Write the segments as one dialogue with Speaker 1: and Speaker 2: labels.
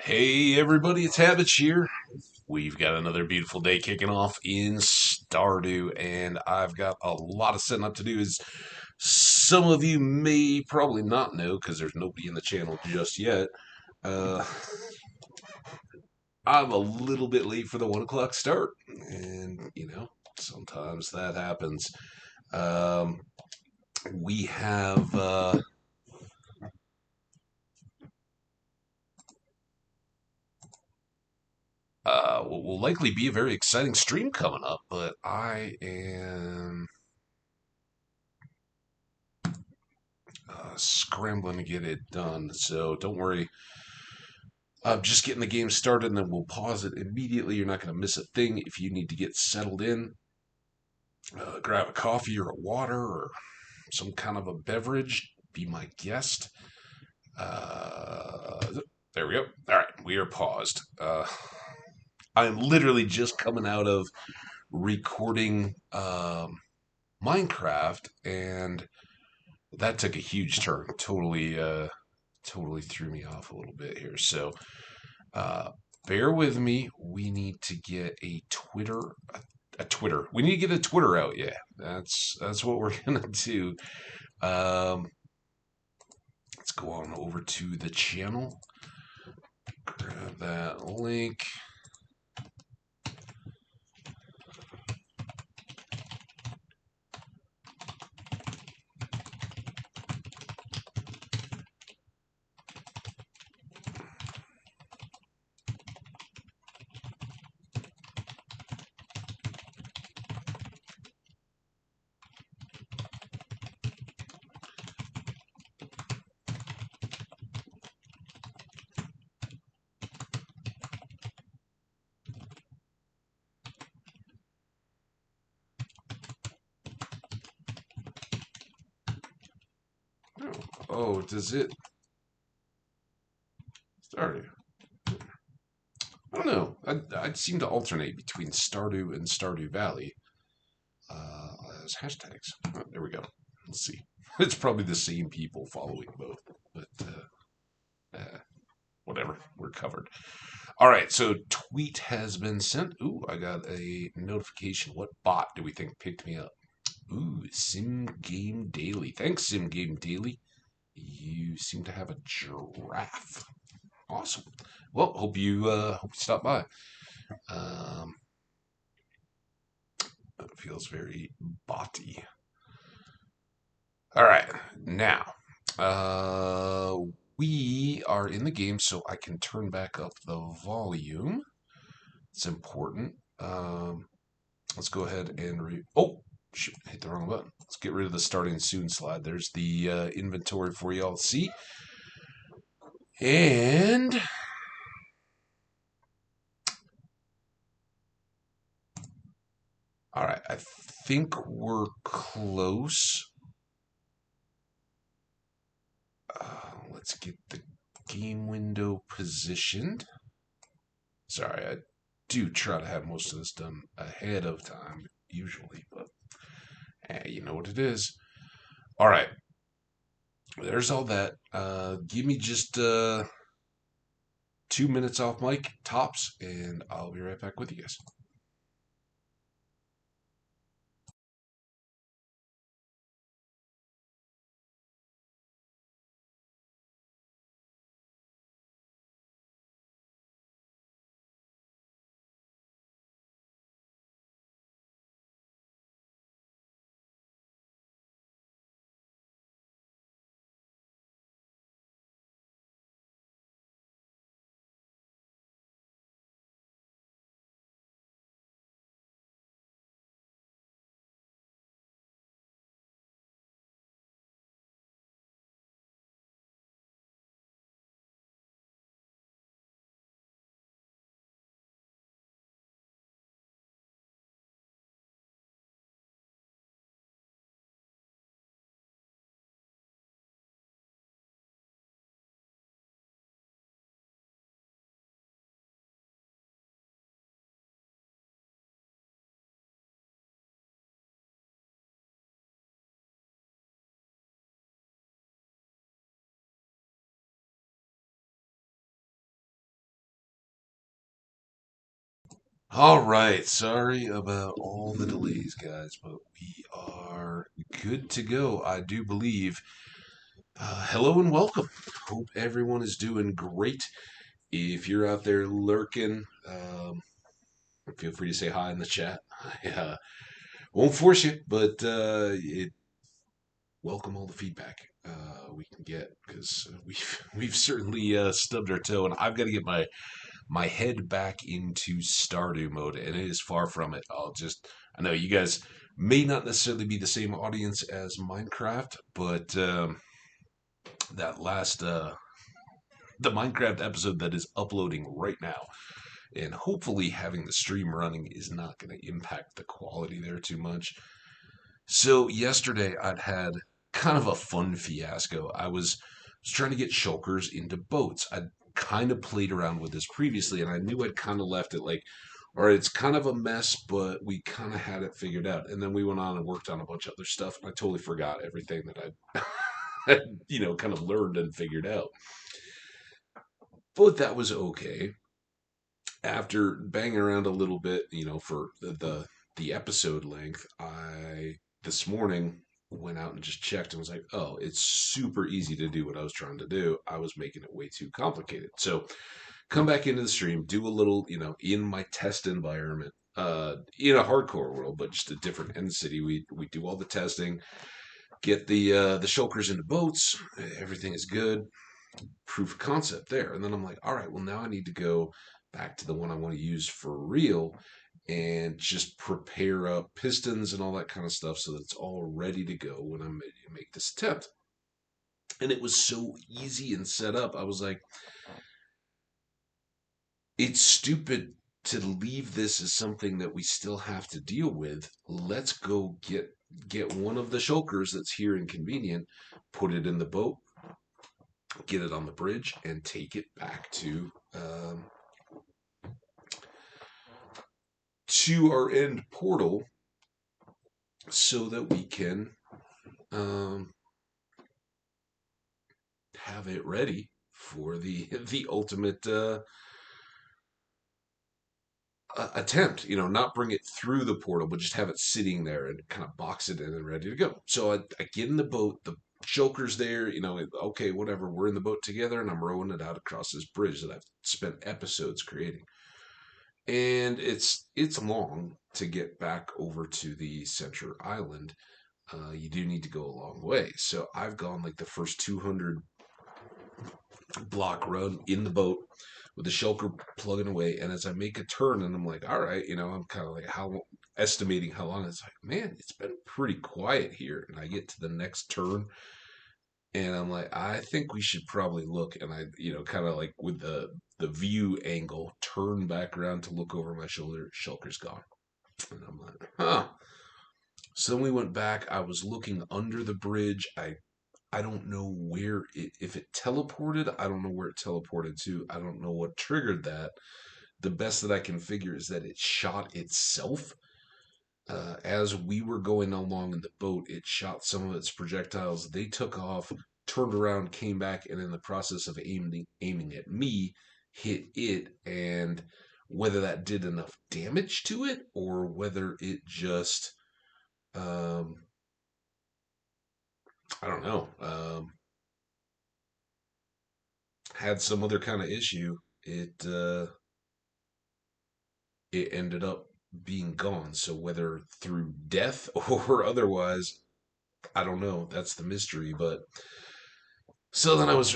Speaker 1: Hey everybody, it's Habits here. We've got another beautiful day kicking off in Stardew, and I've got a lot of setting up to do. As some of you may probably not know, because there's nobody in the channel just yet, uh, I'm a little bit late for the 1 o'clock start, and sometimes that happens. Um, we have what will likely be a very exciting stream coming up, but I am scrambling to get it done. So don't worry. I'm just getting the game started, and then we'll pause it immediately. You're not going to miss a thing. If you need to get settled in, grab a coffee or a water or some kind of a beverage. Be my guest. Uh, there we go. All right, we are paused. I'm literally just coming out of recording Minecraft, and that took a huge turn. Totally threw me off a little bit here. So uh, bear with me. We need to get a Twitter. We need to get a Twitter out. Yeah, that's what we're gonna do. Um, let's go on over to the channel. Grab that link. Oh, does it? Stardew. I don't know. I'd seem to alternate between Stardew and Stardew Valley as hashtags. Oh, there we go. Let's see. It's probably the same people following both, but whatever. We're covered. All right. So tweet has been sent. Ooh, I got a notification. What bot do we think picked me up? Ooh, Sim Game Daily. Thanks, Sim Game Daily. You seem to have a giraffe. Awesome. Well, hope you stop by. Um, it feels very botty. All right, now uh, we are in the game, so I can turn back up the volume. It's important. Let's go ahead and oh, shoot, hit the wrong button. Let's get rid of the starting soon slide. There's the inventory for y'all to see. And all right, I think we're close. Let's get the game window positioned. Sorry, I do try to have most of this done ahead of time, usually, but you know what it is. All right, there's all that. Give me just 2 minutes off mic, tops, and I'll be right back with you guys. All right, sorry about all the delays, guys, but we are good to go, I do believe. Hello and welcome. Hope everyone is doing great. If you're out there lurking, feel free to say hi in the chat. I won't force you, but welcome all the feedback we can get because we've certainly stubbed our toe, and I've got to get my head back into Stardew mode, and it is far from it. I know you guys may not necessarily be the same audience as Minecraft, but that last, the Minecraft episode that is uploading right now, and hopefully having the stream running is not going to impact the quality there too much. So, yesterday I'd had kind of a fun fiasco. I was trying to get shulkers into boats. I'd kind of played around with this previously, and I knew I'd kind of left it like, all right, it's kind of a mess, but we kind of had it figured out. And then we went on and worked on a bunch of other stuff, and I totally forgot everything that I, kind of learned and figured out. But that was okay. After banging around a little bit, for the episode length, I this morning went out and just checked and was like, oh, it's super easy to do what I was trying to do. I was making it way too complicated. So come back into the stream, do a little, in my test environment, in a hardcore world, but just a different end city. We do all the testing, get the shulkers into boats, everything is good, proof of concept there. And then I'm like, all right, well now I need to go back to the one I want to use for real and just prepare up pistons and all that kind of stuff so that it's all ready to go when I'm ready to make this attempt. And it was so easy and set up. I was like, it's stupid to leave this as something that we still have to deal with. Let's go get one of the shulkers that's here and convenient, put it in the boat, get it on the bridge, and take it back to our end portal so that we can um, have it ready for the ultimate attempt. Not bring it through the portal, but just have it sitting there and kind of box it in and ready to go. So I get in the boat. The Joker's there. Okay, whatever. We're in the boat together, and I'm rowing it out across this bridge that I've spent episodes creating. And it's long to get back over to the center island. You do need to go a long way. So I've gone like the first 200 block run in the boat with the shulker plugging away. And as I make a turn, and I'm like, all right, I'm kind of like estimating how long. It's like, man, it's been pretty quiet here. And I get to the next turn, and I'm like, I think we should probably look. And I, kind of like with the view angle, turn back around to look over my shoulder. Shulker's gone, and I'm like, huh. So then we went back. I was looking under the bridge. I don't know if it teleported. I don't know where it teleported to. I don't know what triggered that. The best that I can figure is that it shot itself. As we were going along in the boat, it shot some of its projectiles. They took off, turned around, came back, and in the process of aiming at me, hit it. And whether that did enough damage to it or whether it just, I don't know, had some other kind of issue, it ended up being gone. So whether through death or otherwise, I don't know. That's the mystery. But so then I was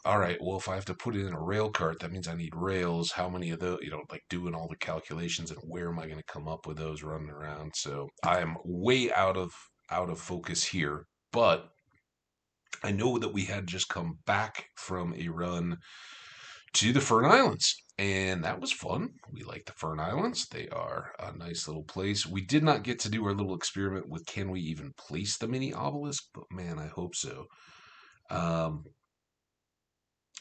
Speaker 1: all right. Well, if I have to put it in a rail cart, that means I need rails. How many of those? Like doing all the calculations and where am I going to come up with those running around? So I am way out of focus here, but I know that we had just come back from a run to the Fern Islands. And that was fun. We like the Fern Islands. They are a nice little place. We did not get to do our little experiment with can we even place the mini obelisk, but man, I hope so. Um,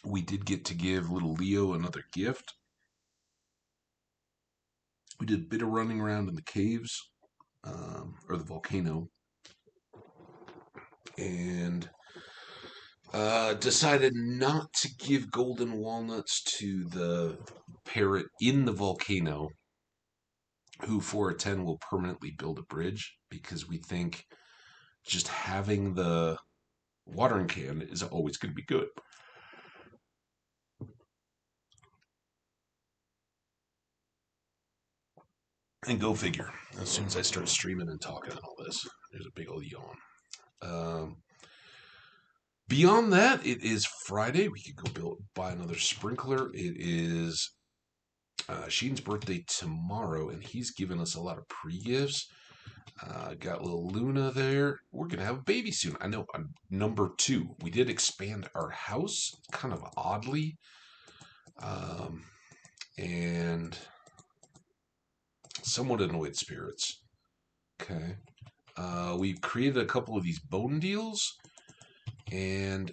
Speaker 1: we did get to give little Leo another gift. We did a bit of running around in the caves, or the volcano, and decided not to give golden walnuts to the parrot in the volcano who for a 10 will permanently build a bridge because we think just having the watering can is always going to be good. And go figure. As soon as I start streaming and talking and all this, there's a big old yawn. Um, Beyond that, it is Friday. We could go buy another sprinkler. It is Sheen's birthday tomorrow, and he's given us a lot of pre-gifts. Got little Luna there. We're going to have a baby soon. I know. Number two, we did expand our house kind of oddly. And somewhat annoyed spirits. Okay. We created a couple of these bone deals and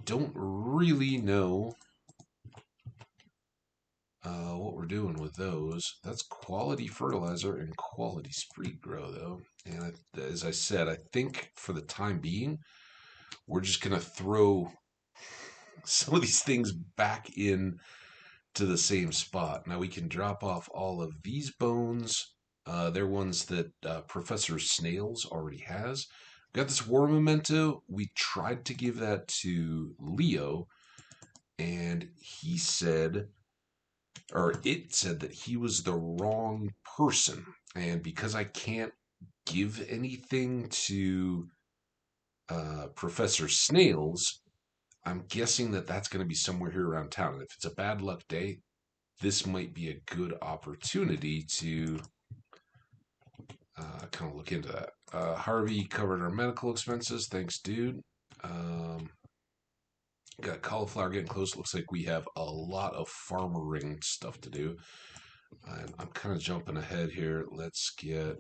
Speaker 1: don't really know what we're doing with those. That's quality fertilizer and quality spread grow, though. And as I said, I think for the time being, we're just going to throw some of these things back in to the same spot. Now we can drop off all of these bones. They're ones that Professor Snails already has. Got this war memento. We tried to give that to Leo, and he said, or it said that he was the wrong person. And because I can't give anything to Professor Snails, I'm guessing that that's going to be somewhere here around town. And if it's a bad luck day, this might be a good opportunity to kind of look into that. Harvey covered our medical expenses. Thanks, dude. Got cauliflower getting close. Looks like we have a lot of farmering stuff to do. I'm kind of jumping ahead here. Let's get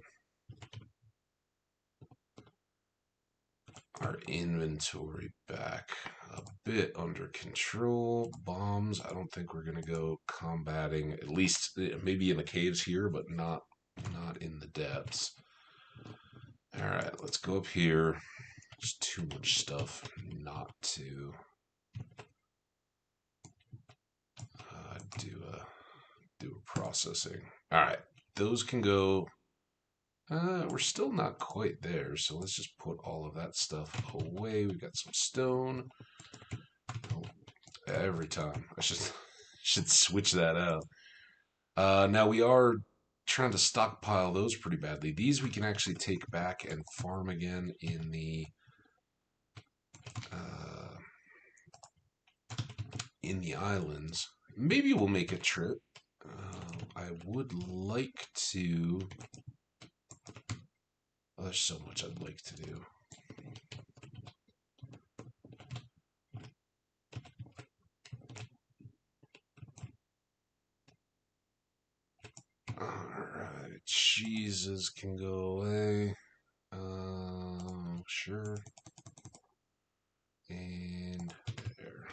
Speaker 1: our inventory back a bit under control. Bombs, I don't think we're going to go combating, at least maybe in the caves here, but not in the depths. All right, let's go up here. There's too much stuff not to do processing. All right, those can go. We're still not quite there, so let's just put all of that stuff away. We've got some stone. Oh, every time I should switch that out. Now we are trying to stockpile those pretty badly. These we can actually take back and farm again in the islands. Maybe we'll make a trip. I would like to. Oh, there's so much I'd like to do. Alright, cheeses can go away. Sure. And there.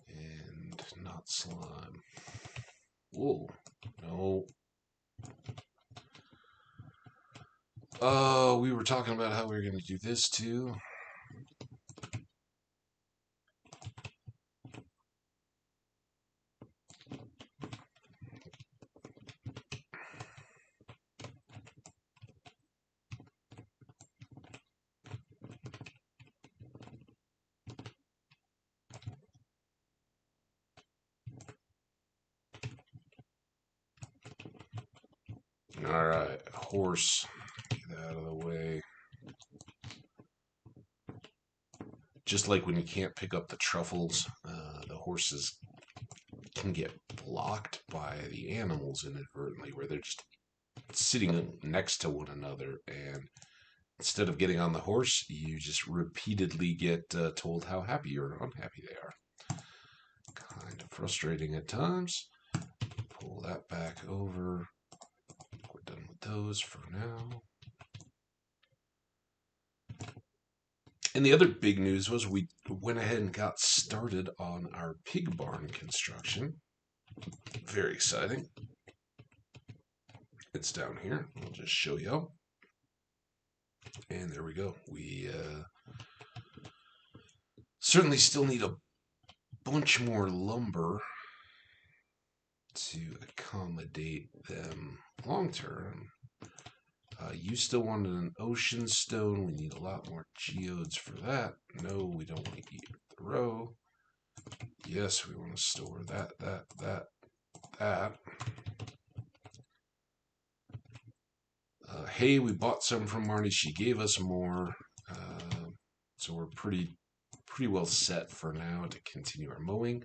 Speaker 1: And not slime. Whoa. No. We were talking about how we were going to do this too. Alright, horse. Get out of the way. Just like when you can't pick up the truffles, the horses can get blocked by the animals inadvertently, where they're just sitting next to one another, and instead of getting on the horse, you just repeatedly get told how happy or unhappy they are. Kind of frustrating at times. Pull that back over. We're done with those for now. And the other big news was we went ahead and got started on our pig barn construction. Very exciting. It's down here. I'll just show you. And there we go. We certainly still need a bunch more lumber to accommodate them long term. You still wanted an ocean stone. We need a lot more geodes for that. No, we don't want to eat the row. Yes, we want to store that. Hey, we bought some from Marnie. She gave us more. So we're pretty well set for now to continue our mowing.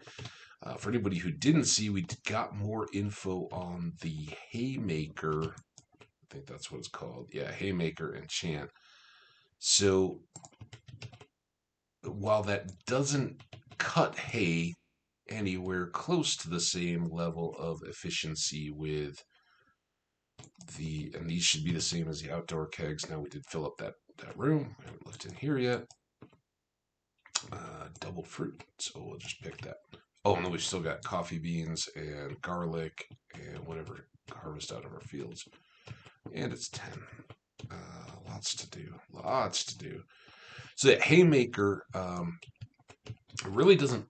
Speaker 1: For anybody who didn't see, we got more info on the Haymaker. I think that's what it's called. Yeah, Haymaker enchant. So while that doesn't cut hay anywhere close to the same level of efficiency with and these should be the same as the outdoor kegs. Now we did fill up that room. I haven't looked in here yet. Double fruit, so we'll just pick that. Oh, and then we've still got coffee beans and garlic and whatever harvest out of our fields. And it's 10. Lots to do. So that Haymaker really doesn't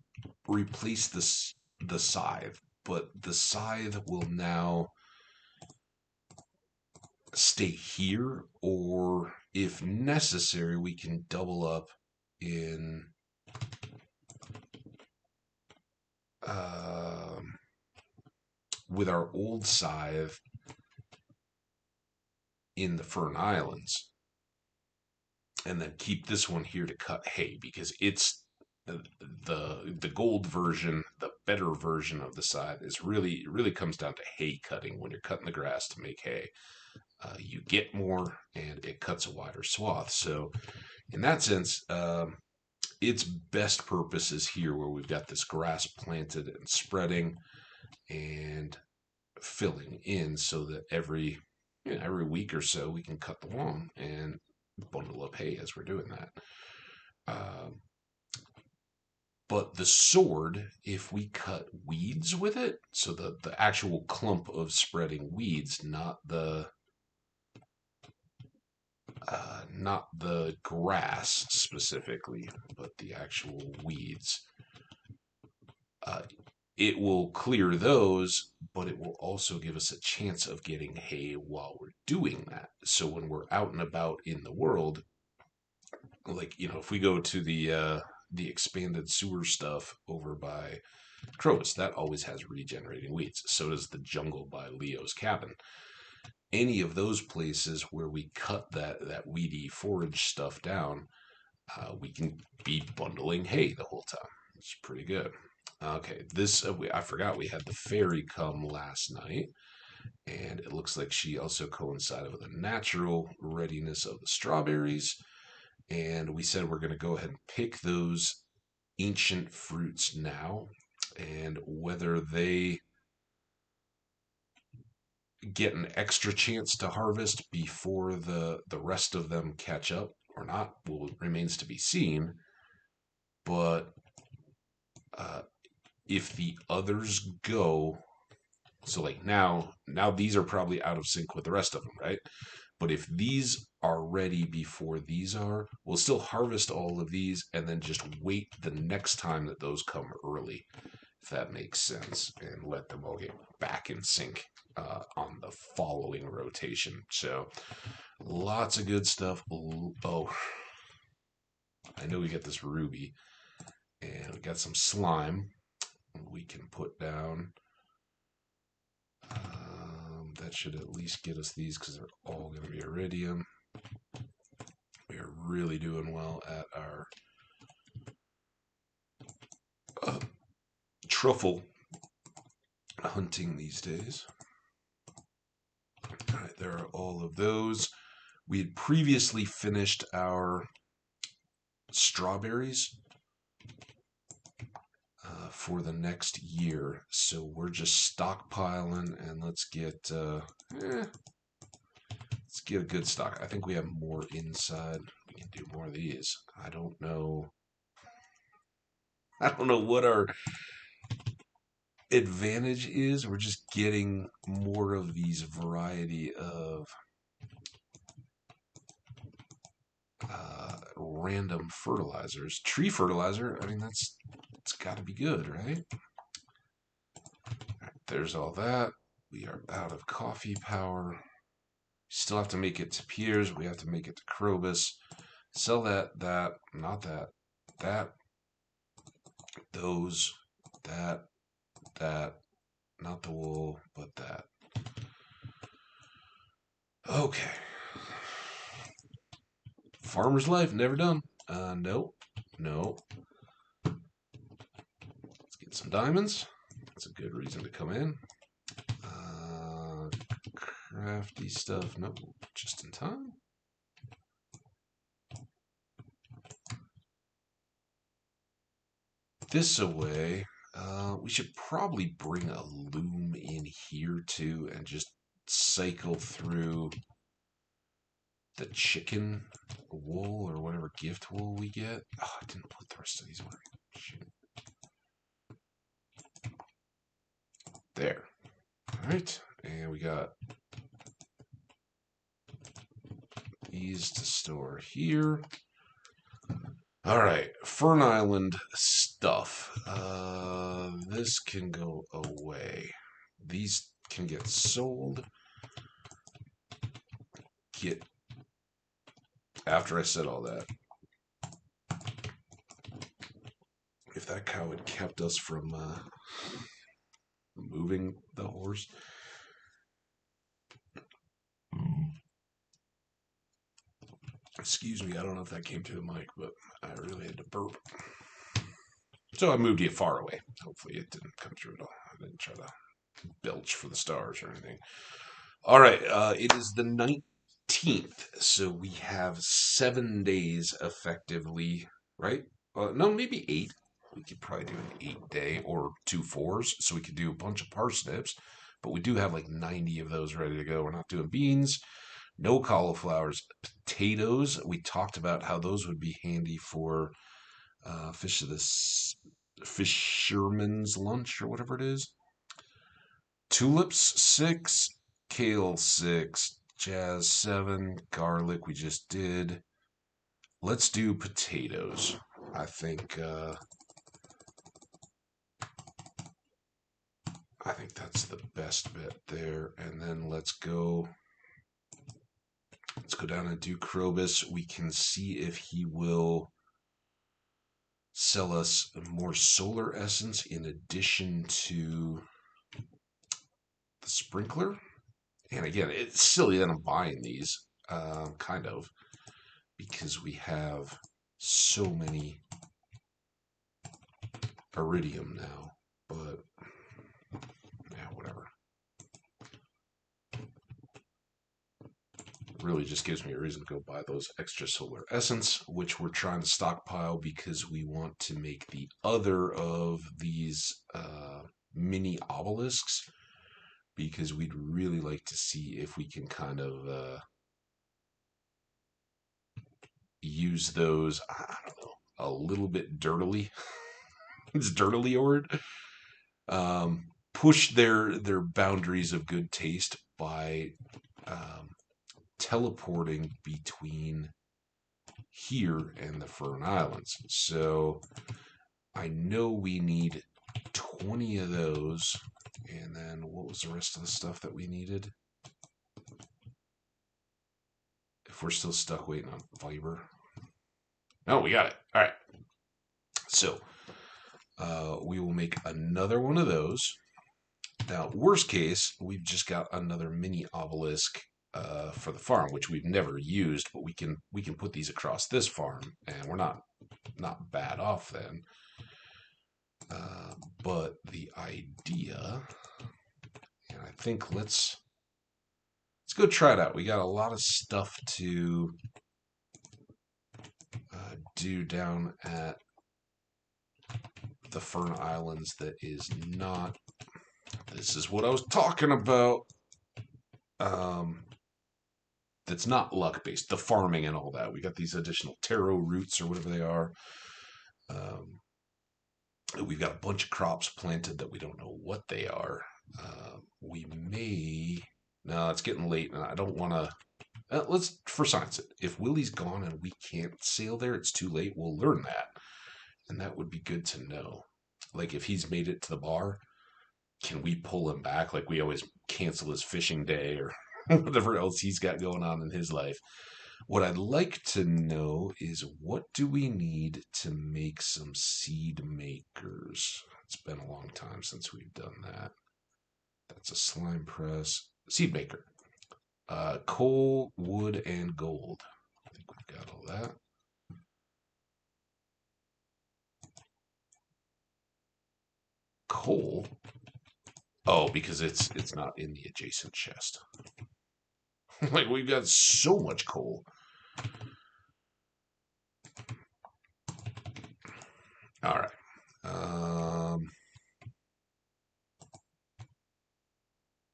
Speaker 1: replace the scythe, but the scythe will now stay here, or if necessary, we can double up in with our old scythe in the Fern Islands, and then keep this one here to cut hay, because it's the gold version, the better version of the scythe is really, it really comes down to hay cutting. When you're cutting the grass to make hay, you get more and it cuts a wider swath. So in that sense, its best purpose is here, where we've got this grass planted and spreading and filling in, so that every week or so we can cut the lawn and bundle up hay as we're doing that. But the sword, if we cut weeds with it, so the actual clump of spreading weeds, not the grass specifically, but the actual weeds, it will clear those, but it will also give us a chance of getting hay while we're doing that. So when we're out and about in the world, like, if we go to the expanded sewer stuff over by Crowus, that always has regenerating weeds. So does the jungle by Leo's cabin. Any of those places where we cut that weedy forage stuff down, we can be bundling hay the whole time. It's pretty good. Okay, this I forgot we had the fairy come last night, and it looks like she also coincided with the natural readiness of the strawberries. And we said we're going to go ahead and pick those ancient fruits now, and whether they get an extra chance to harvest before the rest of them catch up or not remains to be seen. But if the others go, so like now these are probably out of sync with the rest of them, right? But if these are ready before these are, we'll still harvest all of these and then just wait the next time that those come early, if that makes sense, and let them all get back in sync on the following rotation. So lots of good stuff. Oh, I know we got this ruby, and we got some slime we can put down. That should at least get us these, because they're all going to be iridium. We are really doing well at our truffle hunting these days. All right, there are all of those. We had previously finished our strawberries for the next year, so we're just stockpiling, and let's get a good stock. I think we have more inside. We can do more of these. I don't know what our advantage is. We're just getting more of these variety of random fertilizers. Tree fertilizer, I mean, it's got to be good, right? There's all that. We are out of coffee power. Still have to make it to Piers. We have to make it to Krobus. Sell that, not that, that, those, that, not the wool, but that. Okay. Farmer's life, never done. No. Let's get some diamonds. That's a good reason to come in. Crafty stuff, nope, just in time. This away. We should probably bring a loom in here too and just cycle through the chicken wool or whatever gift wool we get. Oh, I didn't put the rest of these away. Shoot. There. All right, and we got these to store here. All right, Fern Island stuff. This can go away. These can get sold. After I said all that, if that cow had kept us from moving the horse. Excuse me, I don't know if that came through the mic, but I really had to burp. So I moved you far away. Hopefully it didn't come through at all. I didn't try to belch for the stars or anything. All right, it is the 19th, so we have 7 days effectively, right? No, maybe 8. We could probably do an 8-day or 2 4s, so we could do a bunch of parsnips, but we do have like 90 of those ready to go. We're not doing beans, no cauliflowers, potatoes. We talked about how those would be handy for fisherman's lunch or whatever it is. Tulips 6, kale 6, jazz 7, garlic we just did. Let's do potatoes. I think that's the best bet there. And then let's go down and do Krobus. We can see if he will sell us more solar essence in addition to the sprinkler. And again, it's silly that I'm buying these, kind of, because we have so many iridium now. But yeah, whatever. Really just gives me a reason to go buy those extra solar essence, which we're trying to stockpile because we want to make the other of these mini obelisks, because we'd really like to see if we can kind of use those, I don't know, a little bit dirtily. It's dirtily a word. Push their boundaries of good taste by teleporting between here and the Fern Islands. So I know we need 20 of those. And then what was the rest of the stuff that we needed? If we're still stuck waiting on fiber. No, we got it. All right. So we will make another one of those. Now, worst case, we've just got another mini obelisk for the farm, which we've never used, but we can put these across this farm, and we're not bad off then. But the idea, and I think let's go try it out. We got a lot of stuff to do down at the Fern Islands that is not. This is what I was talking about. That's not luck based. The farming and all that. We got these additional taro roots or whatever they are. We've got a bunch of crops planted that we don't know what they are. We may. No, it's getting late, and I don't want to. Let's for science it. If Willie's gone and we can't sail there, it's too late. We'll learn that, and that would be good to know. Like if he's made it to the bar, can we pull him back? Like we always cancel his fishing day or whatever else he's got going on in his life. What I'd like to know is what do we need to make some seed makers? It's been a long time since we've done that. That's a slime press. Seed maker. Coal, wood, and gold. I think we've got all that. Coal. Oh, because it's not in the adjacent chest. Like we've got so much coal. All right.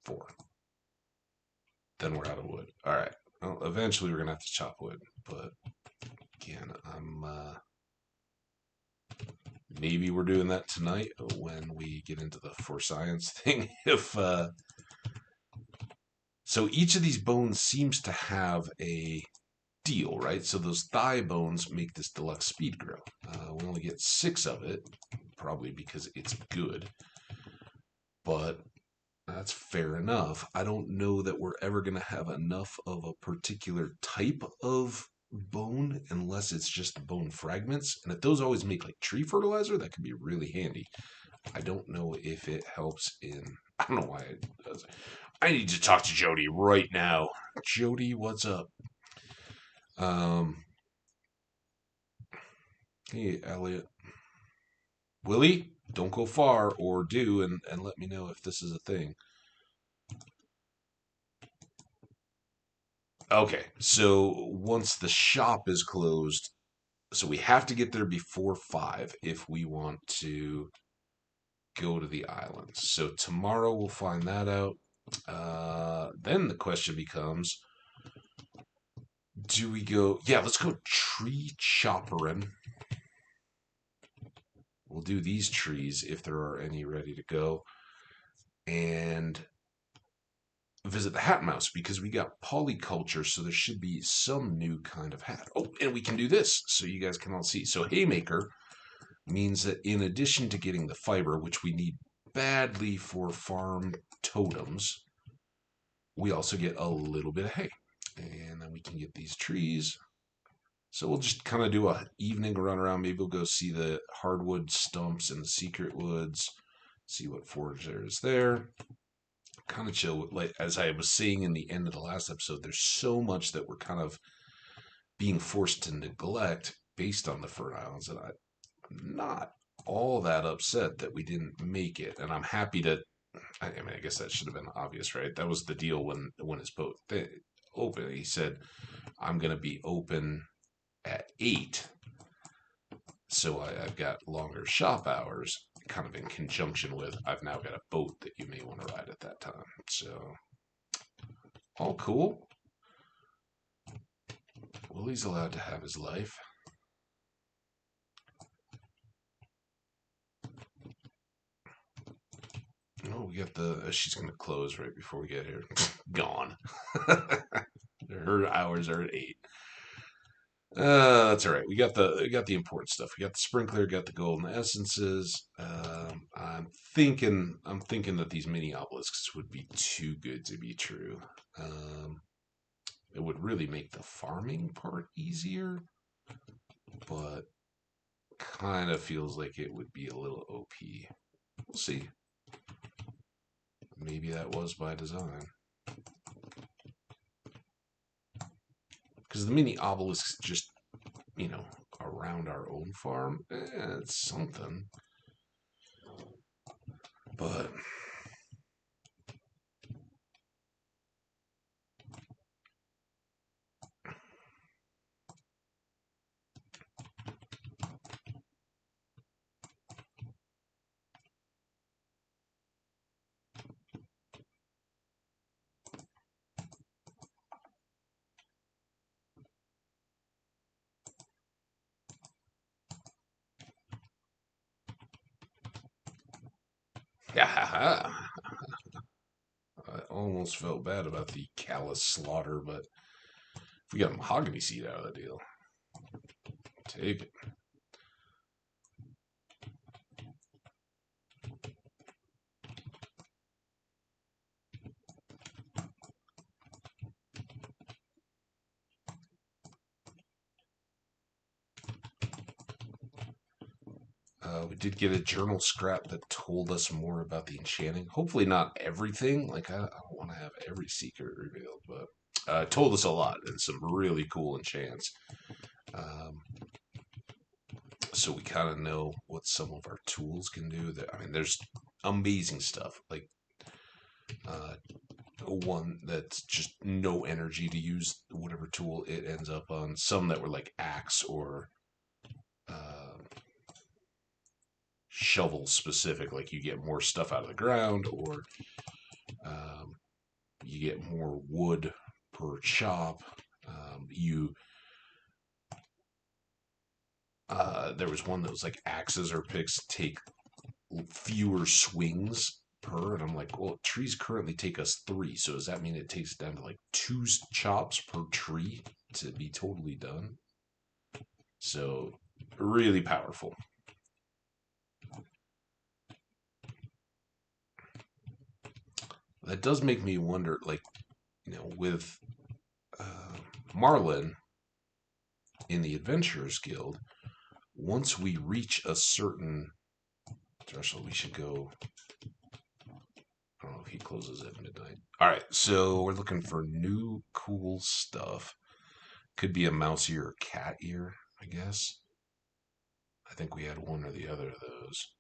Speaker 1: 4. Then we're out of wood. All right. Well, eventually we're gonna have to chop wood, but again, I'm maybe we're doing that tonight when we get into the for science thing. If so, each of these bones seems to have a deal, right? So those thigh bones make this deluxe speed grow. We only get 6 of it, probably because it's good, but that's fair enough. I don't know that we're ever going to have enough of a particular type of bone unless it's just bone fragments. And if those always make like tree fertilizer, that could be really handy. I don't know if it helps in. I don't know why it does. I need to talk to Jody right now. Jody, what's up? Um, hey, Elliot. Willie, don't go far or do, and let me know if this is a thing. Okay, so once the shop is closed, so we have to get there before 5 if we want to go to the islands. So tomorrow we'll find that out. Then the question becomes, do we go? Yeah, let's go tree choppering. We'll do these trees if there are any ready to go. And visit the hat mouse because we got polyculture, so there should be some new kind of hat. Oh, and we can do this so you guys can all see. So Haymaker means that in addition to getting the fiber, which we need badly for farm totems, we also get a little bit of hay. And then we can get these trees. So we'll just kind of do a evening run around. Maybe we'll go see the hardwood stumps and the secret woods, see what forage there is there. Kind of chill. Like as I was saying in the end of the last episode, there's so much that we're kind of being forced to neglect based on the Fern Islands that I'm not all that upset that we didn't make it, and I'm happy to. I mean, I guess that should have been obvious, right? That was the deal when his boat opened. He said, "I'm going to be open at 8, so I've got longer shop hours." Kind of in conjunction with, I've now got a boat that you may want to ride at that time. So, all cool. Willie's allowed to have his life. Oh, we got the. She's gonna close right before we get here. Gone. Her hours are at 8. That's all right. We got the important stuff. We got the sprinkler. Got the golden essences. I'm thinking that these mini obelisks would be too good to be true. It would really make the farming part easier, but kind of feels like it would be a little OP. We'll see. Maybe that was by design. Because the mini obelisks just, around our own farm, it's something. But I almost felt bad about the callous slaughter, but if we got a mahogany seed out of the deal, take it. We did get a journal scrap that told us more about the enchanting. Hopefully, not everything. Like, I don't want to have every secret revealed, but told us a lot and some really cool enchants. Um, so we kind of know what some of our tools can do. That I mean, there's amazing stuff like uh, one that's just no energy to use whatever tool it ends up on. Some that were like axe or uh, shovel specific, like you get more stuff out of the ground, or um, you get more wood per chop. You There was one that was like axes or picks take fewer swings per, and I'm like, well, trees currently take us 3, so does that mean it takes it down to like 2 chops per tree to be totally done? So really powerful. That does make me wonder, like, with uh, Marlin in the Adventurers Guild, once we reach a certain threshold, we should go. I don't know if he closes at midnight. All right, so we're looking for new cool stuff. Could be a mouse ear or cat ear, I guess. I think we had one or the other of those.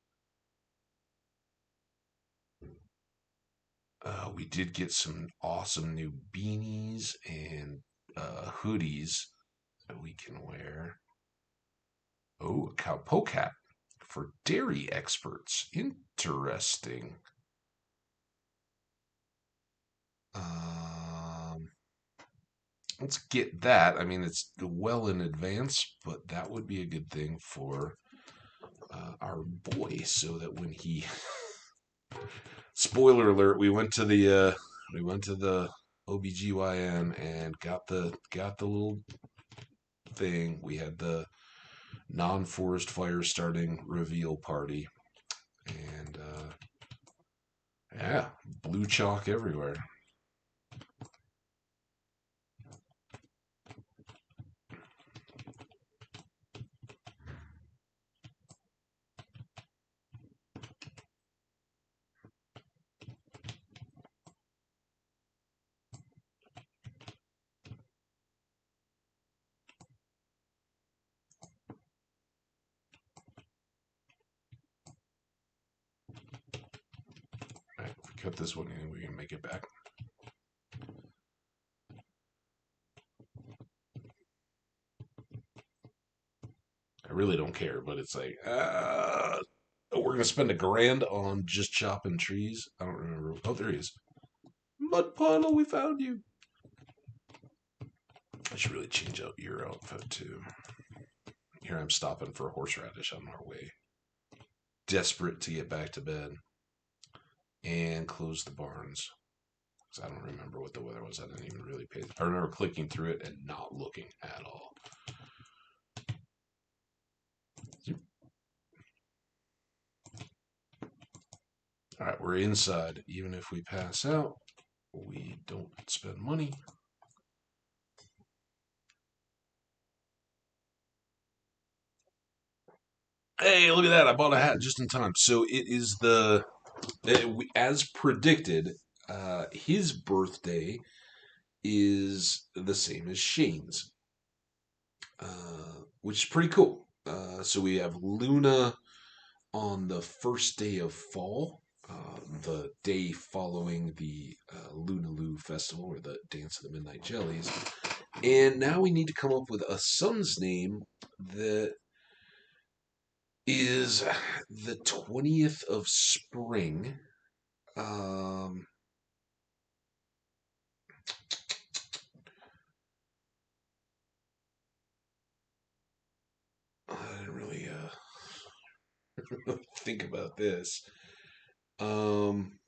Speaker 1: We did get some awesome new beanies and hoodies that we can wear. Oh, a cowpoke hat for dairy experts. Interesting. Um, let's get that. I mean, it's well in advance, but that would be a good thing for our boy, so that when he spoiler alert, we went to the OBGYN and got the little thing. We had the non-forest fire starting reveal party, and yeah, blue chalk everywhere. All right, if we cut this one in, we can make it back. I really don't care, but it's like, we're gonna spend $1,000 on just chopping trees. I don't remember. Oh, there he is. Mud puddle, we found you. I should really change out your outfit too. Here I'm stopping for a horseradish on our way. Desperate to get back to bed and close the barns. Because I don't remember what the weather was. I didn't even really pay. I remember clicking through it and not looking at all. All right, we're inside. Even if we pass out, we don't spend money. Hey, look at that. I bought a hat just in time. So it is as predicted, his birthday is the same as Shane's, which is pretty cool. So we have Luna on the first day of fall, the day following the Lunaloo Festival, or the Dance of the Midnight Jellies. And now we need to come up with a son's name that is the 20th of spring. Um, I didn't really think about this. Um,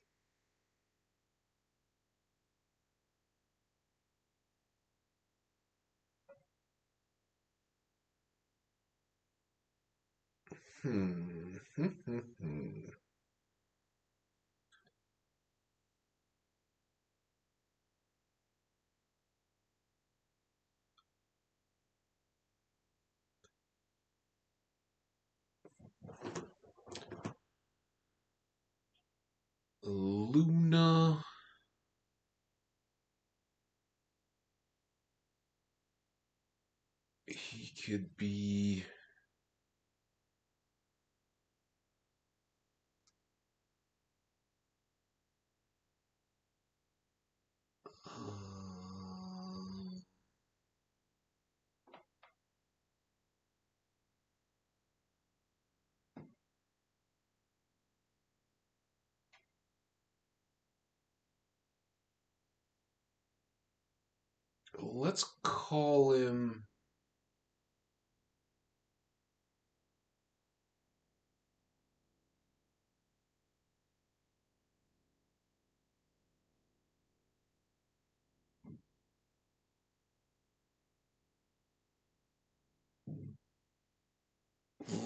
Speaker 1: hmm. He could be... let's call him...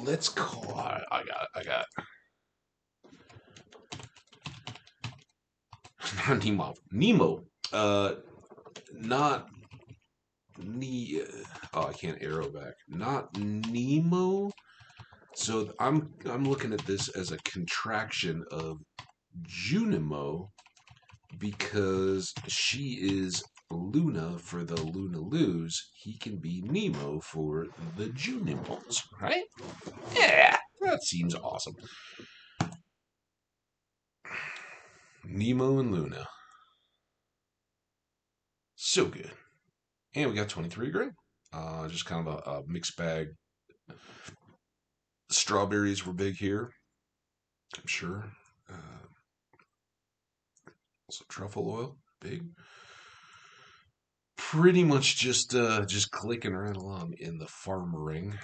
Speaker 1: Let's call... I got Not Nemo. Nemo. Not... Oh, I can't arrow back. Not Nemo. So I'm looking at this as a contraction of Junimo because she is Luna for the Lunaloos. He can be Nemo for the Junimals, right? Yeah, that seems awesome. Nemo and Luna. So good. And we got 23 grand. Just kind of a mixed bag. Strawberries were big here, I'm sure. Also truffle oil, big. Pretty much just clicking right along in the farmering.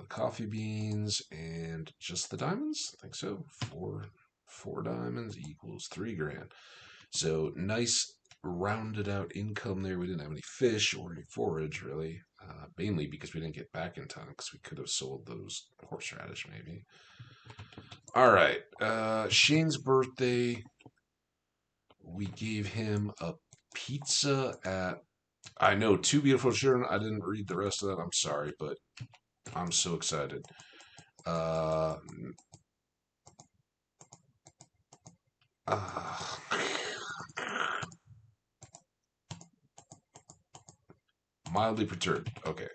Speaker 1: Coffee beans and just the diamonds. I think so. Four diamonds equals 3 grand. So nice rounded out income there. We didn't have any fish or any forage really, mainly because we didn't get back in time because we could have sold those horseradish maybe. All right, Shane's birthday. We gave him a pizza at... I know, Two Beautiful Children. I didn't read the rest of that. I'm sorry, but I'm so excited. Uh, uh, Mildly perturbed. Okay.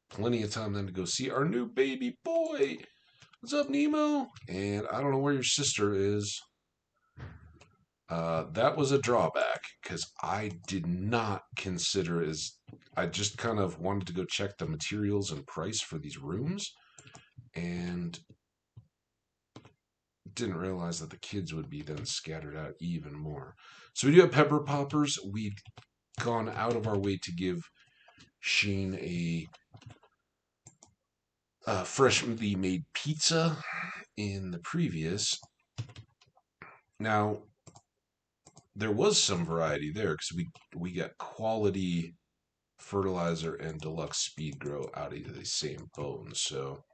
Speaker 1: Plenty of time then to go see our new baby boy. What's up, Nemo? And I don't know where your sister is. That was a drawback because I did not consider as... I just kind of wanted to go check the materials and price for these rooms and didn't realize that the kids would be then scattered out even more. So we do have pepper poppers. We'd gone out of our way to give Shane a freshly made pizza in the previous. Now, there was some variety there because we got quality fertilizer and deluxe speed grow out of the same bone. So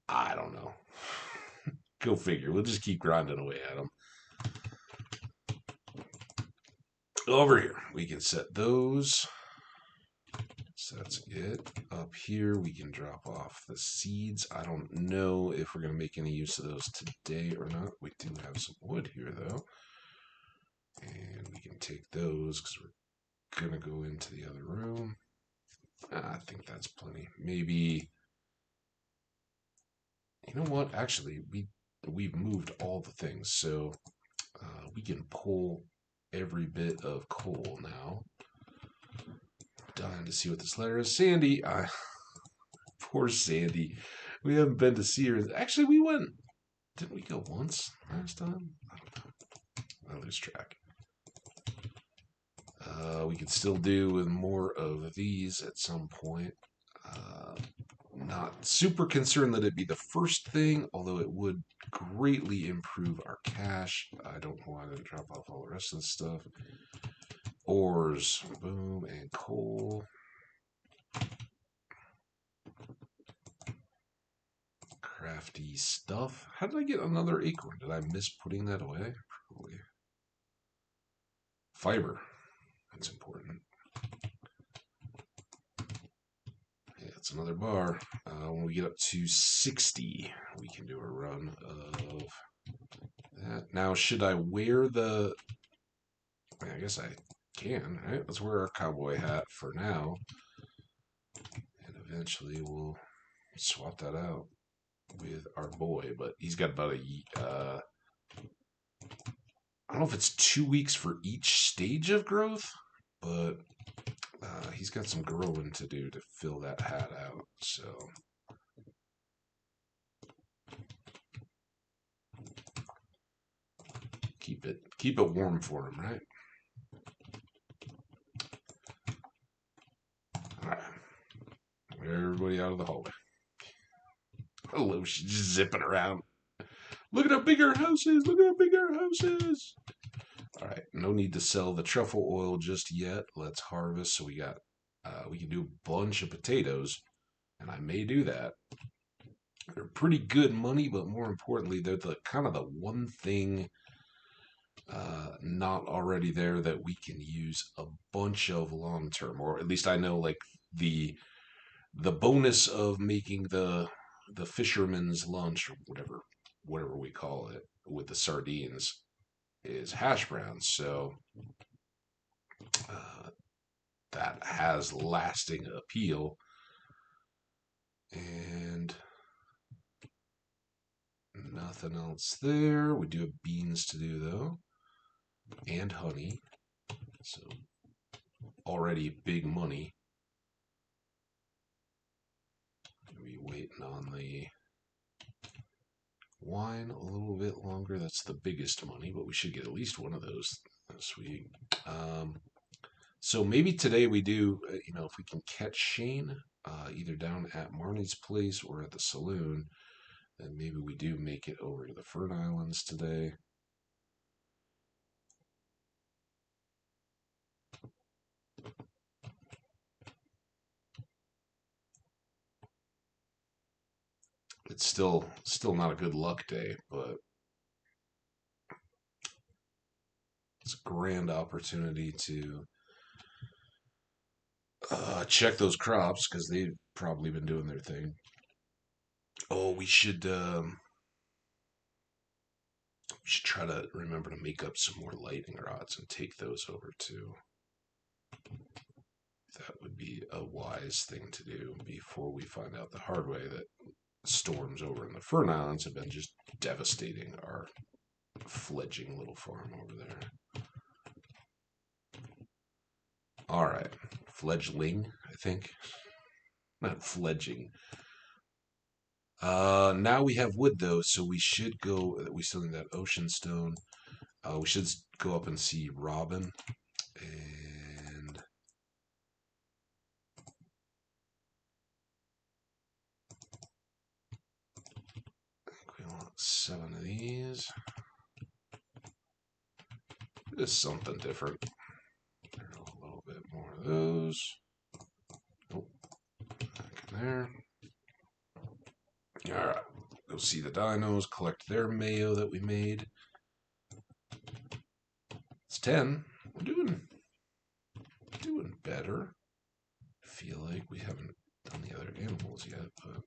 Speaker 1: I don't know. Go figure. We'll just keep grinding away at them. Over here, we can set those. So that's it. Up here, we can drop off the seeds. I don't know if we're going to make any use of those today or not. We do have some wood here, though. And we can take those because we're going to go into the other room. I think that's plenty. Maybe... You know what? Actually, we've moved all the things, so we can pull every bit of coal now. Dying to see what this letter is. Sandy, poor Sandy. We haven't been to see her. Actually, we went. Didn't we go once last time? I don't know. I lose track. We could still do with more of these at some point. Not super concerned that it be the first thing, although it would greatly improve our cash. I don't know why I didn't drop off all the rest of the stuff. Ores, boom, and coal. Crafty stuff. How did I get another acorn? Did I miss putting that away? Probably. Fiber. That's important. Yeah, it's another bar. When we get up to 60, we can do a run of that. Now, should I wear the... I guess I can, right? Let's wear our cowboy hat for now. eventually we'll swap that out with our boy, but he's got about I don't know if it's 2 weeks for each stage of growth, but he's got some growing to do to fill that hat out. So keep it warm for him, right? All right, everybody out of the hallway. Hello, she's just zipping around. Look at how big our house is. Look at how big our house is. All right, no need to sell the truffle oil just yet. Let's harvest. So we can do a bunch of potatoes, and I may do that. They're pretty good money, but more importantly, they're the kind of the one thing not already there that we can use a bunch of long term, or at least I know like the bonus of making the fisherman's lunch or whatever we call it with the sardines is hash browns. So uh, that has lasting appeal. And nothing else there. We do have beans to do though, and honey. So already big money. We waiting on the wine a little bit longer. That's the biggest money, but we should get at least one of those this week. So maybe today we do, if we can catch Shane, either down at Marnie's place or at the saloon, then maybe we do make it over to the Fern Islands today. It's still not a good luck day, but it's a grand opportunity to check those crops because they've probably been doing their thing. Oh, we should try to remember to make up some more lightning rods and take those over too. That would be a wise thing to do before we find out the hard way that storms over in the Fern Islands have been just devastating our fledging little farm over there. All right, fledgling, I think, not fledging. Now we have wood though, so we should go. We still need that ocean stone. We should go up and see Robin, and I think we want 7 of these. Just something different. A little bit more of those. Oh, back in there. All right, go see the dinos, collect their mayo that we made. It's 10. We're doing better. I feel like we haven't done the other animals yet, but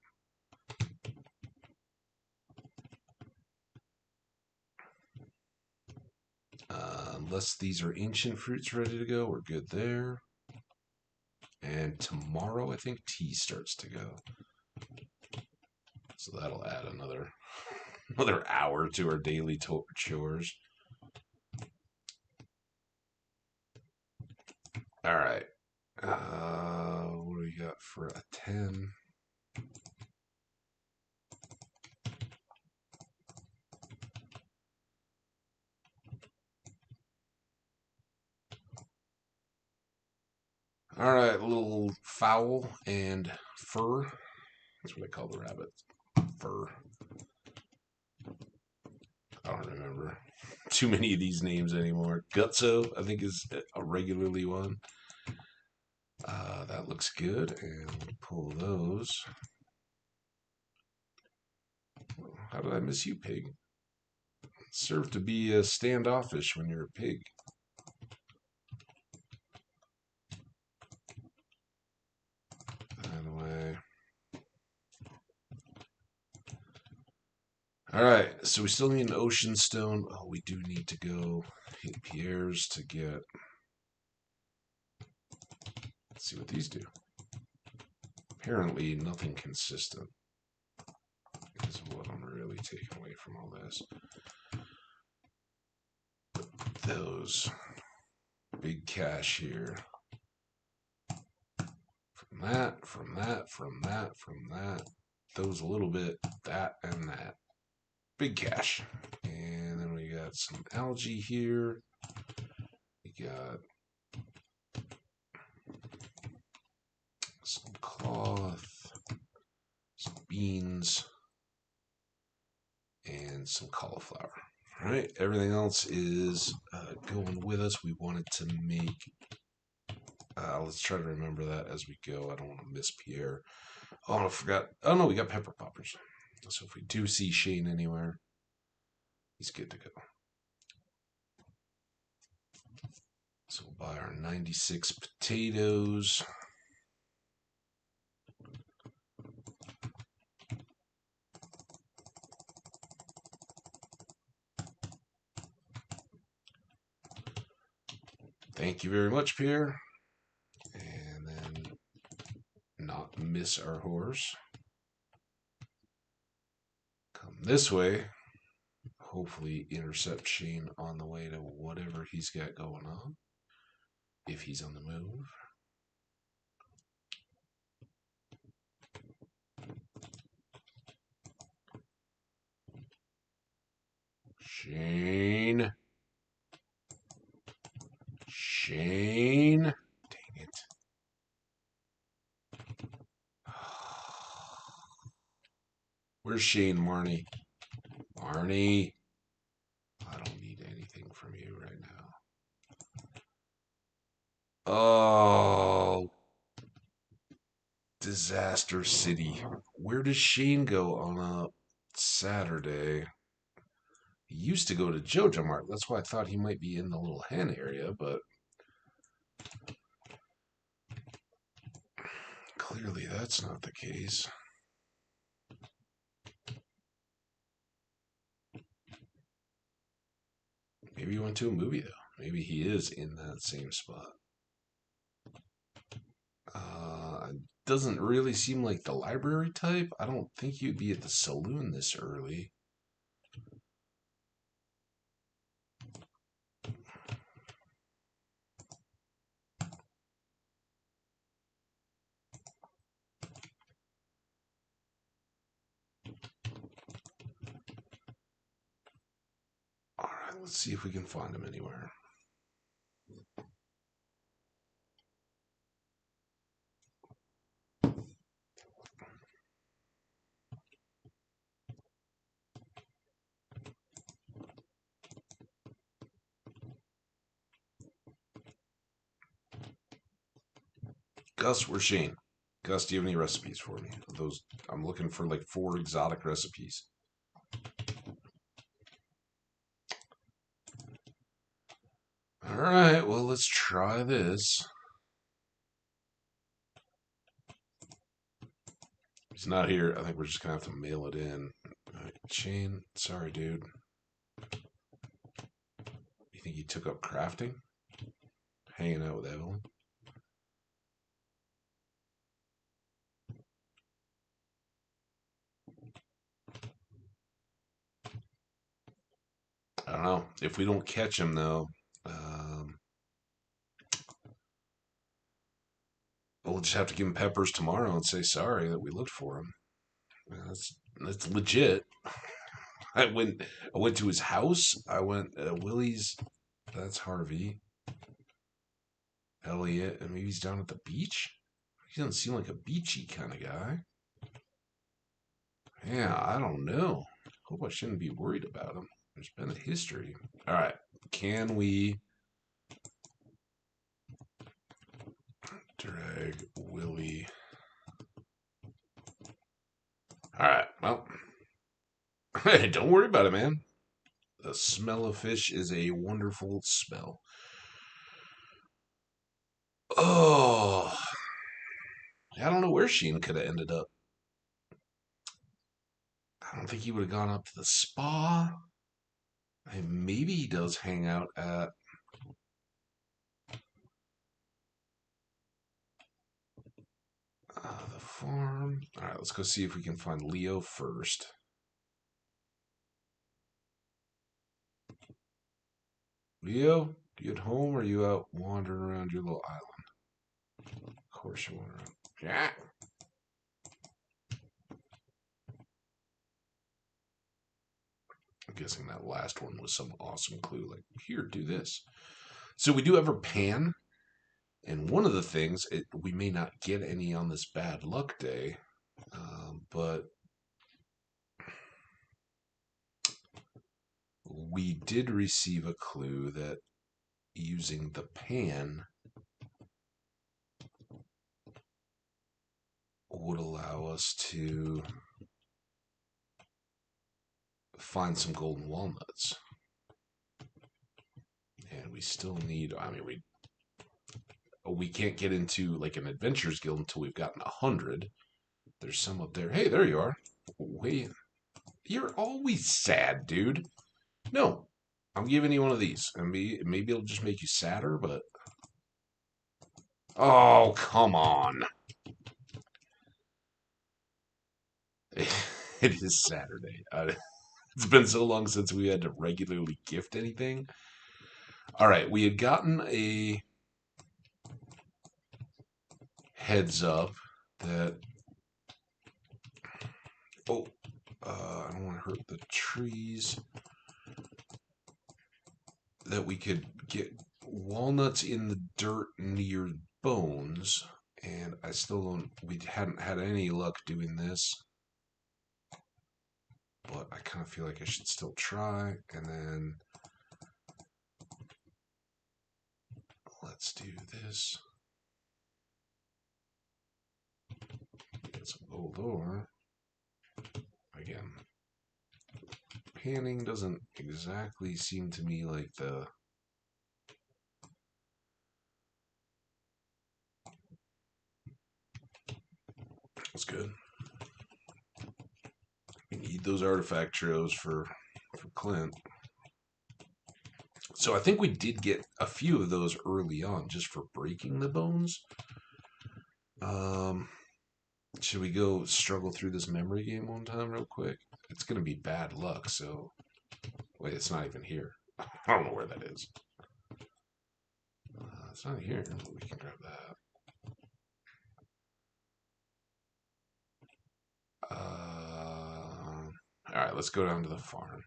Speaker 1: unless these are ancient fruits ready to go, we're good there. And tomorrow, I think tea starts to go. So that'll add another hour to our daily chores. All right. What do we got for a 10? All right, little fowl and fur. That's what I call the rabbit. Fur. I don't remember too many of these names anymore. Gutso, I think, is a regularly one. That looks good, and we'll pull those. How did I miss you, pig? Serve to be standoffish when you're a pig. Anyway. Alright, so we still need an ocean stone. Oh, we do need to go hit Pierre's to get... Let's see what these do. Apparently, nothing consistent is what I'm really taking away from all this. Those big cash here. From that, from that, from that, from that. Those a little bit, that and that. Big cash. And then we got some algae here. We got some cloth, some beans, and some cauliflower. All right, everything else is going with us. We wanted to make, let's try to remember that as we go. I don't want to miss Pierre. Oh, I forgot. Oh, no, we got pepper poppers. So if we do see Shane anywhere, he's good to go. So we'll buy our 96 potatoes. Thank you very much, Pierre. And then not miss our horse. Come this way. Hopefully intercept Shane on the way to whatever he's got going on. If he's on the move. Shane. Shane. Dang it. Where's Shane, Marnie? Marnie. I don't need anything from you right now. Oh. Disaster City. Where does Shane go on a Saturday? He used to go to Jojo Mart. That's why I thought he might be in the little hen area, but clearly that's not the case. Maybe he went to a movie, though. Maybe he is in that same spot. Doesn't really seem like the library type. I don't think you'd be at the saloon this early. All right, let's see if we can find him anywhere. Gus, where's Shane? Gus, do you have any recipes for me? Those I'm looking for like 4 exotic recipes. All right, well, let's try this. He's not here. I think we're just gonna have to mail it in. All right, Shane, sorry, dude. You think he took up crafting? Hanging out with Evelyn? I don't know. If we don't catch him, though, we'll just have to give him peppers tomorrow and say sorry that we looked for him. That's legit. I went to his house. I went Willie's. That's Harvey. Elliot, and maybe he's down at the beach. He doesn't seem like a beachy kind of guy. Yeah, I don't know. Hope I shouldn't be worried about him. There's been a history. All right, can we drag Willie? All right, well, hey, don't worry about it, man. The smell of fish is a wonderful smell. Oh, I don't know where Sheen could have ended up. I don't think he would have gone up to the spa. Maybe he does hang out at the farm. All right, let's go see if we can find Leo first. Leo, you at home or are you out wandering around your little island? Of course you wander around. Yeah. I'm guessing that last one was some awesome clue, like, here, do this. So we do have a pan, and one of the things, we may not get any on this bad luck day, but we did receive a clue that using the pan would allow us to find some golden walnuts. And we still need, I mean, we can't get into like an adventures guild until we've gotten 100. There's some up there. Hey, there you are. Wait, you're always sad, dude. No, I'm giving you one of these. And maybe it'll just make you sadder, but... Oh, come on. It is Saturday. It's been so long since we had to regularly gift anything. All right, we had gotten a heads up that... Oh, I don't want to hurt the trees. That we could get walnuts in the dirt near bones, and I still don't... We hadn't had any luck doing this. But I kind of feel like I should still try, and then let's do this. Get some gold ore. Again, panning doesn't exactly seem to me like the... That's good. We need those artifact trios for Clint. So I think we did get a few of those early on just for breaking the bones. Should we go struggle through this memory game one time real quick? It's going to be bad luck, so... Wait, it's not even here. I don't know where that is. It's not here. We can grab that. Alright, let's go down to the farm.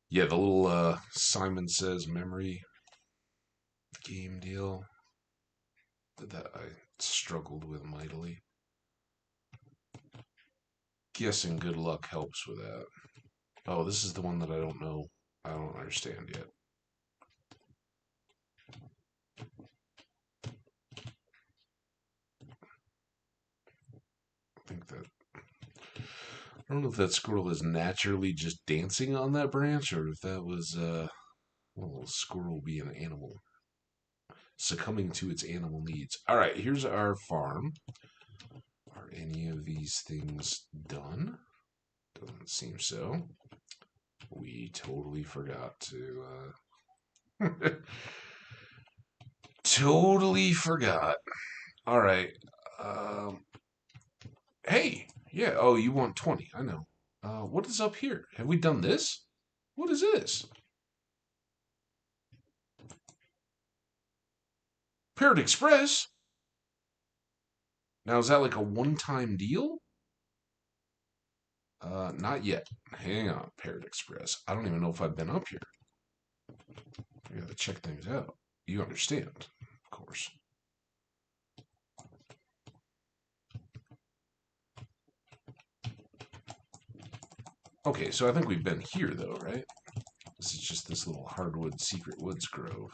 Speaker 1: Yeah, the little Simon Says memory game deal that I struggled with mightily. Guessing good luck helps with that. Oh, this is the one that I don't know. I don't understand yet. I think that... I don't know if that squirrel is naturally just dancing on that branch or if that was a little squirrel being an animal. Succumbing to its animal needs. Alright, here's our farm. Are any of these things done? Doesn't seem so. We totally forgot to... totally forgot. Alright. Hey! Yeah, oh, you want 20. I know. What is up here? Have we done this? What is this? Parrot Express? Now, is that like a one-time deal? Not yet. Hang on, Parrot Express. I don't even know if I've been up here. I gotta check things out. You understand, of course. Okay, so I think we've been here, though, right? This is just this little hardwood secret woods grove.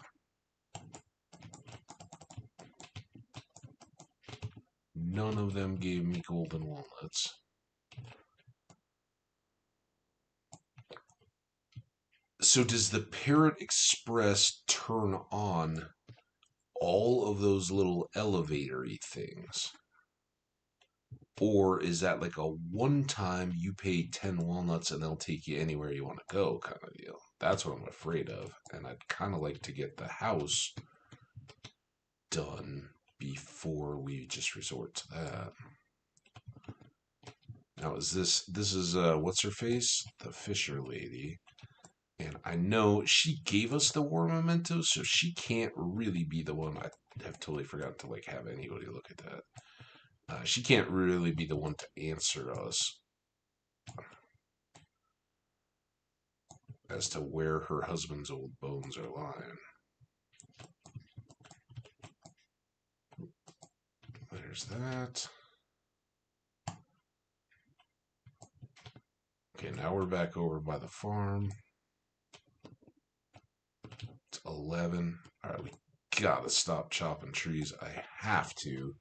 Speaker 1: None of them gave me golden walnuts. So does the Parrot Express turn on all of those little elevator-y things? Or is that like a one-time, you pay 10 walnuts and they'll take you anywhere you want to go kind of deal? That's what I'm afraid of. And I'd kind of like to get the house done before we just resort to that. Now, is this is what's her face? The Fisher lady. And I know she gave us the war memento, so she can't really be the one. I have totally forgotten to like have anybody look at that. She can't really be the one to answer us as to where her husband's old bones are lying. There's that. Okay, now we're back over by the farm. It's 11. All right, we gotta stop chopping trees. I have to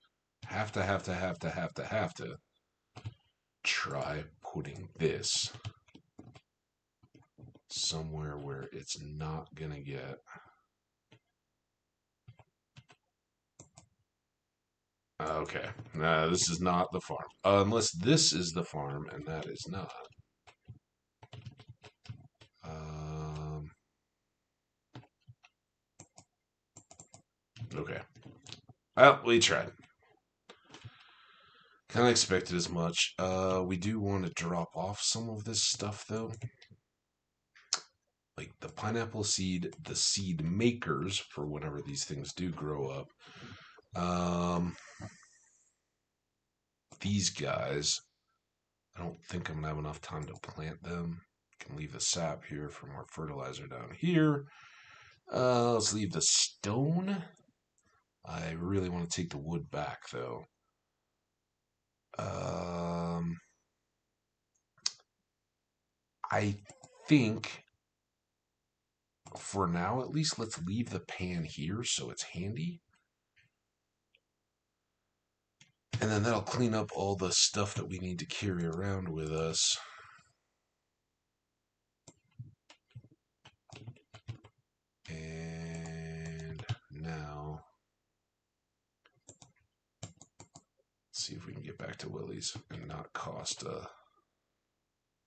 Speaker 1: try putting this somewhere where it's not gonna get. Okay, this is not the farm. Unless this is the farm, and that is not. Okay. Well, we tried. Kind of expected as much. We do want to drop off some of this stuff, though. Like the pineapple seed, the seed makers, for whenever these things do grow up. These guys, I don't think I'm going to have enough time to plant them. Can leave the sap here for more fertilizer down here. Let's leave the stone. I really want to take the wood back, though. I think, for now at least, let's leave the pan here so it's handy. And then that'll clean up all the stuff that we need to carry around with us. And now, let's see if we can get back to Willie's and not cost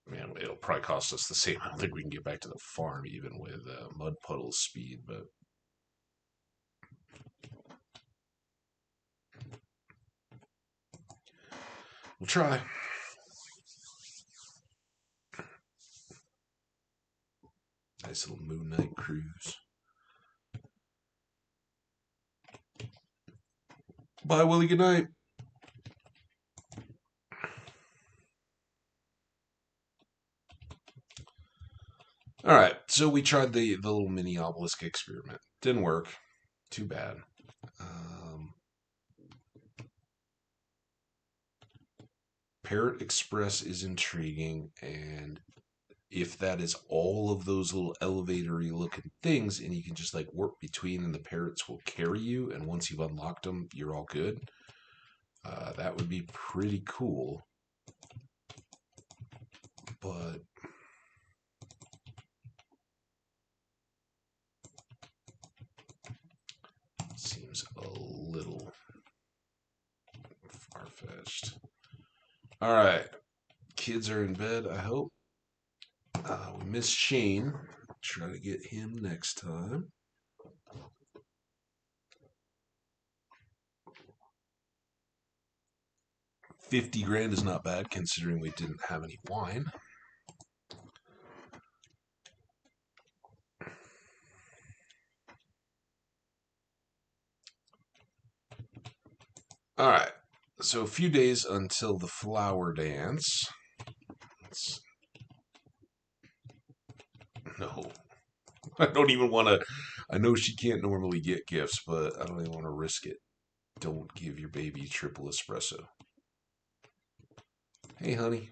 Speaker 1: man, it'll probably cost us the same. I don't think we can get back to the farm even with Mud Puddle's speed, but we'll try. Nice little moon night cruise. Bye, Willie. Good night. All right, so we tried the little mini obelisk experiment. Didn't work. Too bad. Parrot Express is intriguing, and if that is all of those little elevatory looking things, and you can just like work between, and the parrots will carry you, and once you've unlocked them, you're all good. That would be pretty cool. But seems a little far-fetched. All right, kids are in bed, I hope. We missed Shane. Try to get him next time. $50,000 is not bad considering we didn't have any wine. All right, so a few days until the flower dance. No, I don't even want to. I know she can't normally get gifts, but I don't even want to risk it. Don't give your baby triple espresso. Hey, honey.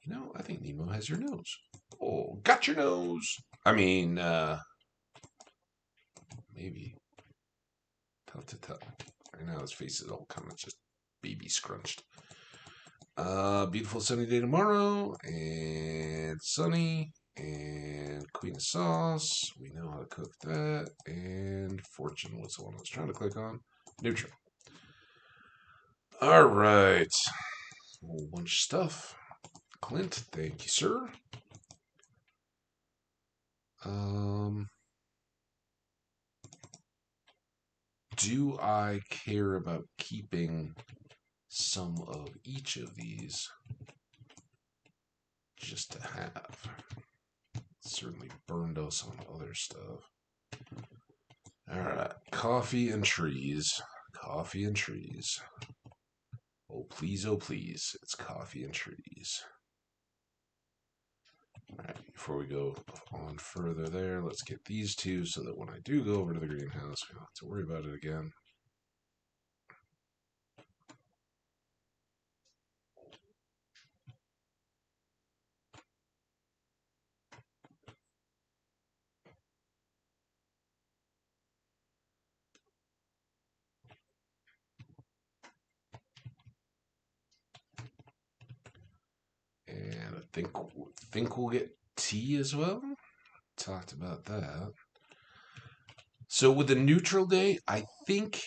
Speaker 1: You know, I think Nemo has your nose. Oh, got your nose. I mean, maybe. Tough to tell. Right now, his face is all kind of just baby scrunched. Beautiful sunny day tomorrow, and sunny, and queen of sauce. We know how to cook that. And fortune was the one I was trying to click on. Neutral. All right. A whole bunch of stuff. Clint, thank you, sir. do I care about keeping some of each of these just to have? Certainly burned us on other stuff. Alright, coffee and trees. Coffee and trees. Oh, please, it's coffee and trees. Alright, before we go on further there, let's get these two so that when I do go over to the greenhouse, we don't have to worry about it again. And I think we'll get tea as well. Talked about that. So with the neutral day, I think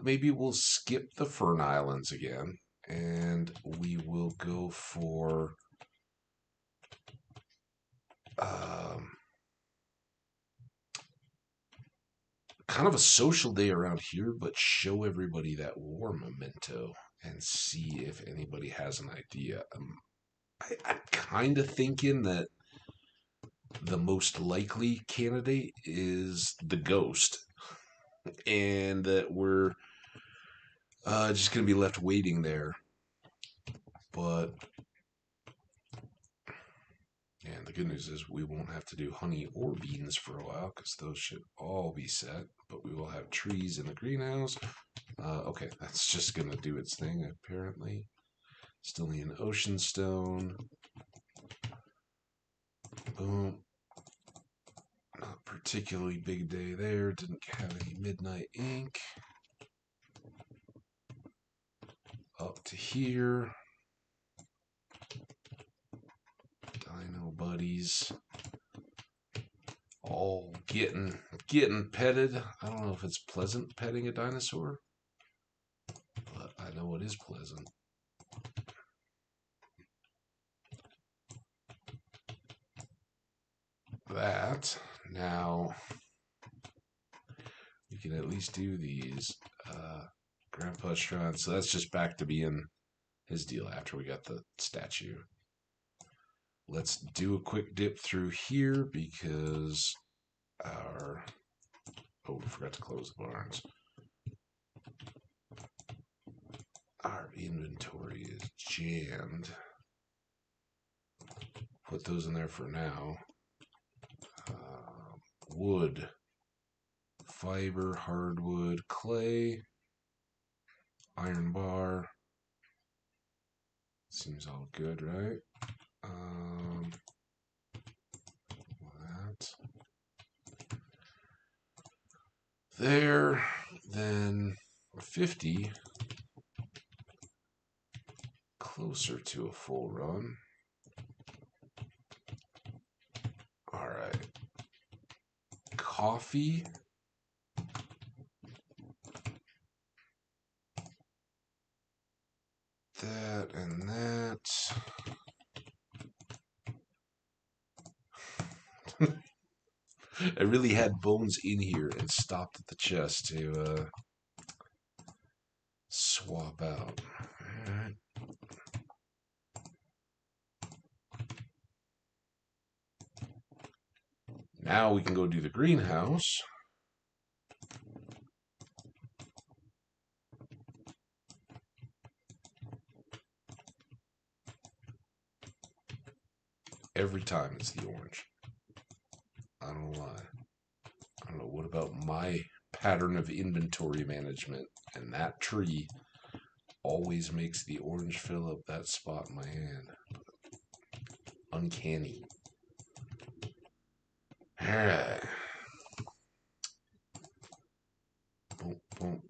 Speaker 1: maybe we'll skip the Fern Islands again, and we will go for kind of a social day around here, but show everybody that war memento and see if anybody has an idea. I'm kind of thinking that the most likely candidate is the ghost, and that we're just going to be left waiting there. But, and the good news is we won't have to do honey or beans for a while because those should all be set. But we will have trees in the greenhouse. Okay, that's just going to do its thing, apparently. Still need an ocean stone. Boom. Not particularly big day there. Didn't have any midnight ink. Up to here. Dino buddies. All getting petted. I don't know if it's pleasant petting a dinosaur, but I know it is pleasant. That. Now, we can at least do these. Grandpa's shrine. So that's just back to being his deal after we got the statue. Let's do a quick dip through here because our... Oh, we forgot to close the barns. Our inventory is jammed. Put those in there for now. Wood, fiber, hardwood, clay, iron bar. Seems all good, right? That. There, then 50. Closer to a full run. All right. Coffee. That and that. I really had bones in here and stopped at the chest to swap out. All right. Now we can go do the greenhouse. Every time it's the orange. I don't know why. I don't know. What about my pattern of inventory management? And that tree always makes the orange fill up that spot in my hand. Uncanny. Alright. Boom, boom,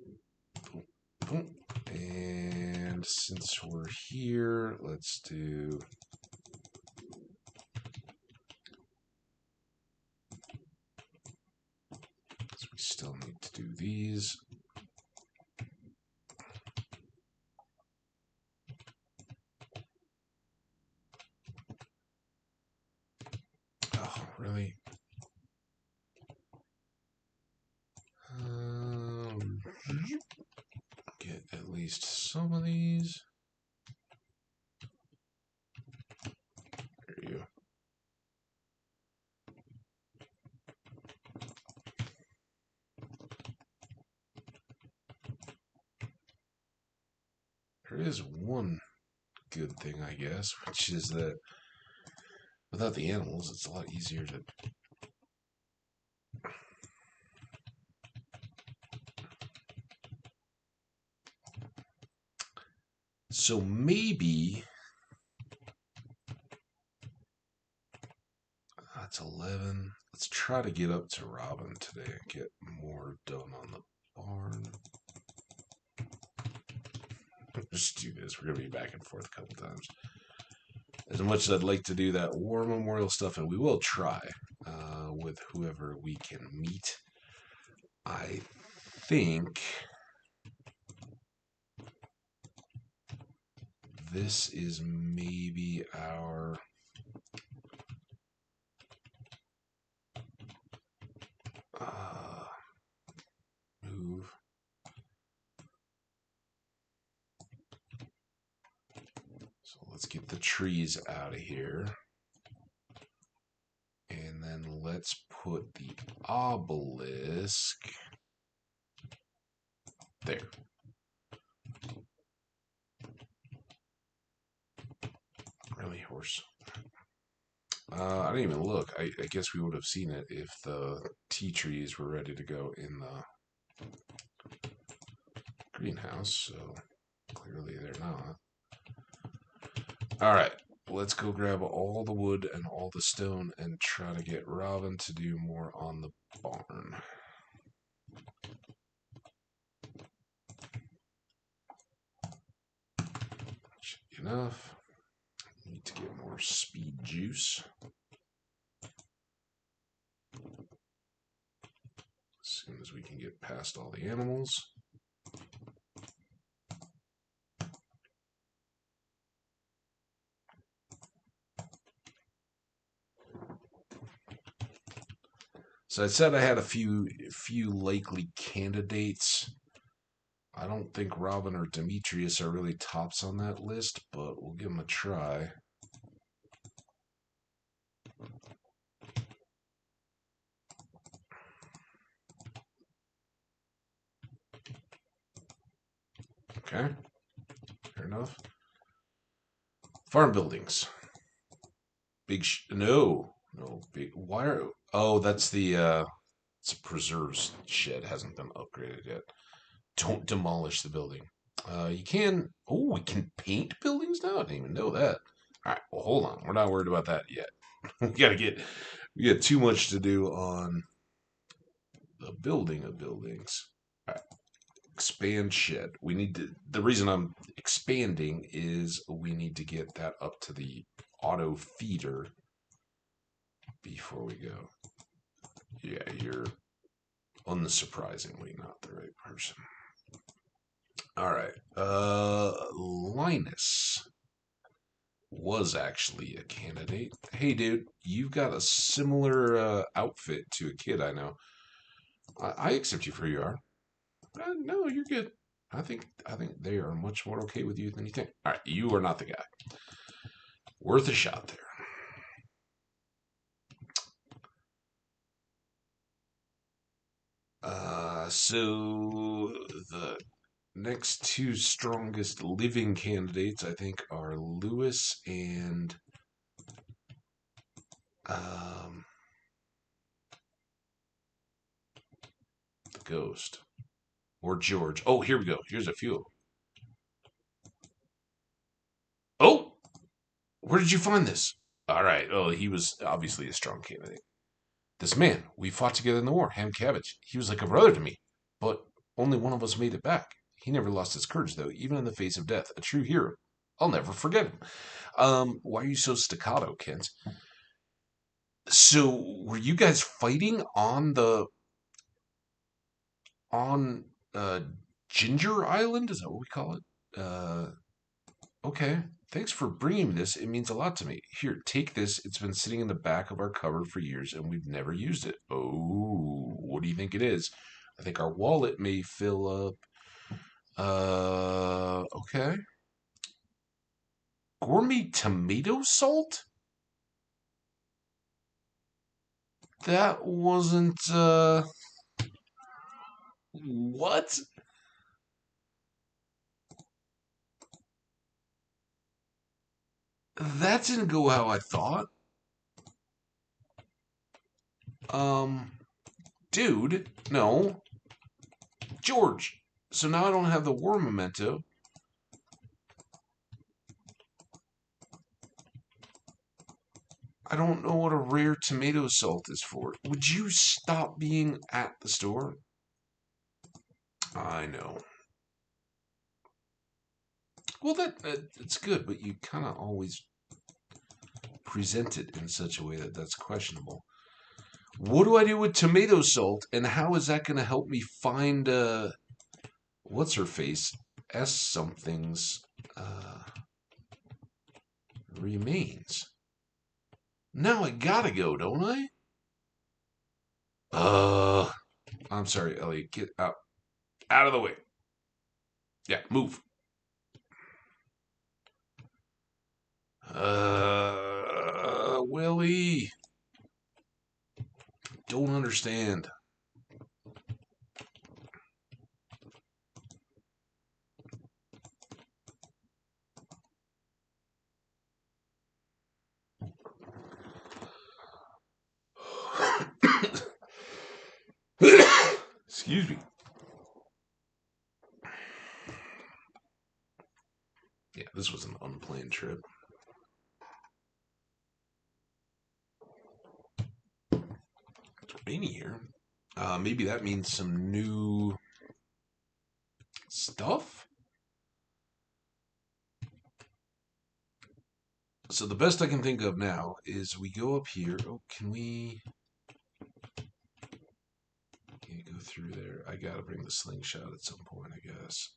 Speaker 1: boom, boom. And since we're here, let's do... So we still need to do these. Oh, really? at least some of these. There you go. There is one good thing, I guess, which is that without the animals, it's a lot easier to... So maybe... That's 11. Let's try to get up to Robin today and get more done on the barn. Let's do this. We're going to be back and forth a couple times. As much as I'd like to do that War Memorial stuff, and we will try with whoever we can meet, I think this is maybe our move. So let's get the trees out of here. And then let's put the obelisk there. Really, horse? I didn't even look. I guess we would have seen it if the tea trees were ready to go in the greenhouse, so clearly they're not. Alright, let's go grab all the wood and all the stone and try to get Robin to do more on the barn. Should be enough. Need to get more speed juice. As soon as we can get past all the animals. So I said I had a few likely candidates. I don't think Robin or Demetrius are really tops on that list, but we'll give them a try. Okay, fair enough. Farm buildings. No, big. Why are? Oh, that's the. It's a preserves shed. Hasn't been upgraded yet. Don't demolish the building. You can. Oh, we can paint buildings now. I didn't even know that. All right. Well, hold on. We're not worried about that yet. We got too much to do on the building of buildings. All right. Expand shed. We need to. The reason I'm expanding is we need to get that up to the auto feeder before we go. Yeah, you're unsurprisingly not the right person. All right. Linus was actually a candidate. Hey, dude, you've got a similar outfit to a kid I know. I accept you for who you are. No, you're good. I think they are much more okay with you than you think. All right, you are not the guy. Worth a shot there. So the next two strongest living candidates, I think, are Lewis and the Ghost. Or George. Oh, here we go. Here's a few. Oh! Where did you find this? All right. Oh, he was obviously a strong candidate. This man, we fought together in the war, Ham Cabbage. He was like a brother to me. But only one of us made it back. He never lost his courage, though, even in the face of death. A true hero. I'll never forget him. Why are you so staccato, Kent? So, were you guys fighting on uh, Ginger Island? Is that what we call it? Okay. Thanks for bringing this. It means a lot to me. Here, take this. It's been sitting in the back of our cupboard for years, and we've never used it. Oh, what do you think it is? I think our wallet may fill up Okay. Gourmet tomato salt? That wasn't, what? That didn't go how I thought. Um, dude, no. George. So now I don't have the war memento. I don't know what a rare tomato salt is for. Would you stop being at the store? I know. Well, it's good, but you kind of always present it in such a way that that's questionable. What do I do with tomato salt, and how is that going to help me find what's her face? S something's remains. Now I gotta go, don't I? I'm sorry, Elliot. Get out of the way. Yeah, move. Willie, don't understand. Excuse me. Yeah, this was an unplanned trip. It's rainy here. Maybe that means some new stuff? So the best I can think of now is we go up here. Oh, can we... Can't go through there. I gotta bring the slingshot at some point, I guess.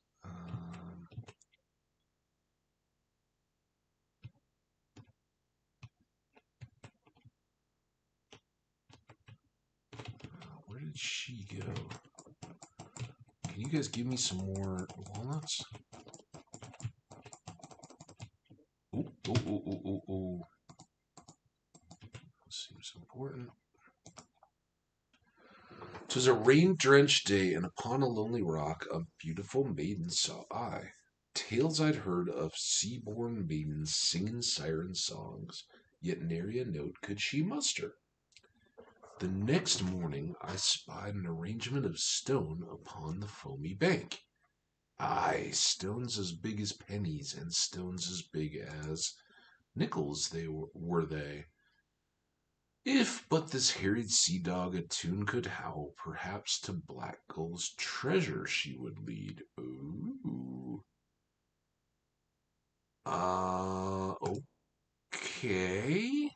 Speaker 1: Where did she go? Can you guys give me some more walnuts? Ooh, ooh, ooh, ooh, ooh, ooh. Seems important. 'Twas a rain-drenched day, and upon a lonely rock a beautiful maiden saw I. Tales I'd heard of sea-born maidens singing siren songs, yet nary a note could she muster. The next morning I spied an arrangement of stone upon the foamy bank. Aye, stones as big as pennies, and stones as big as nickels were they. If but this harried sea dog a tune could howl, perhaps to Black Gull's treasure she would lead. Ooh. Okay.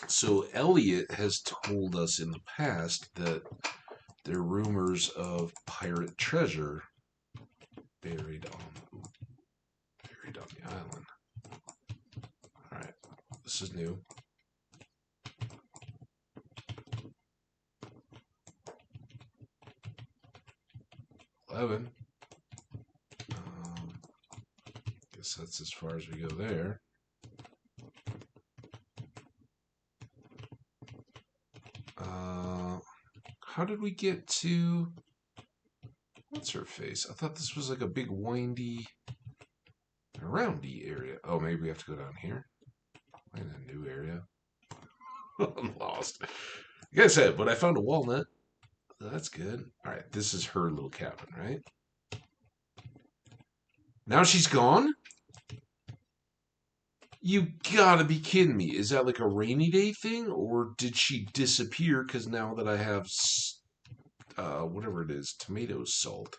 Speaker 1: So Elliot has told us in the past that there are rumors of pirate treasure buried on the island. All right, this is new. 11. Guess that's as far as we go there. How did we get to... What's her face? I thought this was like a big windy, roundy area. Oh, maybe we have to go down here. In a new area. I'm lost. Like I said, but I found a walnut. That's good. All right, this is her little cabin, right? Now she's gone? You gotta be kidding me. Is that like a rainy day thing? Or did she disappear because now that I have, whatever it is, tomato salt?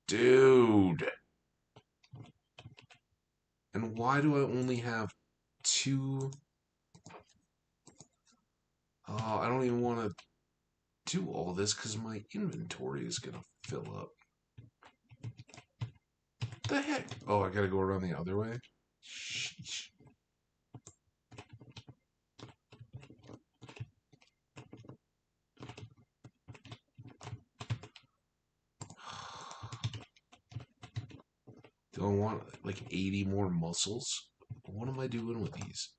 Speaker 1: Dude. And why do I only have 2? Oh, I don't even want to do all this because my inventory is going to fill up. The heck? Oh, I gotta go around the other way? Sheesh. Do I want like 80 more mussels? What am I doing with these?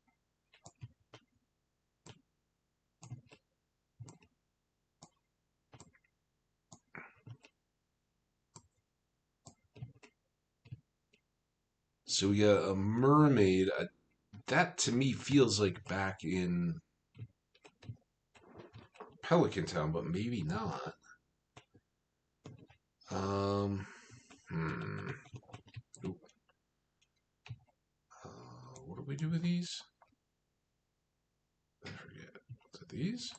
Speaker 1: So we got a mermaid. That to me feels like back in Pelican Town, but maybe not. Um, hmm. Oop. What do we do with these? I forget. Is it these?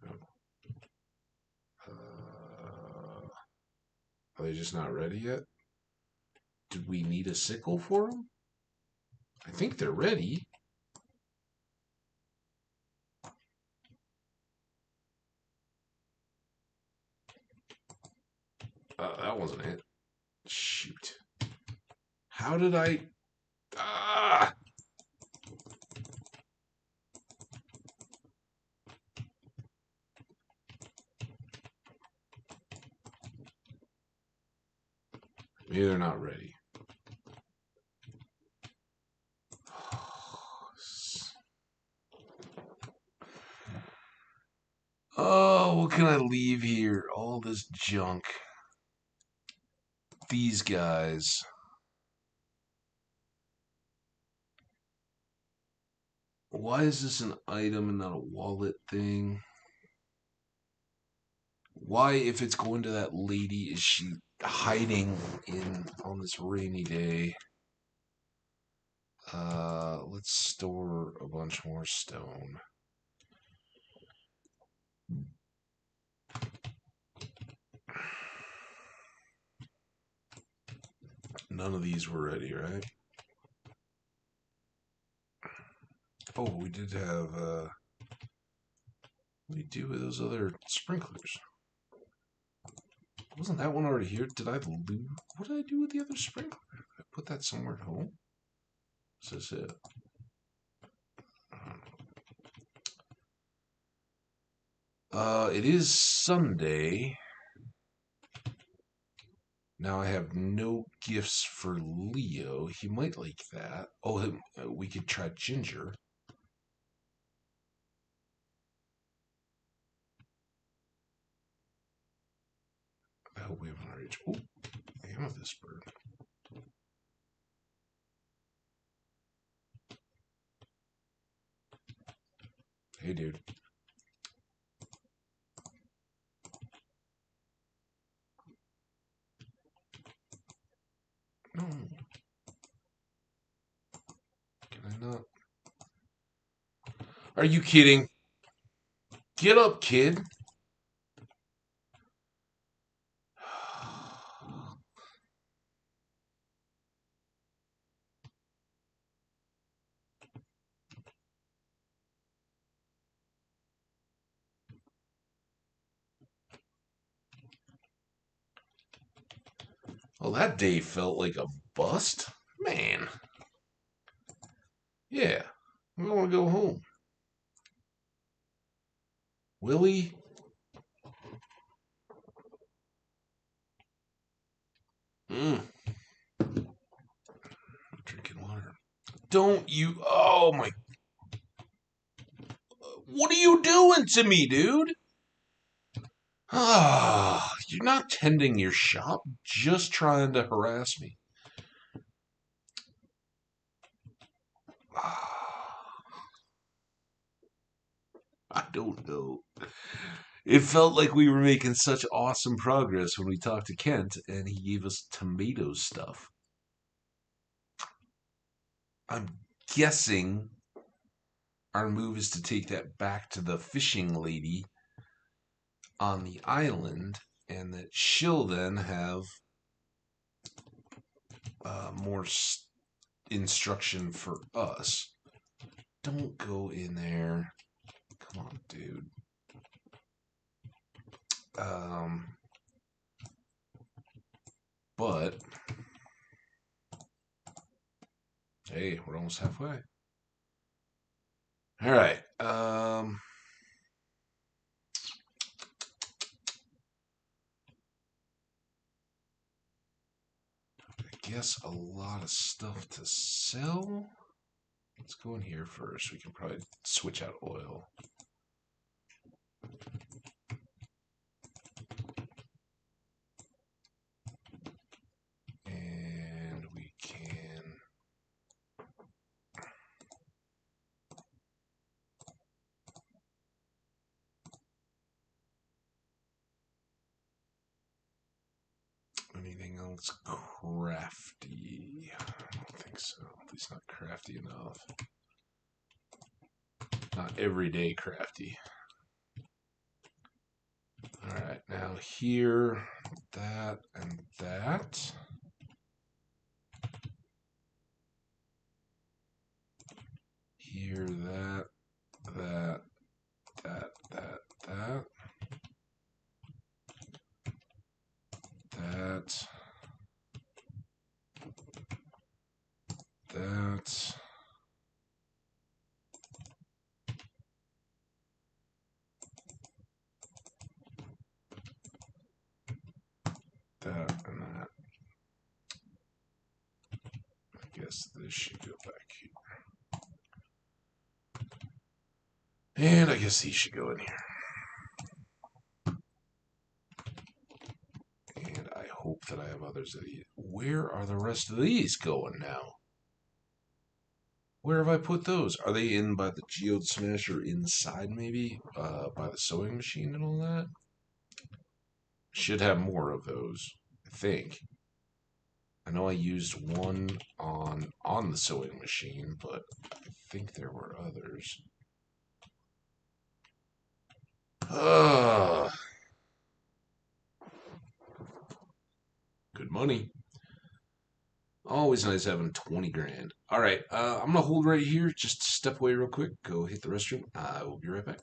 Speaker 1: No. Are they just not ready yet? Did we need a sickle for them? I think they're ready. That wasn't it. Shoot. How did I... Ah! Maybe they're not ready. Oh, what can I leave here? All this junk. These guys. Why is this an item and not a wallet thing? Why, if it's going to that lady, is she hiding in on this rainy day? Let's store a bunch more stone. None of these were ready, right? Oh, we did have, what do you do with those other sprinklers? Wasn't that one already here? Did I lose? What did I do with the other sprinkler? Did I put that somewhere at home? Is this it? It is Sunday. Now I have no gifts for Leo. He might like that. Oh, we could try Ginger. I hope we haven't already. Oh, amethyst bird. Hey, dude. No. Can I not? Are you kidding? Get up, kid. Well, that day felt like a bust. Man. Yeah. I want to go home. Willie? Mm. Drinking water. Don't you? Oh my! What are you doing to me, dude? Ah, you're not tending your shop, just trying to harass me. I don't know. It felt like we were making such awesome progress when we talked to Kent and he gave us tomato stuff. I'm guessing our move is to take that back to the fishing lady on the island, and that she'll then have more instruction for us. Don't go in there. Come on, dude. But hey, we're almost halfway. All right. guess, a lot of stuff to sell. Let's go in here first. We can probably switch out oil. And we can... Anything else crafty? I don't think so. At least not crafty enough. Not everyday crafty. Alright, now here, that, and that. Here, that, that, that, that, that. That. That. That and that. I guess this should go back here. And I guess these should go in here. And I hope that I have others of these. Where are the rest of these going now? Where have I put those? Are they in by the geode smasher inside maybe? By the sewing machine and all that? Should have more of those, I think. I know I used one on the sewing machine, but I think there were others. Good money. Always nice having 20 grand. All right, I'm going to hold right here. Just step away real quick. Go hit the restroom. I will be right back.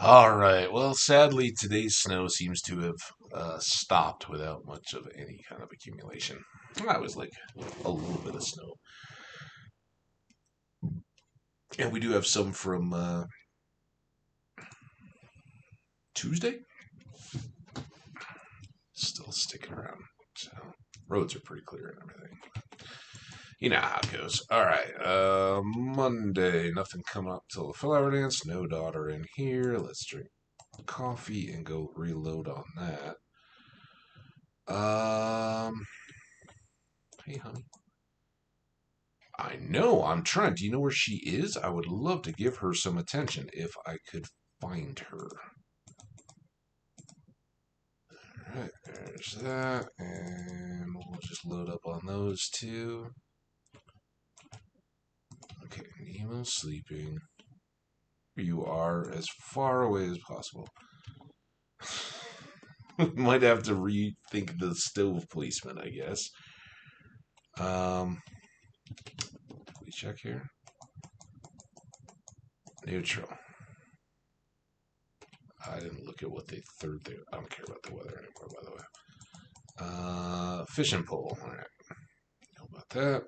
Speaker 1: All right. Well, sadly, today's snow seems to have stopped without much of any kind of accumulation. I was like a little bit of snow. And we do have some from Tuesday. Still sticking around. So, roads are pretty clear and everything. You know how it goes. All right. Monday. Nothing coming up till the flower dance. No daughter in here. Let's drink coffee and go reload on that. Hey, honey. I know. I'm trying. Do you know where she is? I would love to give her some attention if I could find her. All right. There's that. And we'll just load up on those two. Okay. Nemo's sleeping. You are as far away as possible. Might have to rethink the stove placement, I guess. We check here. Neutral. I didn't look at what they third there. I don't care about the weather anymore, by the way. Fishing pole. All right. Know about that.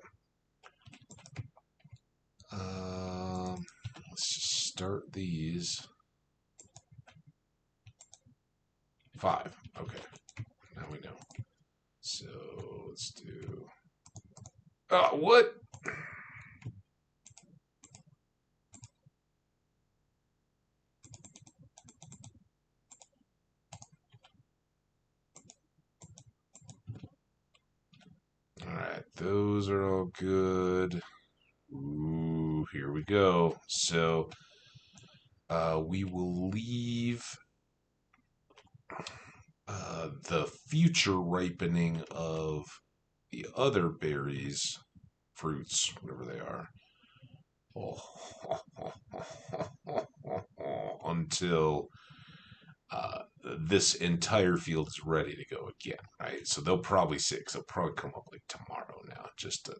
Speaker 1: Let's just start these. 5. Okay. Now we know. So let's do. Oh, what? All right, those are all good. Ooh, here we go. So we will leave the future ripening of the other berries, fruits, whatever they are, until this entire field is ready to go again, right? So they'll probably say, because they'll probably come up like tomorrow now, just to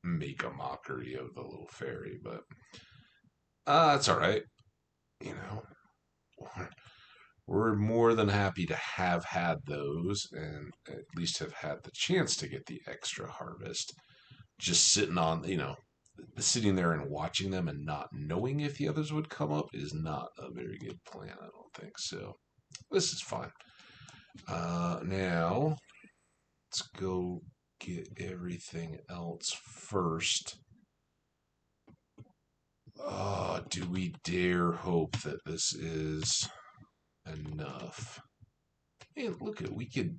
Speaker 1: make a mockery of the little fairy, but that's all right. You know, we're more than happy to have had those and at least have had the chance to get the extra harvest. Just sitting on, sitting there and watching them and not knowing if the others would come up is not a very good plan, I don't think. So this is fine. Now, let's go get everything else first. Do we dare hope that this is enough? Man, look at, we could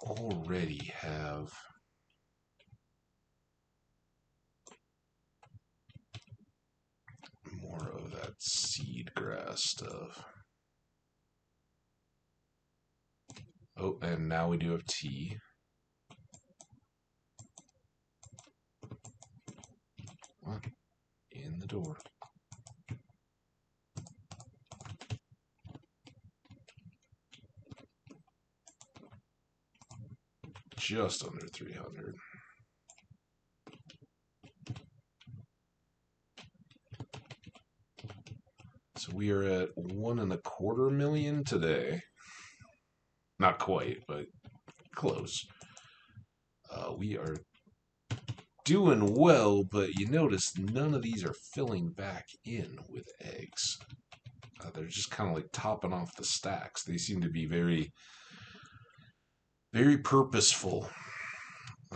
Speaker 1: already have more of that seed grass stuff. Oh, and now we do have tea. What? In the door. Just under 300. So we are at 1.25 million today. Not quite, but close. We are doing well, but you notice none of these are filling back in with eggs. They're just kind of like topping off the stacks. They seem to be very, very purposeful.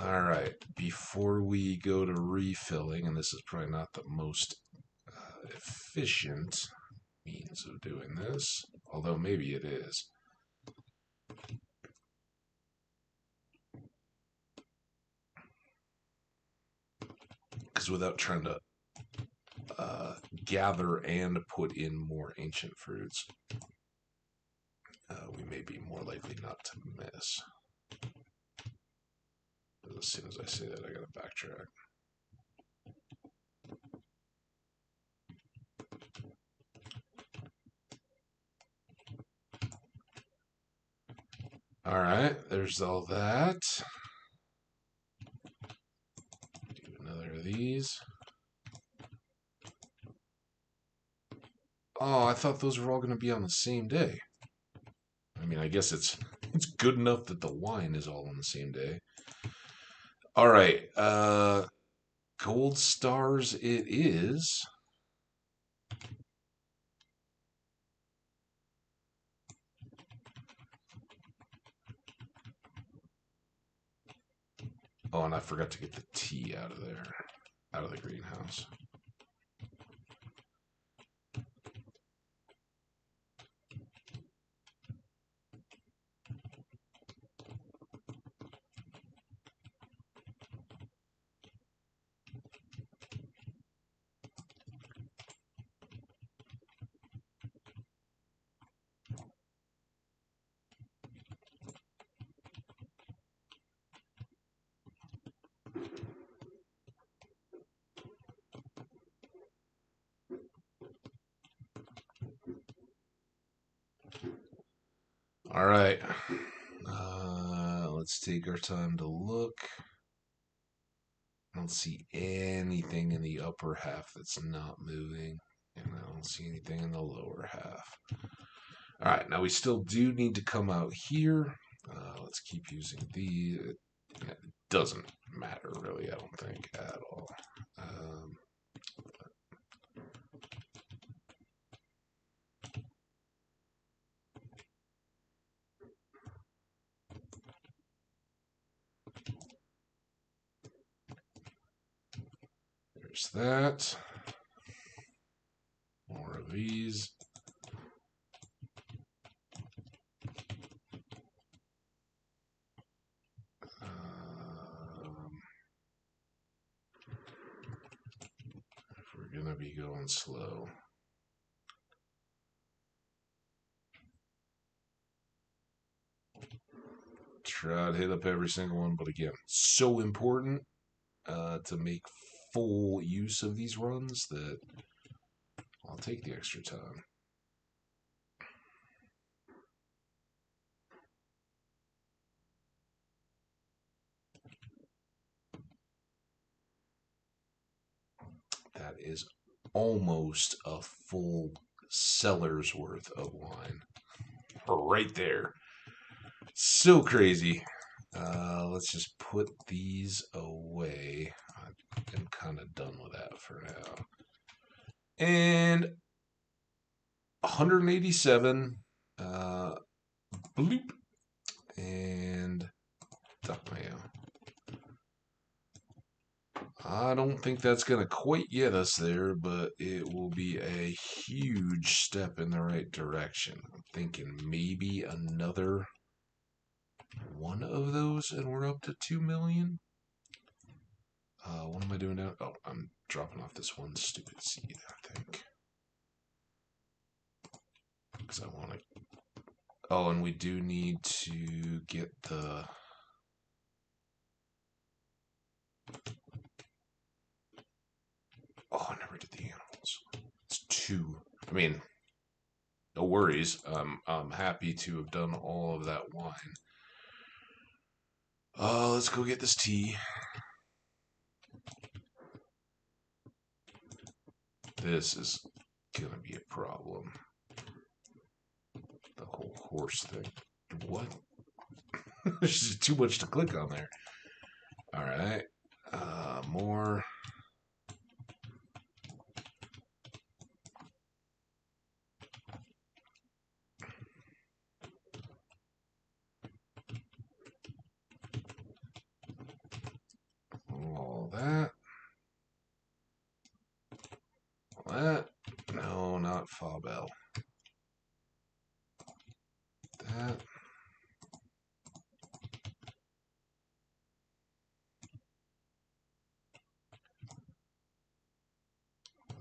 Speaker 1: All right, before we go to refilling, and this is probably not the most efficient means of doing this, although maybe it is. Because without trying to gather and put in more ancient fruits, we may be more likely not to miss. As soon as I say that, I gotta backtrack. All right, there's all that. Do another of these. Oh, I thought those were all going to be on the same day. I mean, I guess it's good enough that the wine is all on the same day. All right, gold stars it is. Oh, and I forgot to get the tea out of there, out of the greenhouse. All right, let's take our time to look. don't see anything in the upper half that's not moving. And I don't see anything in the lower half. All right, now we still do need to come out here. Let's keep using these. It doesn't matter really, I don't think, at all. There's that. More of these. If we're going to be going slow. Try to hit up every single one, but again, so important to make full use of these runs that I'll take the extra time. That is almost a full cellar's worth of wine. Right there. So crazy. Let's just put these away. I'm kind of done with that for now. And 187. Bloop. And duck mayo. I don't think that's going to quite get us there, but it will be a huge step in the right direction. I'm thinking maybe another one of those and we're up to 2 million. What am I doing now? Oh, I'm dropping off this one stupid seed, I think. Because I want to... Oh, and we do need to get the... Oh, I never did the animals. It's 2. I mean, no worries. I'm happy to have done all of that wine. Let's go get this tea. This is gonna be a problem. The whole horse thing. What? There's just too much to click on there. Alright. More. All that. All that. No, not Fabel. That.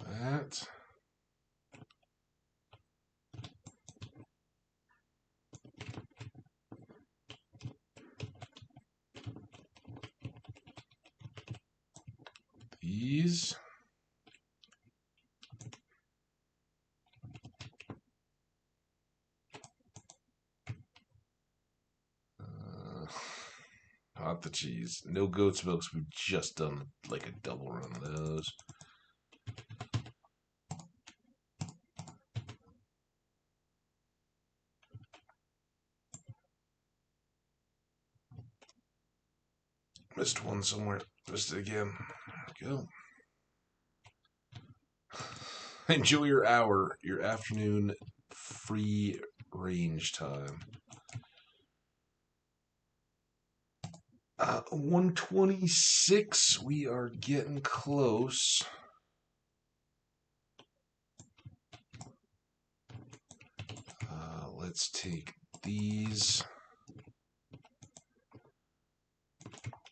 Speaker 1: That. These. Not the cheese. No goat's milks. We've just done like a double run of those. Missed one somewhere. Missed it again. There we go. Enjoy your hour, your afternoon free range time. 126. We are getting close. Let's take these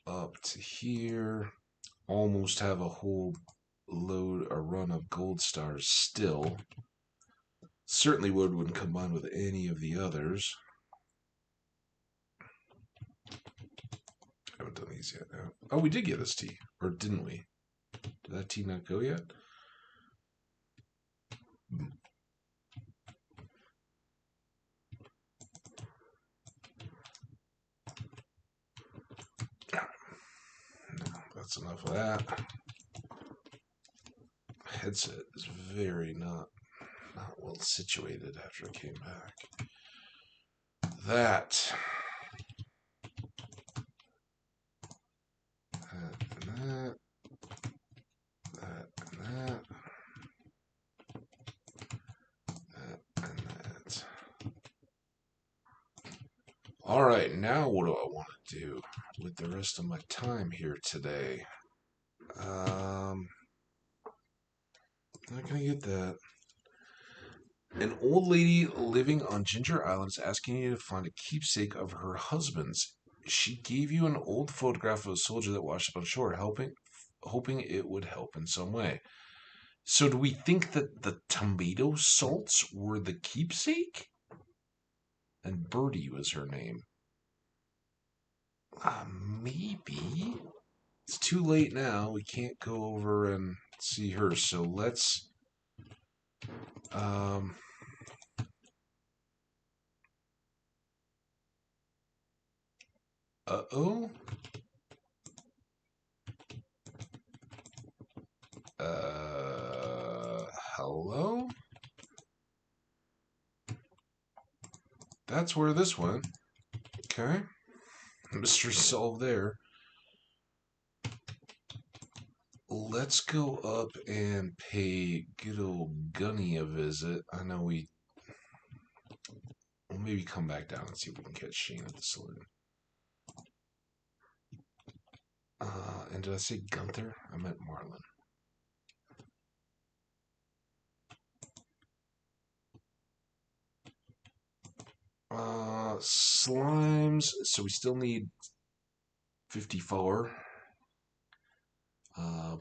Speaker 1: up to here. Almost have a whole load, a run of gold stars still. Certainly would when combined with any of the others. I haven't done these yet. No. Oh, we did get this tea. Or didn't we? Did that tea not go yet? No, that's enough of that. Headset is very not well situated after I came back. That and that. That and that. That and that. Alright, now what do I want to do with the rest of my time here today? Not gonna get that. An old lady living on Ginger Island is asking you to find a keepsake of her husband's. She gave you an old photograph of a soldier that washed up on shore, hoping it would help in some way. So do we think that the tomato salts were the keepsake? And Birdie was her name. Maybe. It's too late now. We can't go over and see her. So let's... Uh-oh. Hello? That's where this went. Okay. Mystery solved there. Let's go up and pay good old Gunny a visit. I know we'll maybe come back down and see if we can catch Shane at the saloon. And did I say Gunther? I meant Marlin. Slimes. So we still need 54.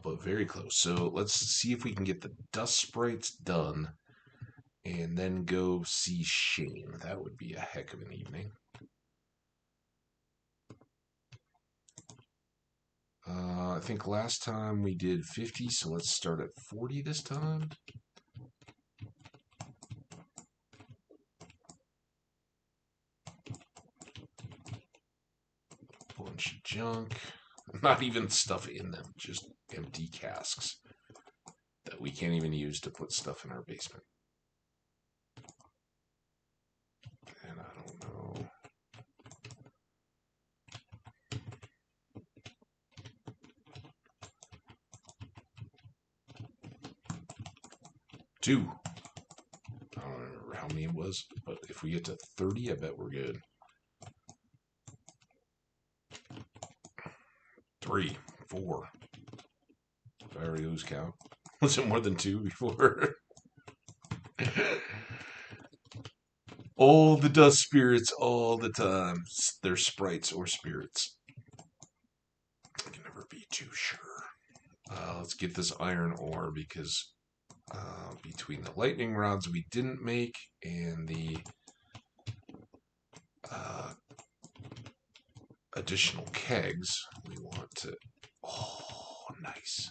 Speaker 1: But very close. So let's see if we can get the dust sprites done and then go see Shane. That would be a heck of an evening. I think last time we did 50, so let's start at 40 this time. Bunch of junk. Not even stuff in them, just empty casks that we can't even use to put stuff in our basement. And I don't know. Two. I don't remember how many it was, but if we get to 30, I bet we're good. 3, 4. Did I already lose count? Was it more than 2 before? All the dust spirits all the time. They're sprites or spirits. I can never be too sure. Let's get this iron ore because between the lightning rods we didn't make and the additional kegs, we want to... Oh, nice.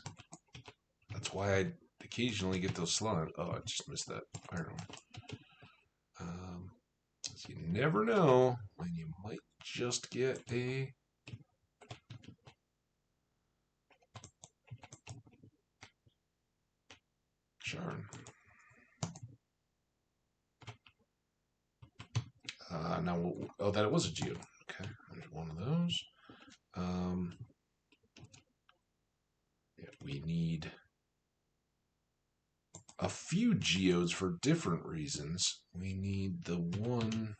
Speaker 1: That's why I occasionally get those slime. Oh, I just missed that iron. So you never know when you might just get a... Charm. Now, oh, that was a geode. Okay, there's one of those. Yeah, we need a few geodes for different reasons. We need the one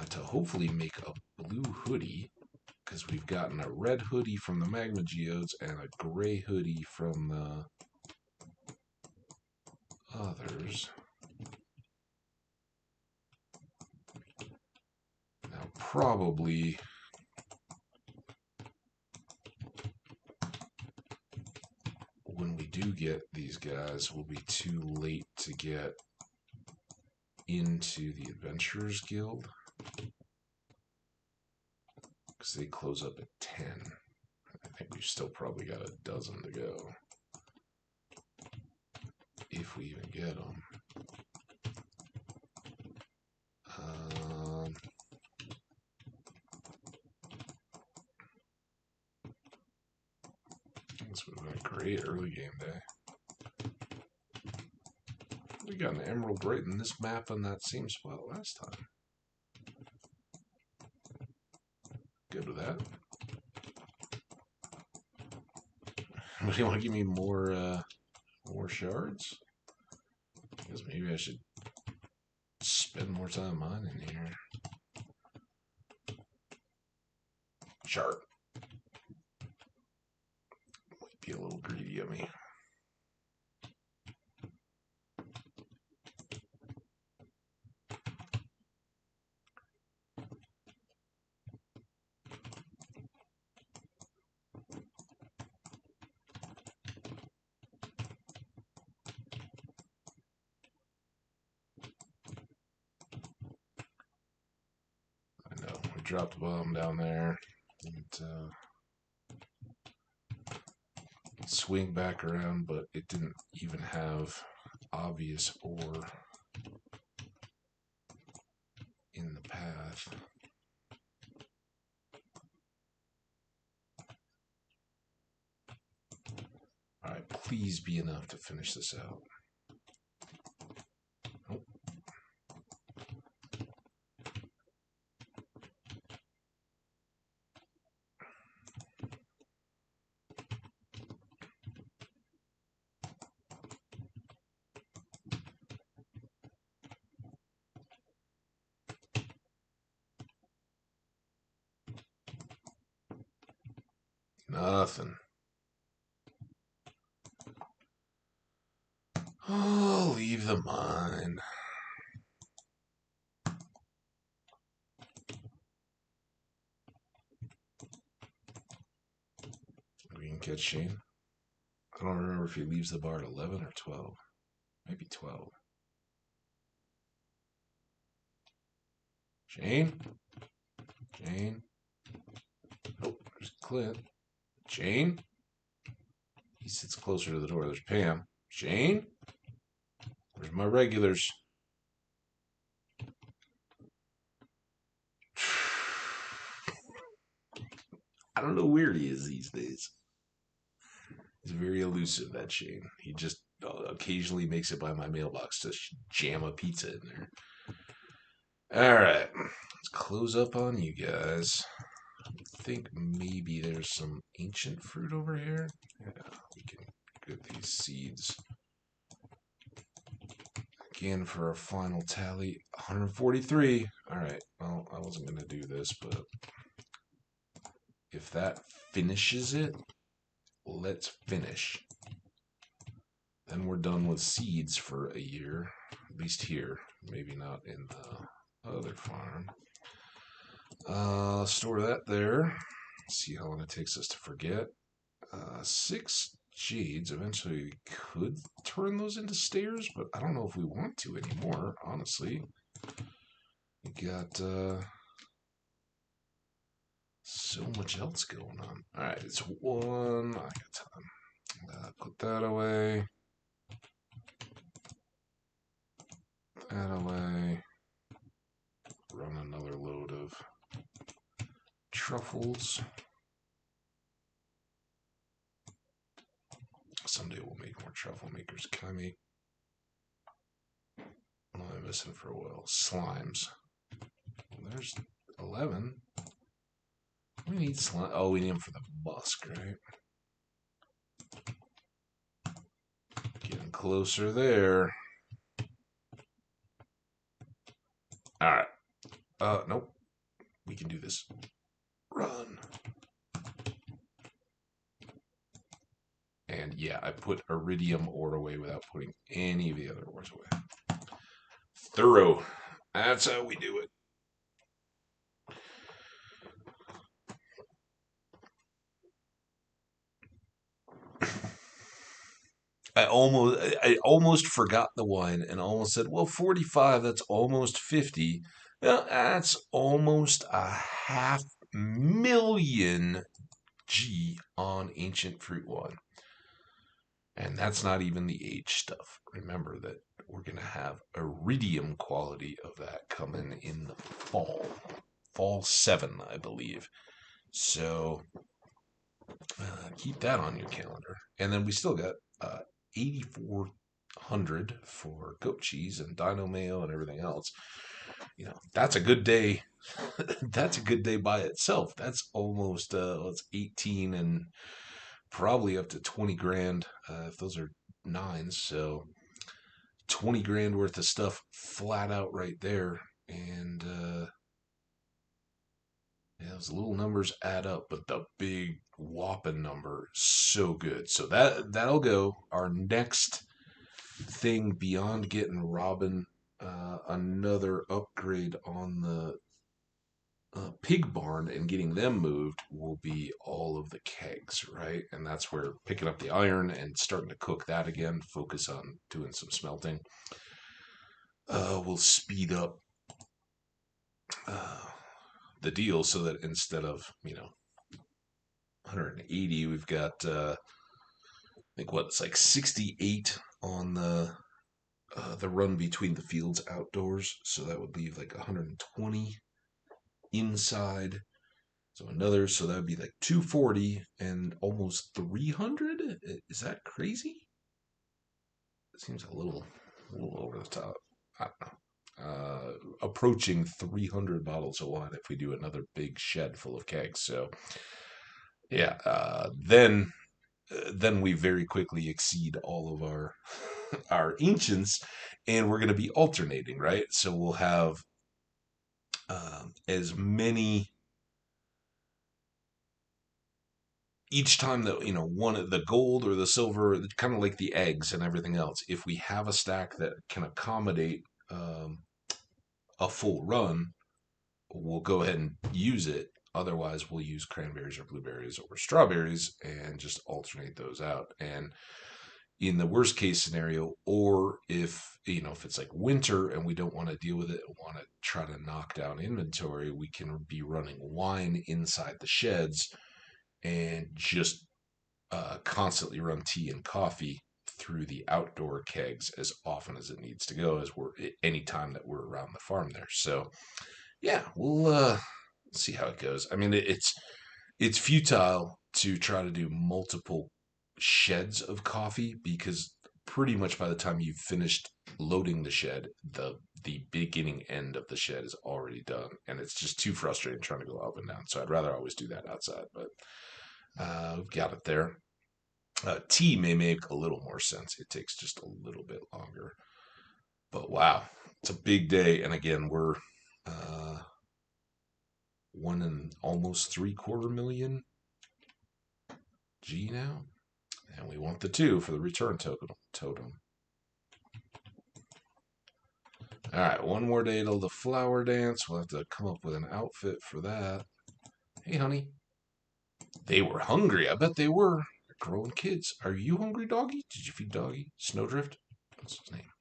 Speaker 1: to hopefully make a blue hoodie, because we've gotten a red hoodie from the magma geodes and a gray hoodie from the others. Now, probably when we do get these guys, we'll be too late to get into the Adventurers Guild, because they close up at 10. I think we've still probably got a dozen to go, if we even get them. This would have been a great early game day. We got an emerald right in this map on that same spot last time. Good with that. Do you want to give me more shards? I guess maybe I should spend more time mining here. Shard. Might be a little greedy of me. Dropped a bomb down there. And, swing back around, but it didn't even have obvious ore in the path. Alright, please be enough to finish this out. Nope. Nothing. Oh, leave the mine. We can catch Shane. I don't remember if he leaves the bar at 11 or 12. Maybe 12. Shane? Shane? Nope, there's Clint. Shane? He sits closer to the door. There's Pam. Shane? Where's my regulars? I don't know where he is these days. He's very elusive, that Shane. He just occasionally makes it by my mailbox to jam a pizza in there. Alright, let's close up on you guys. I think maybe there's some ancient fruit over here. Yeah, we can get these seeds. Again, for our final tally, 143. Alright, well, I wasn't going to do this, but if that finishes it, let's finish. Then we're done with seeds for a year, at least here. Maybe not in the other farm. Store that there. See how long it takes us to forget. 6 jades. Eventually we could turn those into stairs, but I don't know if we want to anymore, honestly. We got so much else going on. Alright, it's 1. I got time. Put that away. That away. Run another load of truffles. Someday we'll make more truffle makers. Can I make... What am I missing for a while? Slimes. Well, there's 11. We need slime. Oh, we need them for the musk, right? Getting closer there. Alright. Nope. We can do this. Run. And yeah, I put iridium ore away without putting any of the other ores away. Thorough. That's how we do it. I almost forgot the wine and almost said, well, 45, that's almost 50. Well, that's almost 500,000 G on ancient fruit wine. And that's not even the age stuff. Remember that we're going to have iridium quality of that coming in the fall. Fall 7, I believe. So Keep that on your calendar. And then we still got 8,400 for goat cheese and dino mayo and everything else. That's a good day. That's a good day by itself. That's almost it's 18 and probably up to 20 grand if those are nines. So 20 grand worth of stuff flat out right there. And yeah, those little numbers add up, but the big whopping number so good. So that'll go. Our next thing beyond getting Robin another upgrade on the pig barn and getting them moved will be all of the kegs, right? And that's where picking up the iron and starting to cook that again, focus on doing some smelting. Will speed up uh, the deal so that instead of 180, we've got I think it's like 68 on the run between the fields outdoors. So that would leave like 120 inside. So that would be like 240 and almost 300. Is that crazy? It seems a little over the top. I don't know. Approaching 300 bottles of wine if we do another big shed full of kegs. So yeah, then we very quickly exceed all of our our ancients, and we're going to be alternating, right? So we'll have as many each time that one of the gold or the silver, kind of like the eggs and everything else. If we have a stack that can accommodate a full run, we'll go ahead and use it. Otherwise, we'll use cranberries or blueberries or strawberries and just alternate those out. And in the worst case scenario, or if it's like winter and we don't want to deal with it and want to try to knock down inventory, we can be running wine inside the sheds and just constantly run tea and coffee through the outdoor kegs as often as it needs to go as we're any time that we're around the farm there. So yeah, we'll see how it goes. I mean, it's futile to try to do multiple sheds of coffee because pretty much by the time you've finished loading the shed, the beginning end of the shed is already done, and it's just too frustrating trying to go up and down. So I'd rather always do that outside, but we've got it there. Tea may make a little more sense. It takes just a little bit longer, but wow, it's a big day, and again, we're uh, 1 and almost 3/4 million G now. And we want the 2 for the return totem. All right, one more day till the flower dance. We'll have to come up with an outfit for that. Hey, honey. They were hungry. I bet they were. They're growing kids. Are you hungry, doggy? Did you feed doggy? Snowdrift? What's his name?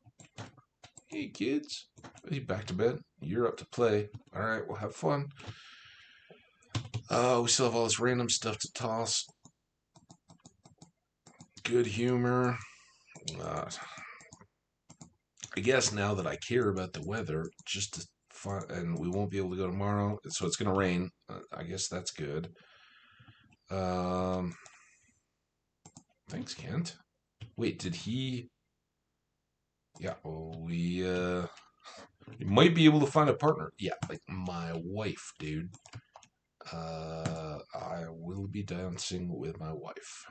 Speaker 1: Hey, kids. Are you back to bed? You're up to play. All right, we'll have fun. We still have all this random stuff to toss. Good humor. I guess now that I care about the weather, just to find, and we won't be able to go tomorrow, so it's going to rain. I guess that's good. Thanks, Kent. Wait, did he? Yeah, well, we might be able to find a partner. Yeah, like my wife, dude. I will be dancing with my wife.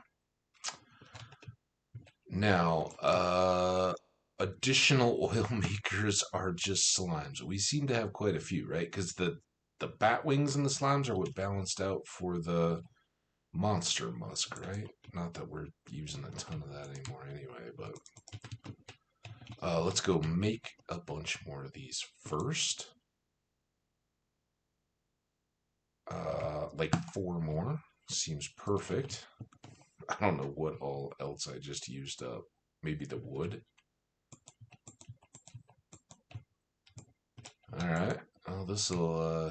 Speaker 1: Now, additional oil makers are just slimes. We seem to have quite a few, right? Because the bat wings and the slimes are what balanced out for the monster musk, right? Not that we're using a ton of that anymore anyway, but let's go make a bunch more of these first. Like 4 more seems perfect. I don't know what all else I just used up. Maybe the wood. All right. Oh, this will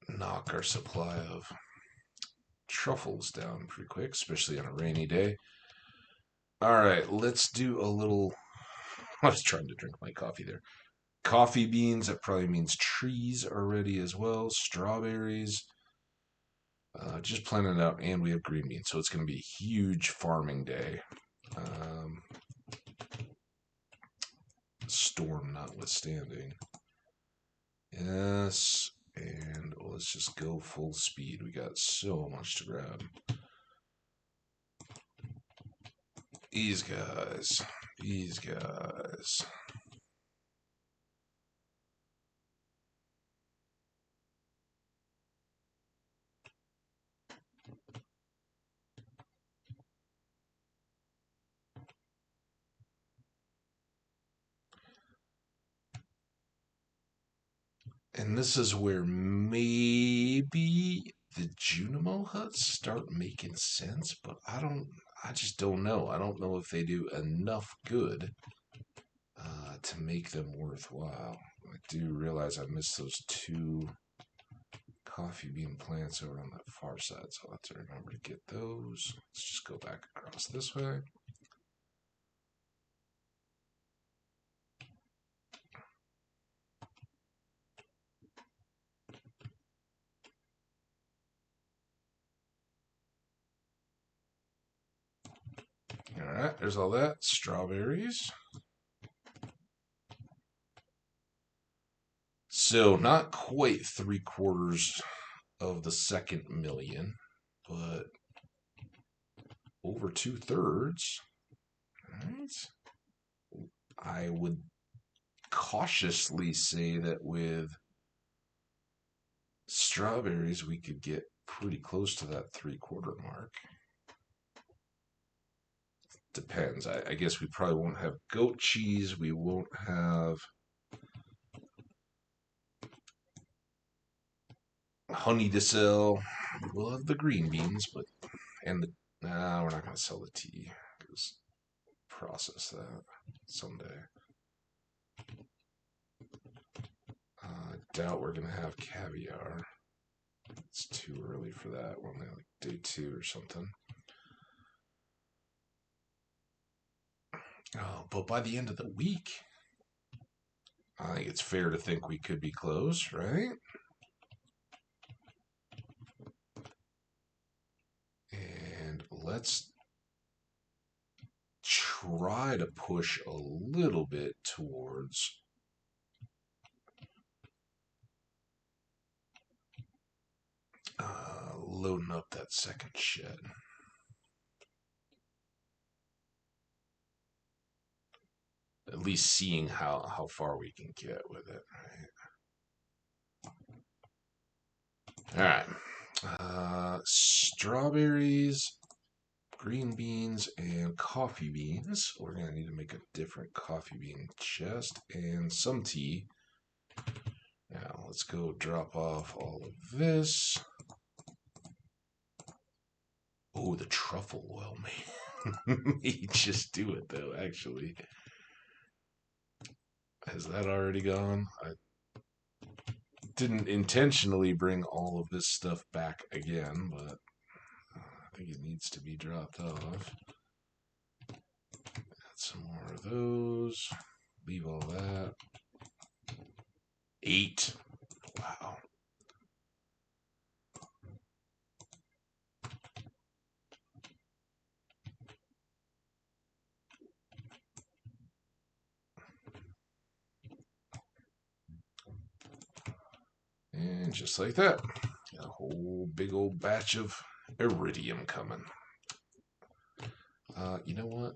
Speaker 1: knock our supply of truffles down pretty quick, especially on a rainy day. All right, let's do a little I was trying to drink my coffee there. Coffee beans, that probably means trees are ready as well. Strawberries. Just planting it out, and we have green beans, so it's going to be a huge farming day. Storm notwithstanding. Yes, and let's just go full speed. We got so much to grab. These guys. These guys. And this is where maybe the Junimo huts start making sense, but I just don't know. I don't know if they do enough good to make them worthwhile. I do realize I missed those 2 coffee bean plants over on that far side, so I'll have to remember to get those. Let's just go back across this way. Alright, there's all that. Strawberries. So, not quite 3/4 of the second million, but over 2/3. Right? I would cautiously say that with strawberries, we could get pretty close to that 3/4 mark. Depends. I guess we probably won't have goat cheese. We won't have honey to sell. We'll have the green beans, but and the nah, we're not going to sell the tea because process that someday. I doubt we're going to have caviar. It's too early for that. We're only like day 2 or something. Oh, but by the end of the week, I think it's fair to think we could be close, right? And let's try to push a little bit towards loading up that second shed. At least seeing how far we can get with it, right? All right. Strawberries, green beans, and coffee beans. We're going to need to make a different coffee bean chest and some tea. Now, let's go drop off all of this. Oh, the truffle oil may just do it, though, actually. Has that already gone? I didn't intentionally bring all of this stuff back again, but I think it needs to be dropped off. Add some more of those. Leave all that. 8. Wow. And just like that, got a whole big old batch of iridium coming. You know what?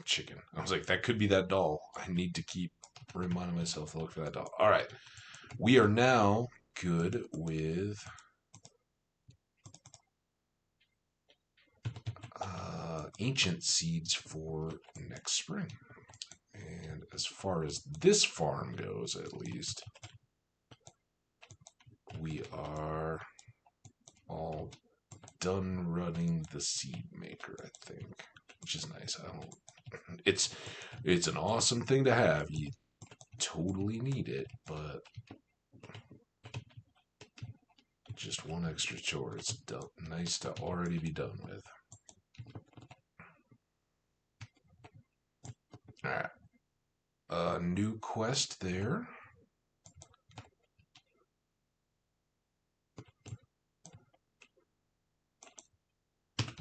Speaker 1: Chicken. I was like, that could be that doll. I need to keep reminding myself to look for that doll. All right. We are now good with ancient seeds for next spring. And as far as this farm goes, at least, we are all done running the seed maker, I think, which is nice. It's an awesome thing to have. You totally need it, but just one extra chore. It's nice to already be done with. new quest there.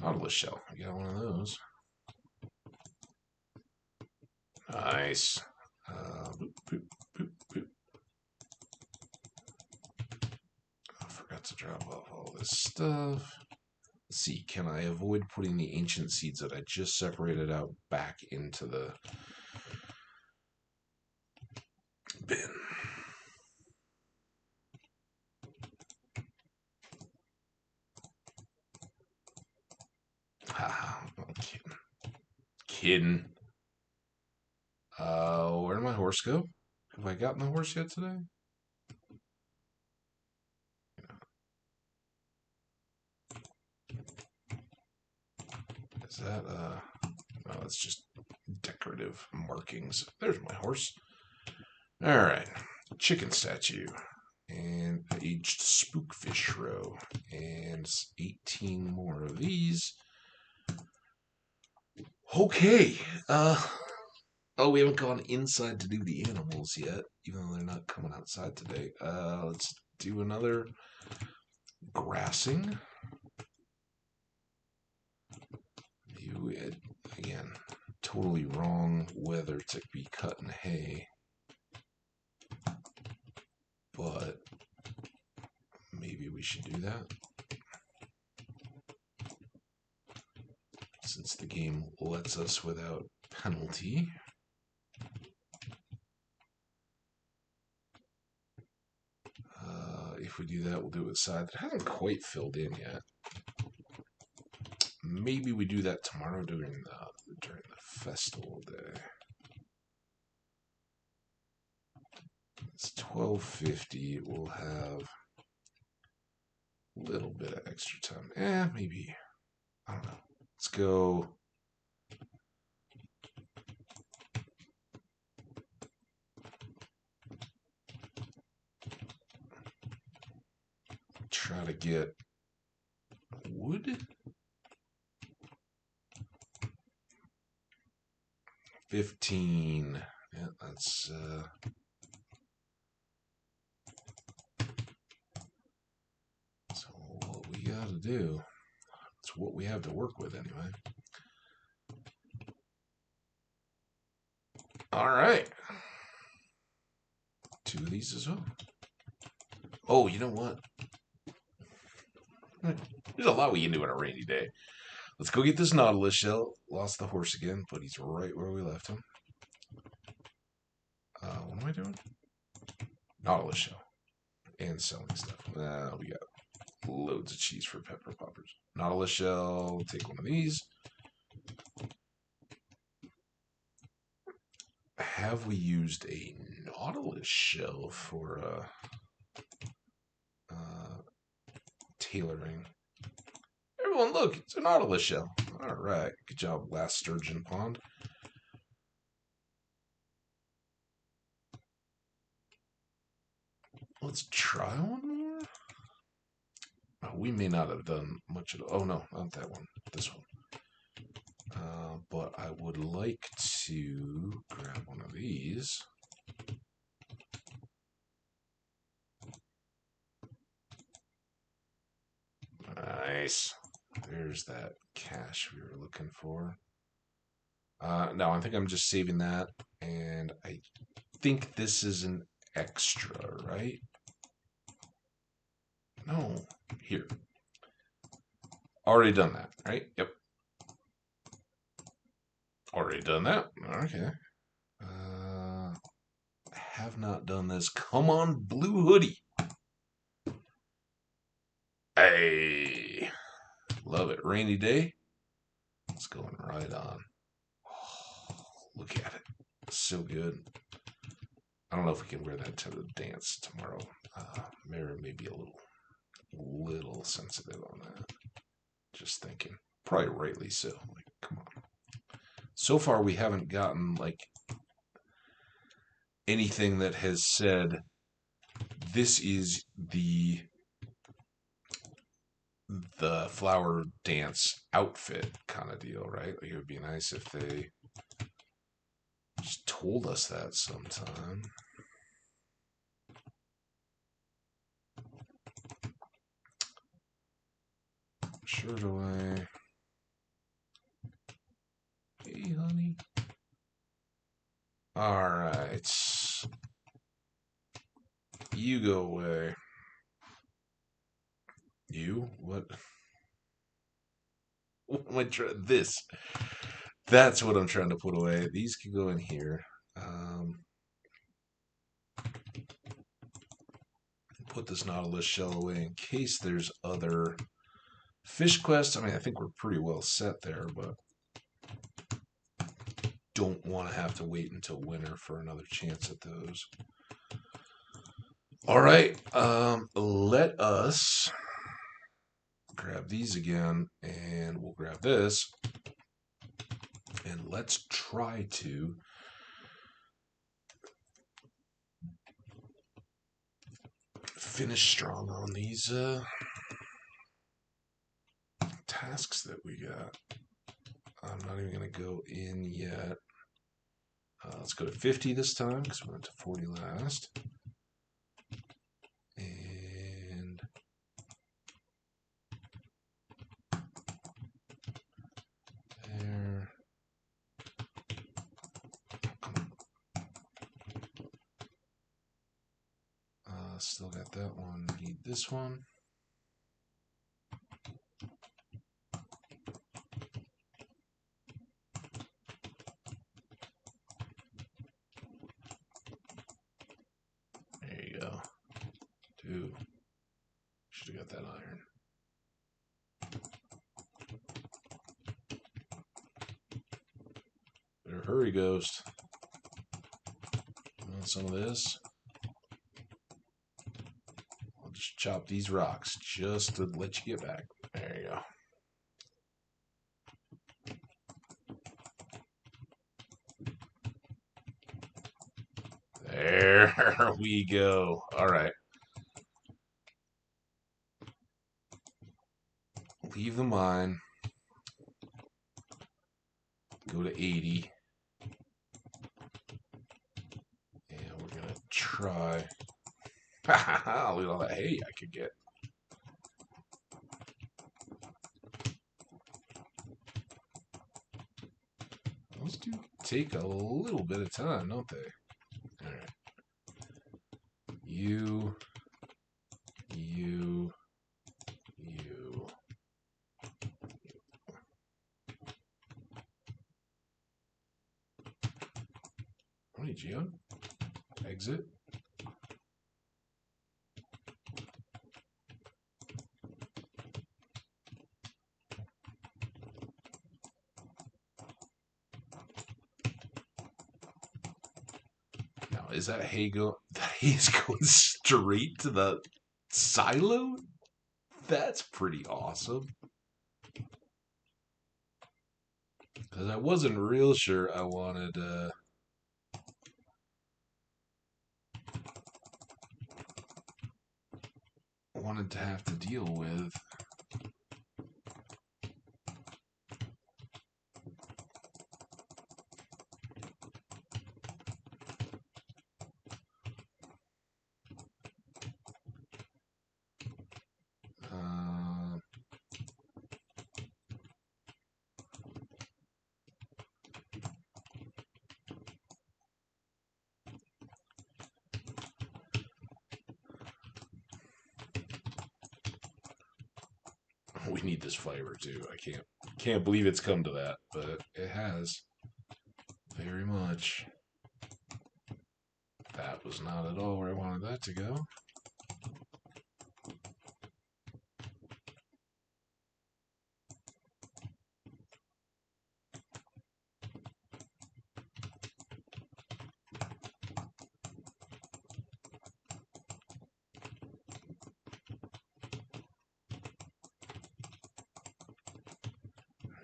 Speaker 1: Nautilus Shell. I got one of those. Nice. Boop, boop, boop, boop. I forgot to drop off all this stuff. Let's see, can I avoid putting the ancient seeds that I just separated out back into the bin? Haha, I'm kidding. Kidding. Where did my horse go? Have I gotten the horse yet today? Is that, no, it's just decorative markings. There's my horse. Alright, chicken statue. And aged spookfish row. And 18 more of these. Okay, oh, we haven't gone inside to do the animals yet, even though they're not coming outside today. Let's do another grassing. Again, totally wrong weather to be cutting hay. But maybe we should do that. Since the game lets us without penalty. If we do that, we'll do it with side that hasn't quite filled in yet. Maybe we do that tomorrow during the festival day. It's 12:50. We'll have a little bit of extra time. Maybe. I don't know. Let's go. Try to get wood. 15. Yeah, that's so what we gotta do. It's what we have to work with anyway. Alright. 2 of these as well. Oh, you know what? There's a lot we can do on a rainy day. Let's go get this Nautilus Shell. Lost the horse again, but he's right where we left him. What am I doing? Nautilus Shell. And selling stuff. We got loads of cheese for pepper poppers. Nautilus Shell. Take one of these. Have we used a Nautilus Shell for tailoring? Everyone, look, it's a Nautilus Shell. All right, good job, last sturgeon pond. Let's try one more. Oh, we may not have done much at all. Oh no, not that one. This one. But I would like to grab one of these. Nice. There's that cash we were looking for. No, I think I'm just saving that. And I think this is an extra, right? No. Here. Already done that, right? Yep. Already done that. Okay. Have not done this. Come on, blue hoodie. Hey. Love it. Rainy day. It's going right on. Oh, look at it. So good. I don't know if we can wear that to the dance tomorrow. Mara may be a little sensitive on that. Just thinking. Probably rightly so. Like, come on. So far, we haven't gotten, like, anything that has said, this is the flower dance outfit kind of deal, right? Like, it would be nice if they just told us that sometime. Shirt away. Hey, honey. All right. You go away. You? What? What am I trying? This. That's what I'm trying to put away. These can go in here. Put this Nautilus Shell away in case there's other fish quests. I mean, I think we're pretty well set there, but don't want to have to wait until winter for another chance at those. All right, let us grab these again, and we'll grab this, and let's try to finish strong on these tasks that we got. I'm not even going to go in yet. Let's go to 50 this time because we went to 40 last. And there. Still got that one. Need this one. There you go. Two. Should have got that iron. Better hurry, Ghost. Want some of this? I'll just chop these rocks just to let you get back. There you go. There we go. All right. Leave the mine. Go to 80. And we're going to try. Look at all that hay I could get. Those do take a little bit of time, don't they? All right. You. How many Geo? Exit. Now, is that hay go? That hay's going straight to the silo? That's pretty awesome. Because I wasn't real sure I wanted to have to deal with we need this fiber too. I can't believe it's come to that, but it has. Very much. That was not at all where I wanted that to go.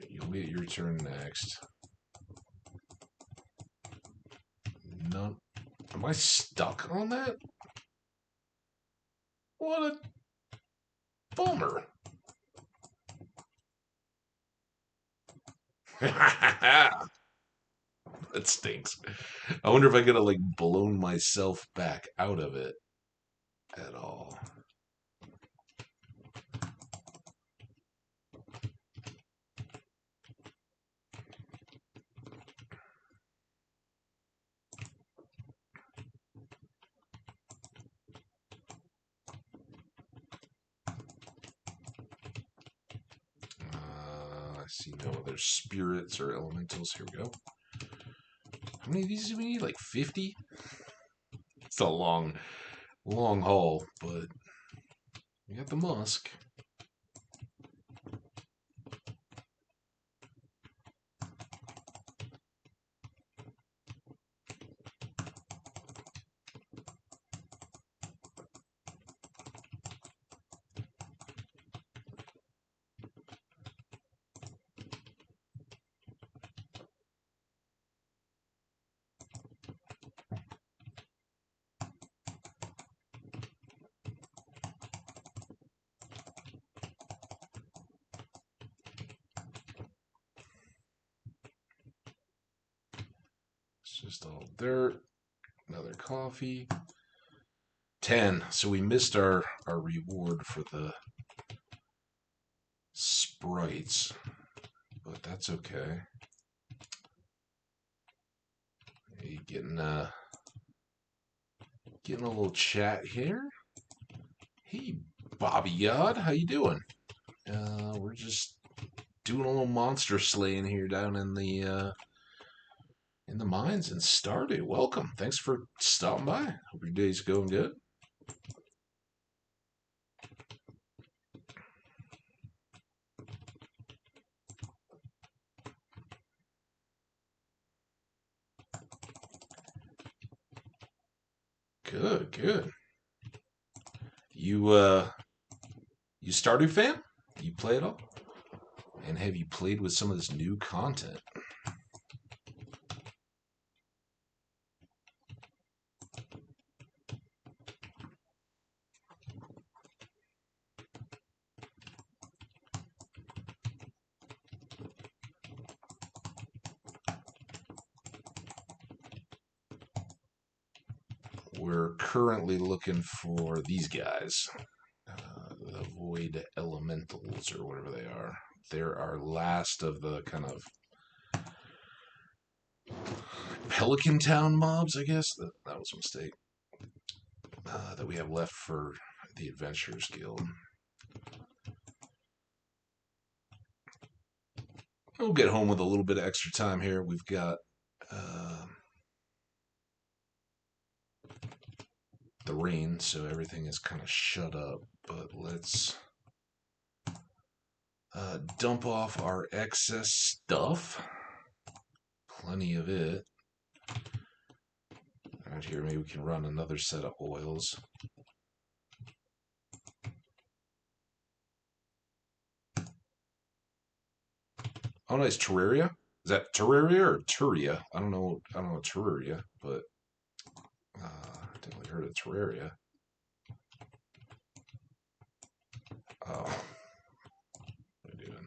Speaker 1: You'll get your turn next. No. Am I stuck on that? What a bummer. That stinks. I wonder if I could have like blown myself back out of it at all. I see no other spirits or elementals. Here we go. How many of these do we need? Like 50? It's a long haul, but we got the musk. It's just all dirt. Another coffee. 10. So we missed our reward for the sprites, but that's okay. Hey, getting a little chat here. Hey, Bobby Yod, how you doing? We're just doing a little monster slaying here down in the mines in Stardew. Welcome. Thanks for stopping by. Hope your day's going good. Good, good. You Stardew fan? You play it all? And have you played with some of this new content? We're currently looking for these guys, the Void Elementals or whatever they are. They're our last of the kind of Pelican Town mobs, I guess. That was a mistake. That we have left for the Adventurers Guild. We'll get home with a little bit of extra time here. We've got the rain, so everything is kind of shut up. But let's dump off our excess stuff. Plenty of it. Right here, maybe we can run another set of oils. Oh, nice Terraria. Is that Terraria or Turia? I don't know Terraria, but definitely heard of Terraria. Oh, what am I doing?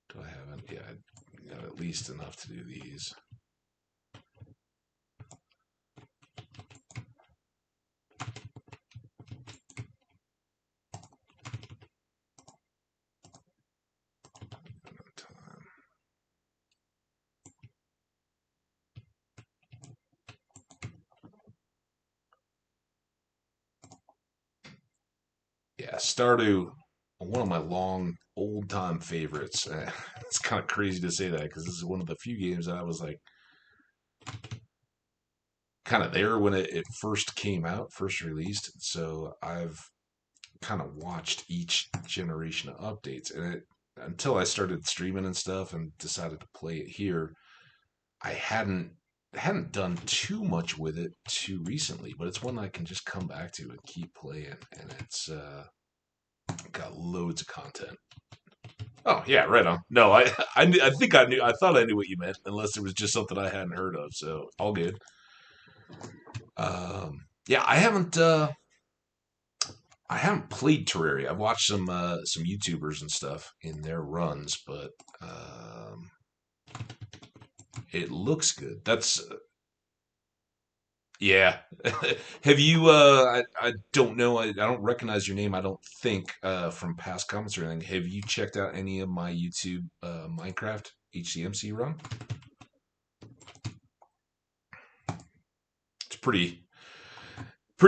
Speaker 1: Do I haven't? Yeah, I got at least enough to do these. Yeah, Stardew, one of my long, old time favorites. It's kind of crazy to say that because this is one of the few games that I was like kind of there when it first came out, first released. So I've kind of watched each generation of updates, and until I started streaming and stuff and decided to play it here, I hadn't done too much with it too recently. But it's one I can just come back to and keep playing, and it's got loads of content. Oh yeah, right on. No, I think I thought I knew what you meant, unless it was just something I hadn't heard of. So all good. Yeah, I haven't played Terraria. I've watched some YouTubers and stuff in their runs, but It looks good. That's yeah. Have you? I don't know. I don't recognize your name. I don't think from past comments or anything. Have you checked out any of my YouTube Minecraft HCMC run? It's pretty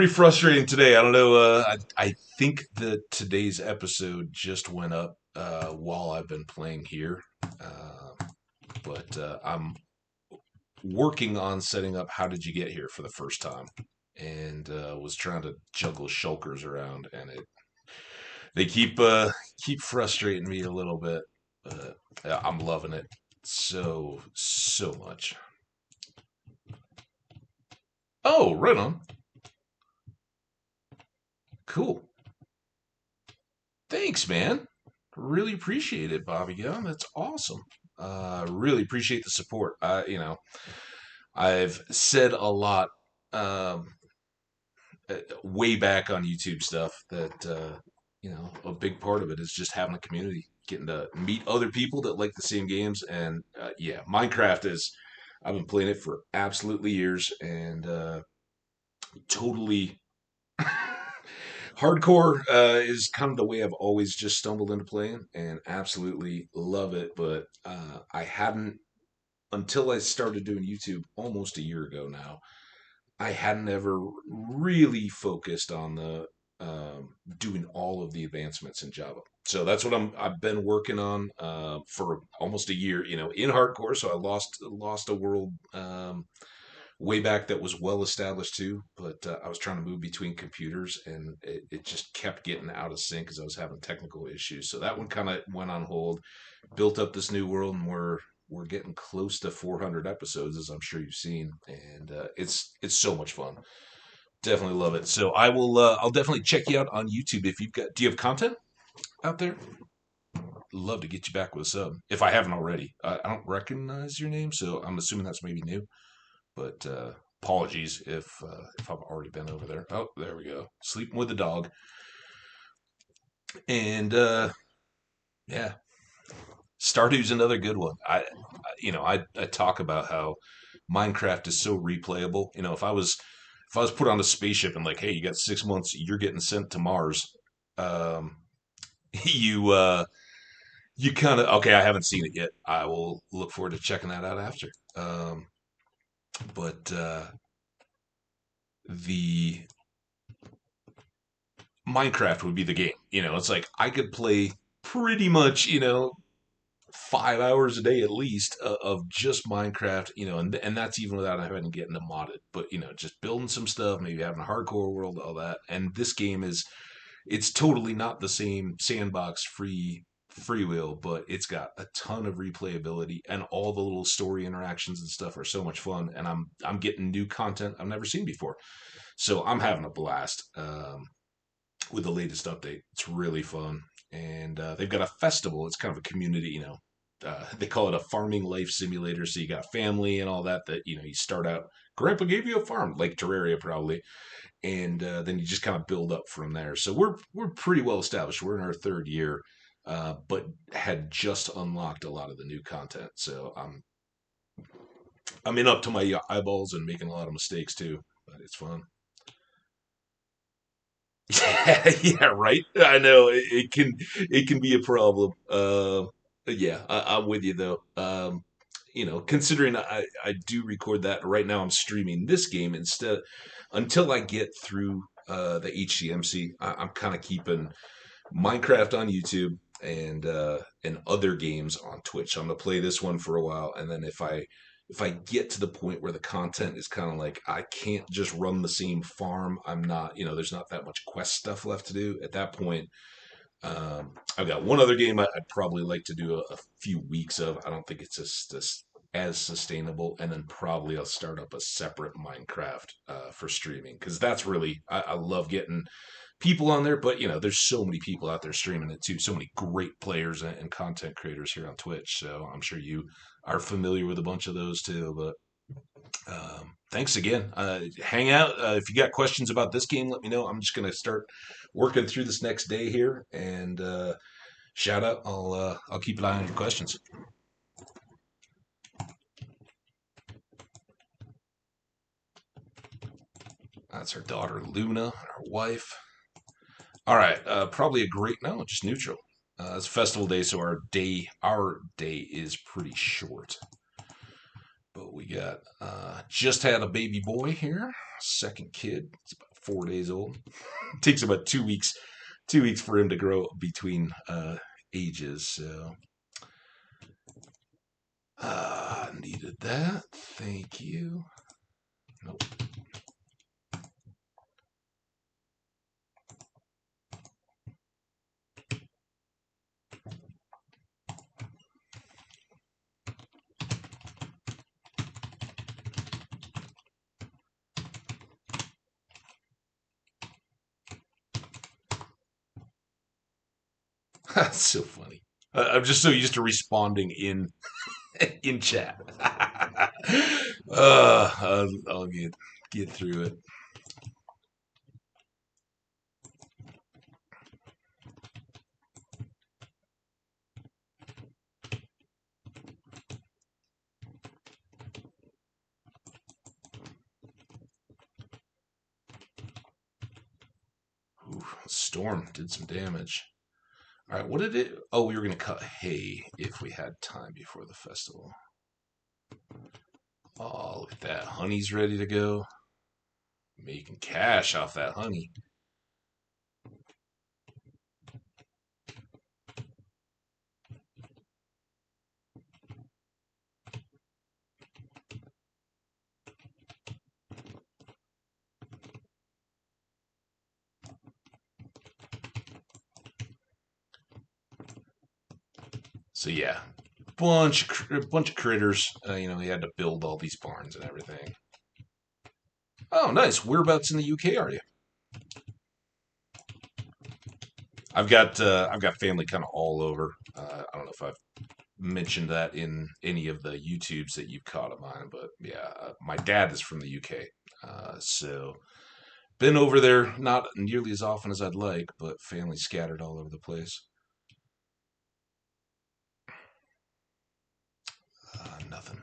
Speaker 1: frustrating today. I don't know. I think that today's episode just went up while I've been playing here, but I'm working on setting up How Did You Get Here for the first time, and was trying to juggle shulkers around, and they keep frustrating me a little bit, but I'm loving it so much. Oh, right on. Cool. Thanks, man. Really appreciate it, Bobby Gunn. That's awesome. Really appreciate the support. I've said a lot um, way back on YouTube stuff that a big part of it is just having a community, getting to meet other people that like the same games, and yeah, Minecraft is. I've been playing it for absolutely years, and totally hardcore is kind of the way I've always just stumbled into playing, and absolutely love it. But I hadn't until I started doing YouTube almost a year ago now. I hadn't ever really focused on the doing all of the advancements in Java. So that's what I've been working on for almost a year. In hardcore. So I lost a world way back that was well established too. But I was trying to move between computers, and it just kept getting out of sync because I was having technical issues. So that one kind of went on hold. Built up this new world, and we're getting close to 400 episodes, as I'm sure you've seen, and it's so much fun. Definitely love it. So I'll definitely check you out on YouTube if you've got. Do you have content out there? Love to get you back with a sub if I haven't already. I don't recognize your name, so I'm assuming that's maybe new. But apologies if I've already been over there. Oh, there we go. Sleeping with the dog, and yeah, Stardew's another good one. I talk about how Minecraft is so replayable. If I was put on a spaceship and like, hey, you got 6 months, you're getting sent to Mars. Um, you you kind of okay. I haven't seen it yet. I will look forward to checking that out after. But the Minecraft would be the game. It's like I could play pretty much 5 hours a day at least of just Minecraft, and that's even without having to get into modded. But just building some stuff, maybe having a hardcore world, all that. And this game it's totally not the same sandbox freewheel, but it's got a ton of replayability, and all the little story interactions and stuff are so much fun. And I'm getting new content I've never seen before, so I'm having a blast. With the latest update. It's really fun. And they've got a festival. It's kind of a community, they call it a farming life simulator. So you got family and all that, you start out, Grandpa gave you a farm, like Terraria probably. And then you just kind of build up from there. So we're pretty well established. We're in our third year, but had just unlocked a lot of the new content. So I'm in up to my eyeballs and making a lot of mistakes too, but it's fun. Yeah, right. I know it can be a problem. Yeah, I'm with you though. Considering I do record that right now, I'm streaming this game instead until I get through the HCMC. I'm kind of keeping Minecraft on YouTube and other games on Twitch. I'm gonna play this one for a while, and then if I get to the point where the content is kind of like I can't just run the same farm, I'm not, there's not that much quest stuff left to do. At that point, I've got one other game I'd probably like to do a few weeks of. I don't think it's just as sustainable, and then probably I'll start up a separate Minecraft for streaming because that's really I love getting people on there, but there's so many people out there streaming it too. So many great players and content creators here on Twitch. So I'm sure you are familiar with a bunch of those too. But thanks again. Hang out. If you got questions about this game, let me know. I'm just gonna start working through this next day here, and shout out. I'll keep an eye on your questions. That's her daughter Luna, her wife. All right, probably a great no, just neutral. It's festival day, so our day is pretty short. But we got just had a baby boy here, second kid. It's about 4 days old. It takes about 2 weeks, 2 weeks for him to grow between ages. So needed that. Thank you. Nope. That's so funny. I'm just so used to responding in chat. I'll get through it. Ooh, storm did some damage. All right, what did it? Oh, we were gonna cut hay if we had time before the festival. Oh, look at that! Honey's ready to go. Making cash off that honey. So yeah, bunch of critters. We had to build all these barns and everything. Oh, nice. Whereabouts in the UK are you? I've got family kind of all over. I don't know if I've mentioned that in any of the YouTubes that you've caught of mine, but yeah, my dad is from the UK, so been over there not nearly as often as I'd like, but family scattered all over the place. Nothing.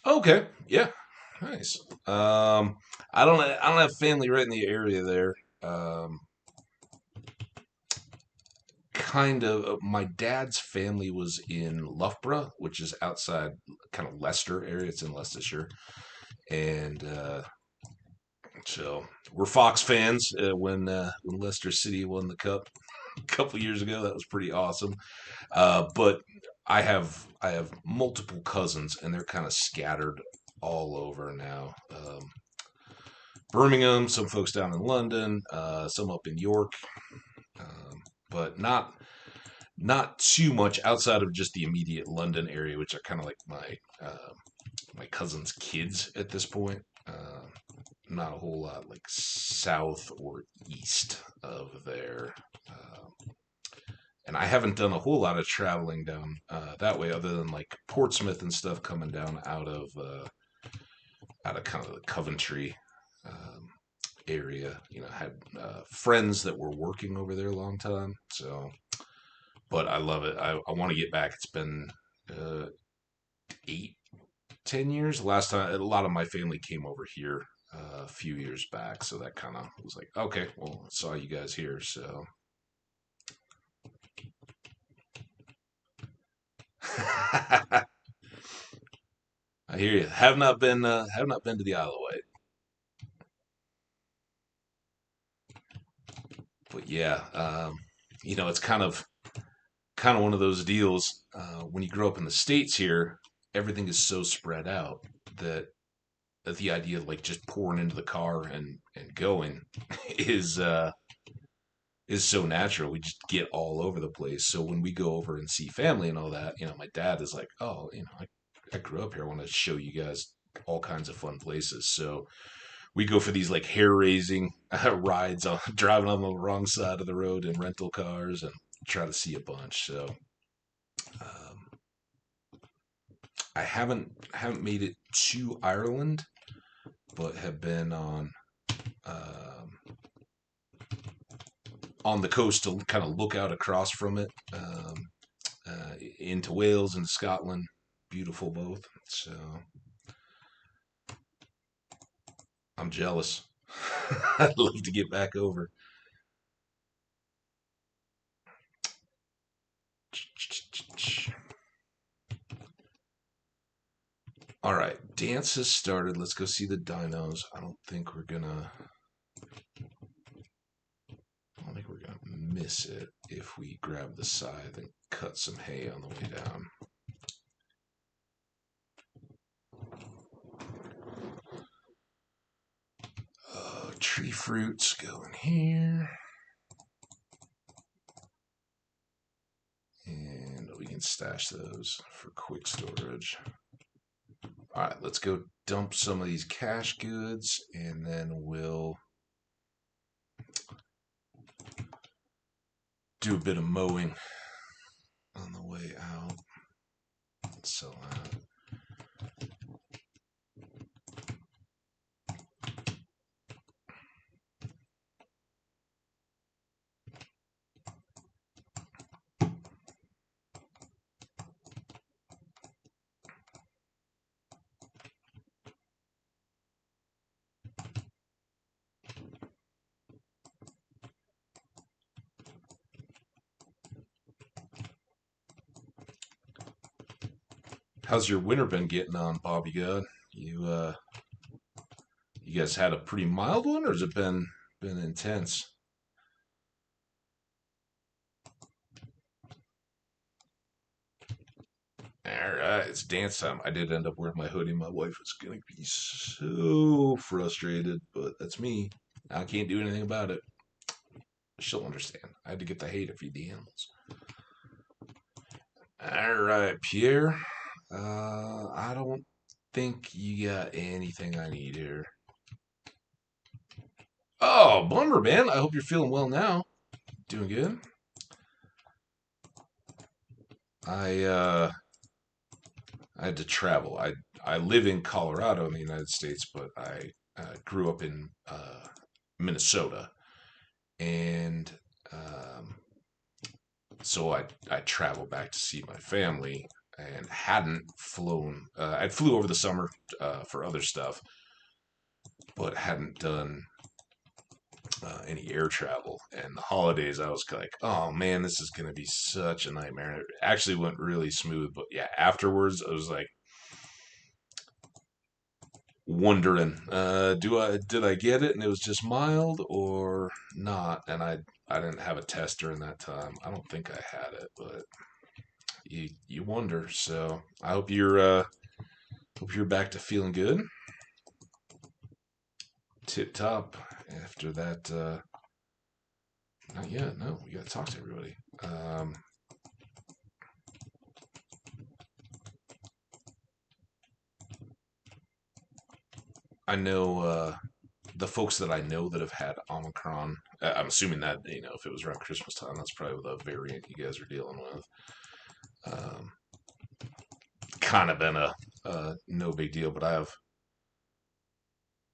Speaker 1: Okay, yeah, nice. I don't have family right in the area there. Um, kind of. My dad's family was in Loughborough, which is outside kind of Leicester area. It's in Leicestershire, and so we're Fox fans. When Leicester City won the cup a couple years ago, that was pretty awesome. But I have multiple cousins, and they're kind of scattered all over now. Birmingham, some folks down in London, some up in York, but not too much outside of just the immediate London area, which are kind of like my cousin's kids at this point. Not a whole lot like south or east of there. And I haven't done a whole lot of traveling down that way, other than like Portsmouth and stuff coming down out of kind of the Coventry area. Had friends that were working over there a long time. So, but I love it. I want to get back. It's been 8, 10 years. Last time, a lot of my family came over here a few years back, so that kind of was like, okay, well, I saw you guys here, so. I hear you. Have not been to the Isle of Wight, but yeah, it's kind of one of those deals. When you grow up in the States here, everything is so spread out that the idea of like just pouring into the car and going is is so natural. We just get all over the place. So when we go over and see family and all that, my dad is like, oh, I grew up here. I want to show you guys all kinds of fun places. So we go for these like hair raising rides on driving on the wrong side of the road in rental cars and try to see a bunch. So I haven't made it to Ireland, but have been um, on the coast to kind of look out across from it, into Wales and Scotland. Beautiful both. So I'm jealous. I'd love to get back over. All right, dance has started. Let's go see the dinos. I don't think we're gonna miss it if we grab the scythe and cut some hay on the way down. Tree fruits go in here. And we can stash those for quick storage. All right, let's go dump some of these cache goods, and then we'll do a bit of mowing on the way out. Sell that. How's your winter been getting on, Bobby God? You guys had a pretty mild one, or has it been intense? All right, it's dance time. I did end up wearing my hoodie. My wife was going to be so frustrated, but that's me. I can't do anything about it. She'll understand. I had to get the hay to feed the animals. All right, Pierre. I don't think you got anything I need here. Oh, bummer, man. I hope you're feeling well now. Doing good. I had to travel. I live in Colorado in the United States, but I grew up in Minnesota, and so I traveled back to see my family, and hadn't flown. I flew over the summer for other stuff, but hadn't done any air travel. And the holidays, I was like, oh man, this is gonna be such a nightmare. And it actually went really smooth, but yeah, afterwards, I was like wondering, did I get it and it was just mild or not? And I didn't have a test during that time. I don't think I had it, but you wonder. So I hope you're back to feeling good, tip top. After that, not yet. No, we got to talk to everybody. I know the folks that I know that have had Omicron. I'm assuming that if it was around Christmas time, that's probably the variant you guys are dealing with. Um, Kind of been a no big deal, but I have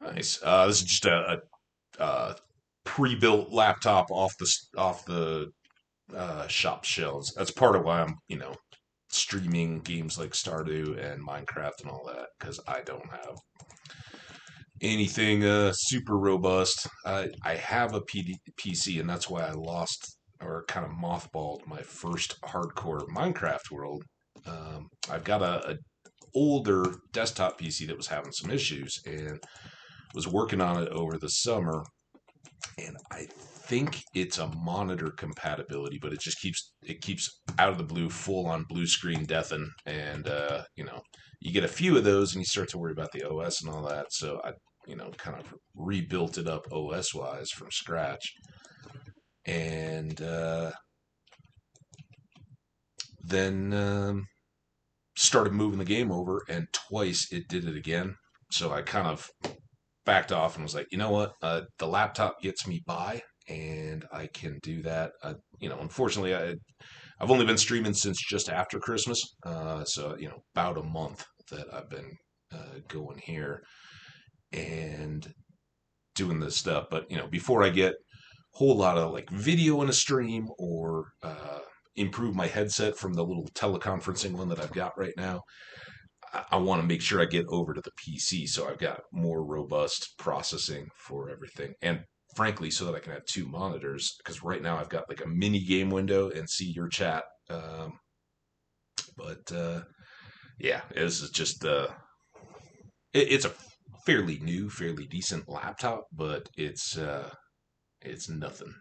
Speaker 1: nice. This is just a pre-built laptop off the shop shelves. That's part of why I'm streaming games like Stardew and Minecraft and all that, because I don't have anything super robust. I have a PC, and that's why I lost or kind of mothballed my first hardcore Minecraft world. I've got a older desktop PC that was having some issues, and was working on it over the summer, and I think it's a monitor compatibility, but it keeps out of the blue, full on blue screen deathing, and you get a few of those, and you start to worry about the OS and all that. So I kind of rebuilt it up OS wise from scratch, and then started moving the game over, and twice it did it again. So I kind of backed off and was like, you know what, the laptop gets me by, and I can do that. Unfortunately, I've only been streaming since just after Christmas, so about a month. that I've been going here and doing this stuff. But before I get a whole lot of like video in a stream or improve my headset from the little teleconferencing one that I've got right now, I want to make sure I get over to the PC so I've got more robust processing for everything. And frankly, so that I can have two monitors, because right now I've got like a mini game window and see your chat. But yeah, this is just it's a fairly new, fairly decent laptop, but it's nothing,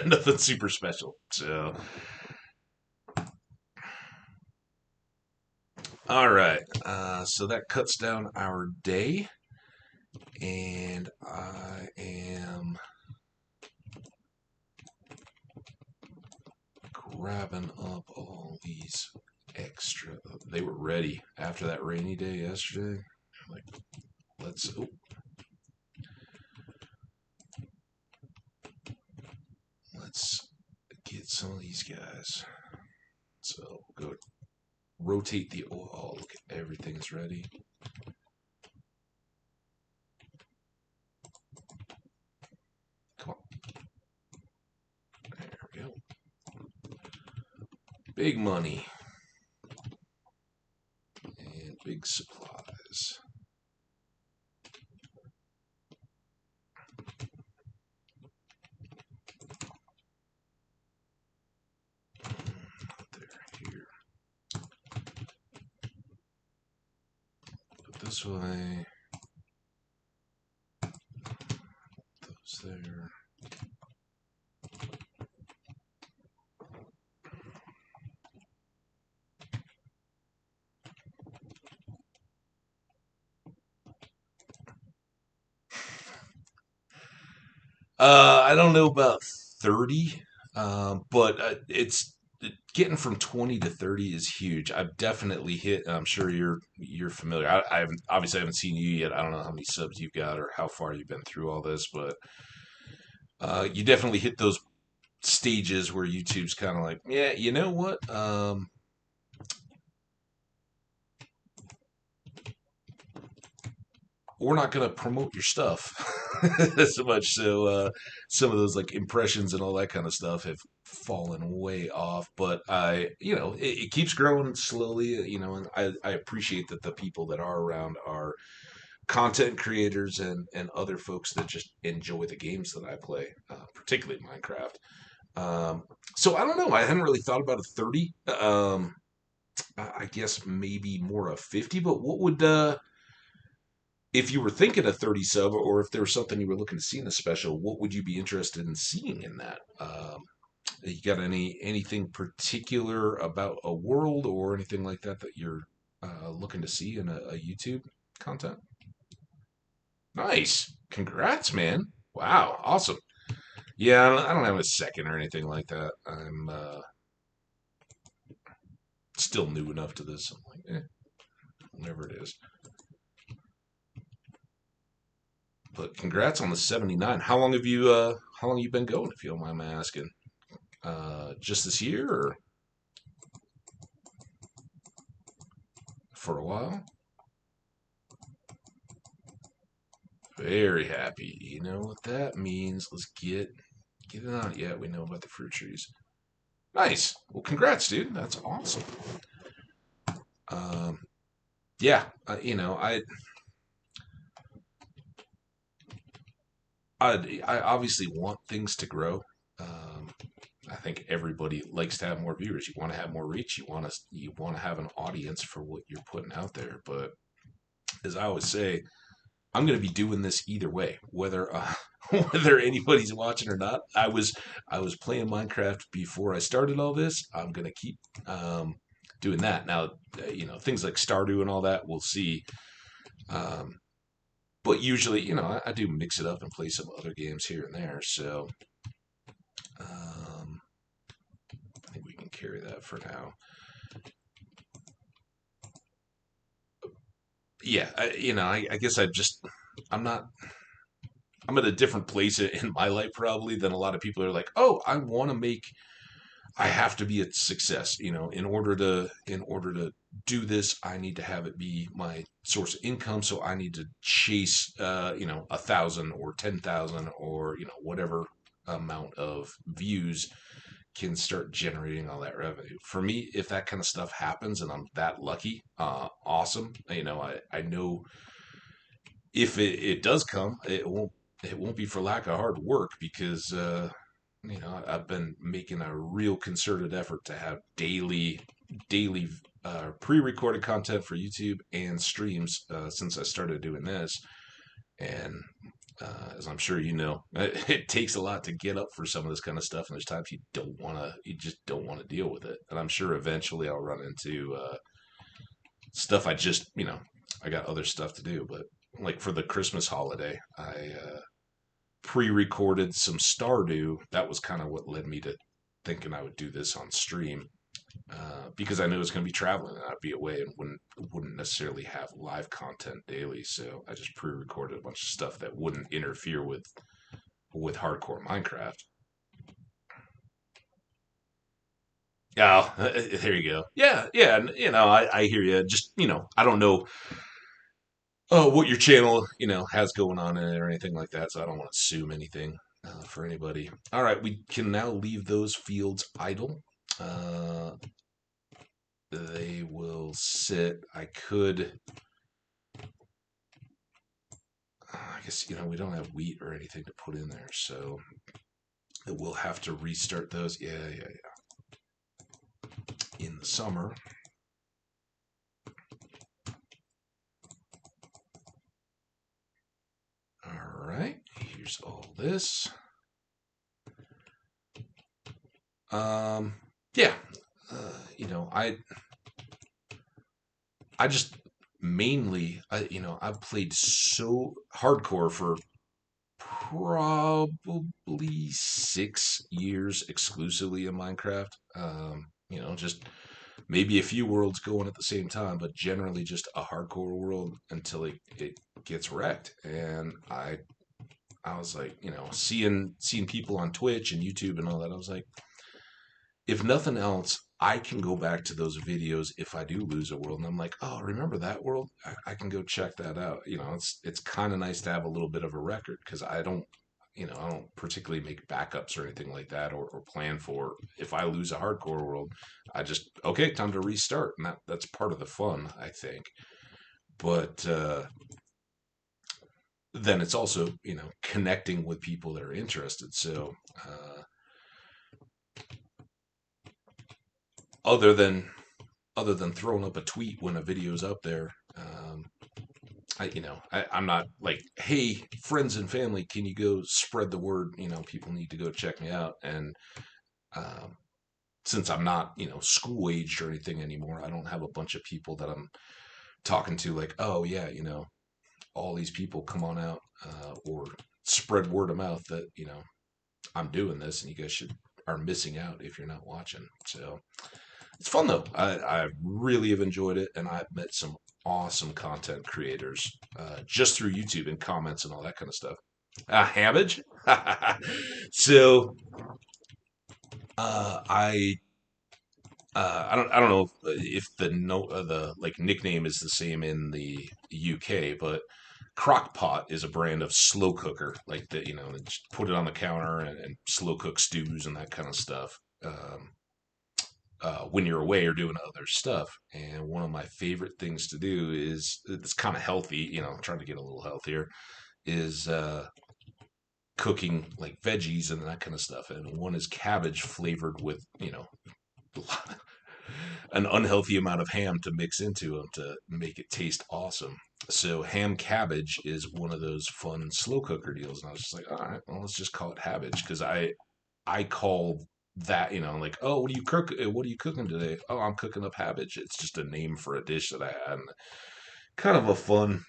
Speaker 1: nothing super special. So, all right, so that cuts down our day, and I am grabbing up all these extra. They were ready after that rainy day yesterday. Like, let's. Oh, let's get some of these guys. So go rotate the oil. Oh, look, everything's ready. Come on. There we go. Big money. And big supplies. This way, those there. I don't know about 30, but it's getting from 20 to 30 is huge. I've definitely hit. I'm sure you're familiar. I haven't obviously I haven't seen you yet. I don't know how many subs you've got or how far you've been through all this, but you definitely hit those stages where YouTube's kind of like, yeah, you know what? We're not going to promote your stuff as much. So some of those like impressions and all that kind of stuff have fallen way off. But it keeps growing slowly. And I appreciate that the people that are around are content creators and other folks that just enjoy the games that I play, particularly Minecraft. So I don't know. I hadn't really thought about a 30. I guess maybe more a 50. But what would if you were thinking a 30 sub, or if there was something you were looking to see in the special, what would you be interested in seeing in that? You got anything particular about a world or anything like that that you're looking to see in a YouTube content? Nice. Congrats, man. Wow. Awesome. Yeah, I don't have a second or anything like that. I'm still new enough to this. I'm like, whatever it is. But congrats on the 79. How long you been going, if you don't mind my asking? Just this year or for a while? Very happy. You know what that means. Let's get it out. Yeah, we know about the fruit trees. Nice. Well, congrats, dude. That's awesome. Yeah, I obviously want things to grow. I think everybody likes to have more viewers. You want to have more reach. You want to have an audience for what you're putting out there. But as I always say, I'm going to be doing this either way, whether whether anybody's watching or not. I was playing Minecraft before I started all this. I'm going to keep doing that. Now, things like Stardew and all that, we'll see. But usually, I do mix it up and play some other games here and there. So I think we can carry that for now. Yeah, I guess I'm not. I'm at a different place in my life probably than a lot of people are like, oh, I have to be a success, in order to do this, I need to have it be my source of income. So I need to chase, 1,000 or 10,000 or, whatever amount of views can start generating all that revenue. For me, if that kind of stuff happens and I'm that lucky, awesome. I know if it does come, it won't be for lack of hard work because I've been making a real concerted effort to have daily pre-recorded content for YouTube and streams since I started doing this. And as I'm sure you know, it takes a lot to get up for some of this kind of stuff, and there's times you just don't want to deal with it. And I'm sure eventually I'll run into stuff. I got other stuff to do, but like for the Christmas holiday, I pre-recorded some Stardew. That was kind of what led me to thinking I would do this on stream because I knew I was going to be traveling and I'd be away and wouldn't necessarily have live content daily. So I just pre-recorded a bunch of stuff that wouldn't interfere with hardcore Minecraft. Oh, there you go. Yeah, yeah. And, I hear you. Just I don't know what your channel has going on in it or anything like that, so I don't want to assume anything for anybody. All right, we can now leave those fields idle. Uh, they will sit. I guess, we don't have wheat or anything to put in there, so we'll have to restart those. Yeah, yeah, yeah. In the summer. All right, here's all this. Yeah, I just mainly, I've played so hardcore for probably 6 years exclusively in Minecraft. Just maybe a few worlds going at the same time, but generally just a hardcore world until it gets wrecked. And I was like, seeing people on Twitch and YouTube and all that, I was like, if nothing else, I can go back to those videos if I do lose a world, and I'm like, oh, remember that world? I can go check that out. It's kind of nice to have a little bit of a record because I don't particularly make backups or anything like that, or plan for if I lose a hardcore world, I just okay, time to restart, and that's part of the fun, I think. But then it's also connecting with people that are interested. So other than throwing up a tweet when a video's up there. I'm not like, hey, friends and family, can you go spread the word? People need to go check me out. And um, since I'm not, school aged or anything anymore, I don't have a bunch of people that I'm talking to like, oh yeah, all these people come on out or spread word of mouth that I'm doing this, and you guys are missing out if you're not watching. So it's fun though. I really have enjoyed it, and I've met some awesome content creators just through YouTube and comments and all that kind of stuff. Hammage. So I I don't know if the no the like nickname is the same in the UK, but Crockpot is a brand of slow cooker, like that just put it on the counter and slow cook stews and that kind of stuff. When you're away or doing other stuff. And one of my favorite things to do is it's kind of healthy, trying to get a little healthier, is cooking like veggies and that kind of stuff. And one is cabbage flavored with, an unhealthy amount of ham to mix into them to make it taste awesome. So ham cabbage is one of those fun slow cooker deals. And I was just like, all right, well, let's just call it Habbage because I call that, like, oh, what are you cooking today? Oh, I'm cooking up Habbage. It's just a name for a dish that I had. And kind of a fun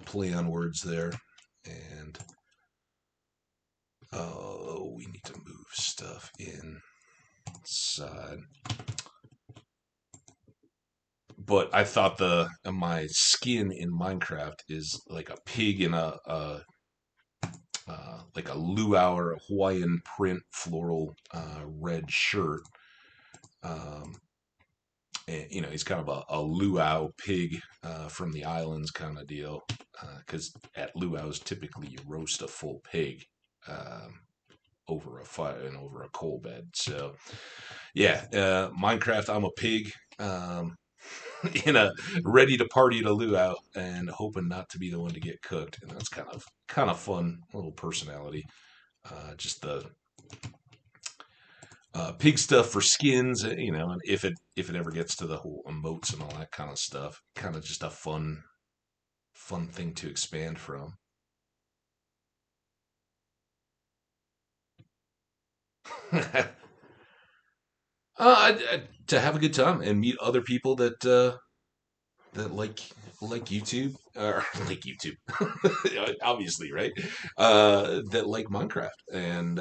Speaker 1: play on words there. And we need to move stuff inside. But I thought my skin in Minecraft is like a pig in a like a luau or a Hawaiian print floral red shirt. Um, And, he's kind of a luau pig from the islands kind of deal. Because at luau's, typically you roast a full pig um, over a fire and over a coal bed. So, yeah, Minecraft, I'm a pig. Um, in a ready to party to luau and hoping not to be the one to get cooked, and that's kind of fun little personality. Just the pig stuff for skins, and if it ever gets to the whole emotes and all that kind of stuff, kind of just a fun thing to expand from. To have a good time and meet other people that like YouTube or like YouTube, obviously, right? That like Minecraft and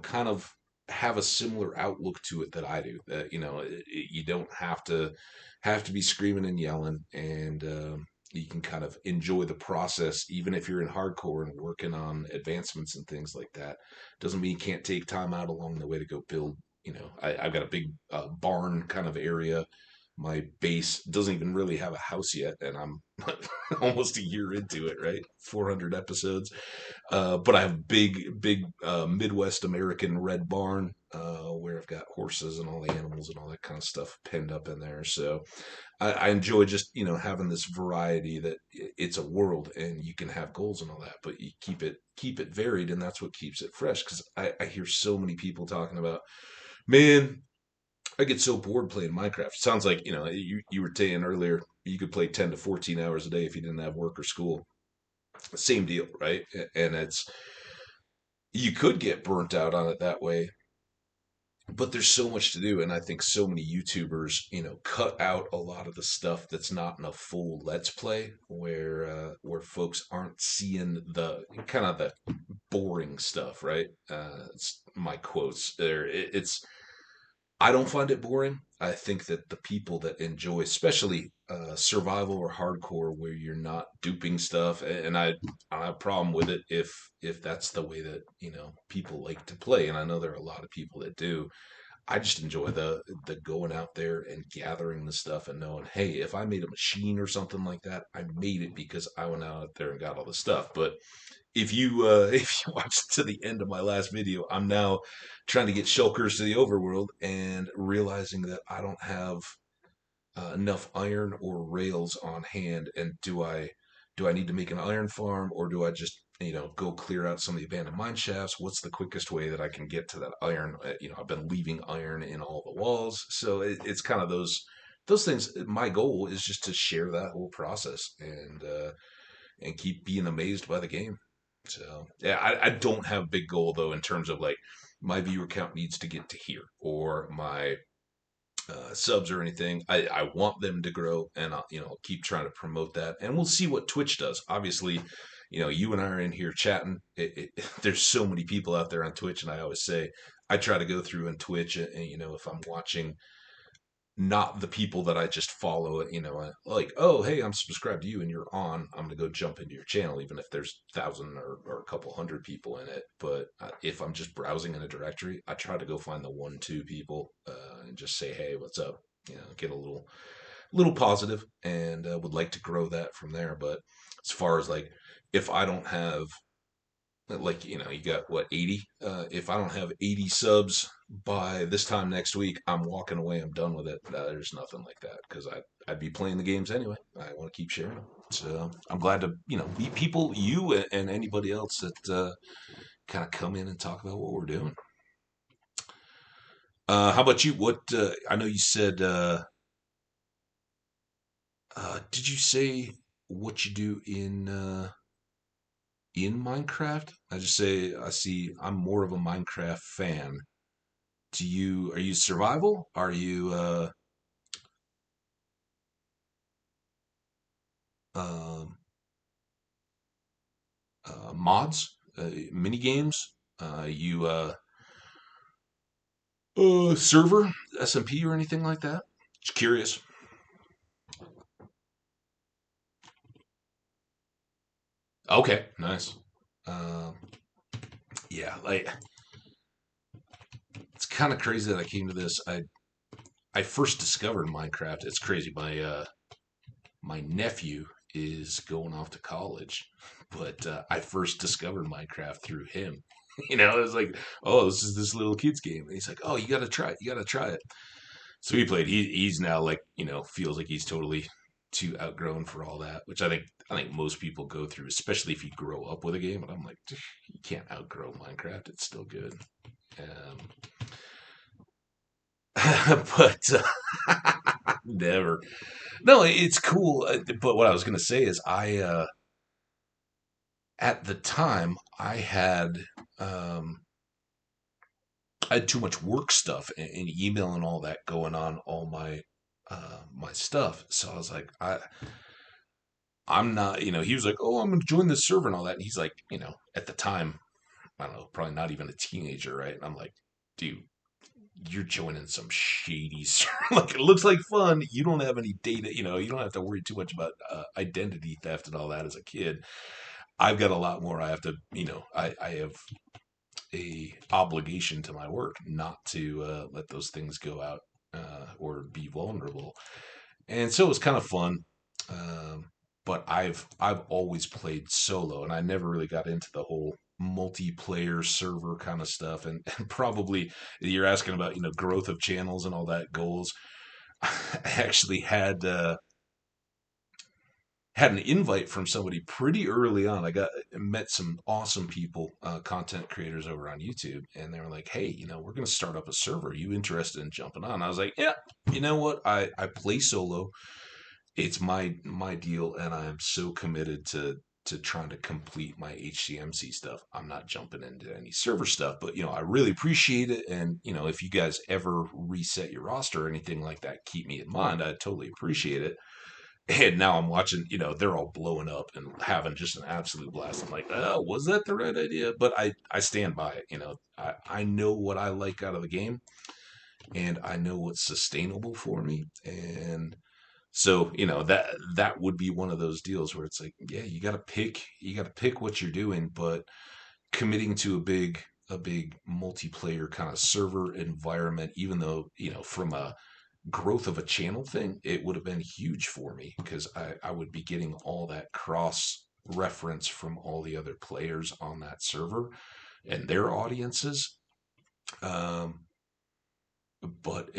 Speaker 1: kind of have a similar outlook to it that I do. That you don't have to be screaming and yelling, and you can kind of enjoy the process, even if you're in hardcore and working on advancements and things like that. Doesn't mean you can't take time out along the way to go build. I've got a big barn kind of area. My base doesn't even really have a house yet, and I'm almost a year into it, right? 400 episodes. But I have big Midwest American red barn where I've got horses and all the animals and all that kind of stuff penned up in there. So I enjoy just having this variety that it's a world and you can have goals and all that, but you keep it varied, and that's what keeps it fresh. Because I hear so many people talking about, man, I get so bored playing Minecraft. Sounds like, you were saying earlier, you could play 10 to 14 hours a day if you didn't have work or school. Same deal, right? And you could get burnt out on it that way, but there's so much to do. And I think so many YouTubers, cut out a lot of the stuff that's not in a full Let's Play where folks aren't seeing the kind of the boring stuff, right? It's my quotes there. It's I don't find it boring. I think that the people that enjoy, especially survival or hardcore, where you're not duping stuff, and I don't have a problem with it if that's the way that people like to play, and I know there are a lot of people that do. I just enjoy the going out there and gathering the stuff and knowing, hey, if I made a machine or something like that, I made it because I went out there and got all the stuff. But if you if you watch to the end of my last video, I'm now trying to get shulkers to the overworld and realizing that I don't have enough iron or rails on hand. And do I need to make an iron farm, or do I just go clear out some of the abandoned mine shafts? What's the quickest way that I can get to that iron? I've been leaving iron in all the walls, so it's kind of those things. My goal is just to share that whole process and keep being amazed by the game. So yeah, I don't have a big goal though in terms of like my viewer count needs to get to here or my subs or anything. I want them to grow, and I'll keep trying to promote that, and we'll see what Twitch does. Obviously, you and I are in here chatting. There's so many people out there on Twitch, and I always say I try to go through on Twitch, and if I'm watching not the people that I just follow, like, oh, hey, I'm subscribed to you and you're on, I'm going to go jump into your channel, even if there's 1,000 or a couple hundred people in it. But if I'm just browsing in a directory, I try to go find the one, two people and just say, hey, what's up? Get a little positive and would like to grow that from there. But as far as like, if I don't have like you got what, 80, if I don't have 80 subs by this time next week, I'm walking away, I'm done with it. There's nothing like that because I'd be playing the games anyway. I want to keep sharing them, so I'm glad to meet people, you and anybody else that kind of come in and talk about what we're doing. How about you? What I know you said, did you say what you do in Minecraft? I just say I see I'm more of a Minecraft fan. Are you survival? Are you um mods, mini games? You server, SMP or anything like that? Just curious. Okay, nice. Um, yeah, like it's kind of crazy that I came to this. I first discovered Minecraft. It's crazy. My nephew is going off to college, but I first discovered Minecraft through him. It was like, oh, this is this little kid's game. And he's like, oh, you got to try it. You got to try it. So he played. He's now like, feels like he's totally too outgrown for all that, which I think most people go through, especially if you grow up with a game. And I'm like, you can't outgrow Minecraft. It's still good. But never. No, it's cool. But what I was gonna say is, at the time um, I had too much work stuff and email and all that going on, all my stuff. So I was like, I'm not. He was like, oh, I'm gonna join this server and all that. And he's like, at the time, I don't know, probably not even a teenager, right? And I'm like, dude, you're joining some shady like it looks like fun. You don't have any data, you don't have to worry too much about identity theft and all that as a kid. I've got a lot more. I have to, I have a obligation to my work not to let those things go out or be vulnerable. And so it was kind of fun. Um, but I've always played solo, and I never really got into the whole multiplayer server kind of stuff. And probably you're asking about growth of channels and all that goals. I actually had an invite from somebody pretty early on. I met some awesome people, content creators over on YouTube, and they were like, "Hey, we're going to start up a server. Are you interested in jumping on?" I was like, "Yeah, you know what? I play solo. It's my deal, and I am so committed to trying to complete my HCMC stuff. I'm not jumping into any server stuff, but I really appreciate it. And if you guys ever reset your roster or anything like that, keep me in mind. I totally appreciate it." And now I'm watching, they're all blowing up and having just an absolute blast. I'm like, oh, was that the right idea? But I stand by it. I know what I like out of the game, and I know what's sustainable for me. And so, that would be one of those deals where it's like, yeah, you got to pick what you're doing, but committing to a big multiplayer kind of server environment, even though, from a growth of a channel thing, it would have been huge for me because I would be getting all that cross reference from all the other players on that server and their audiences. Um, but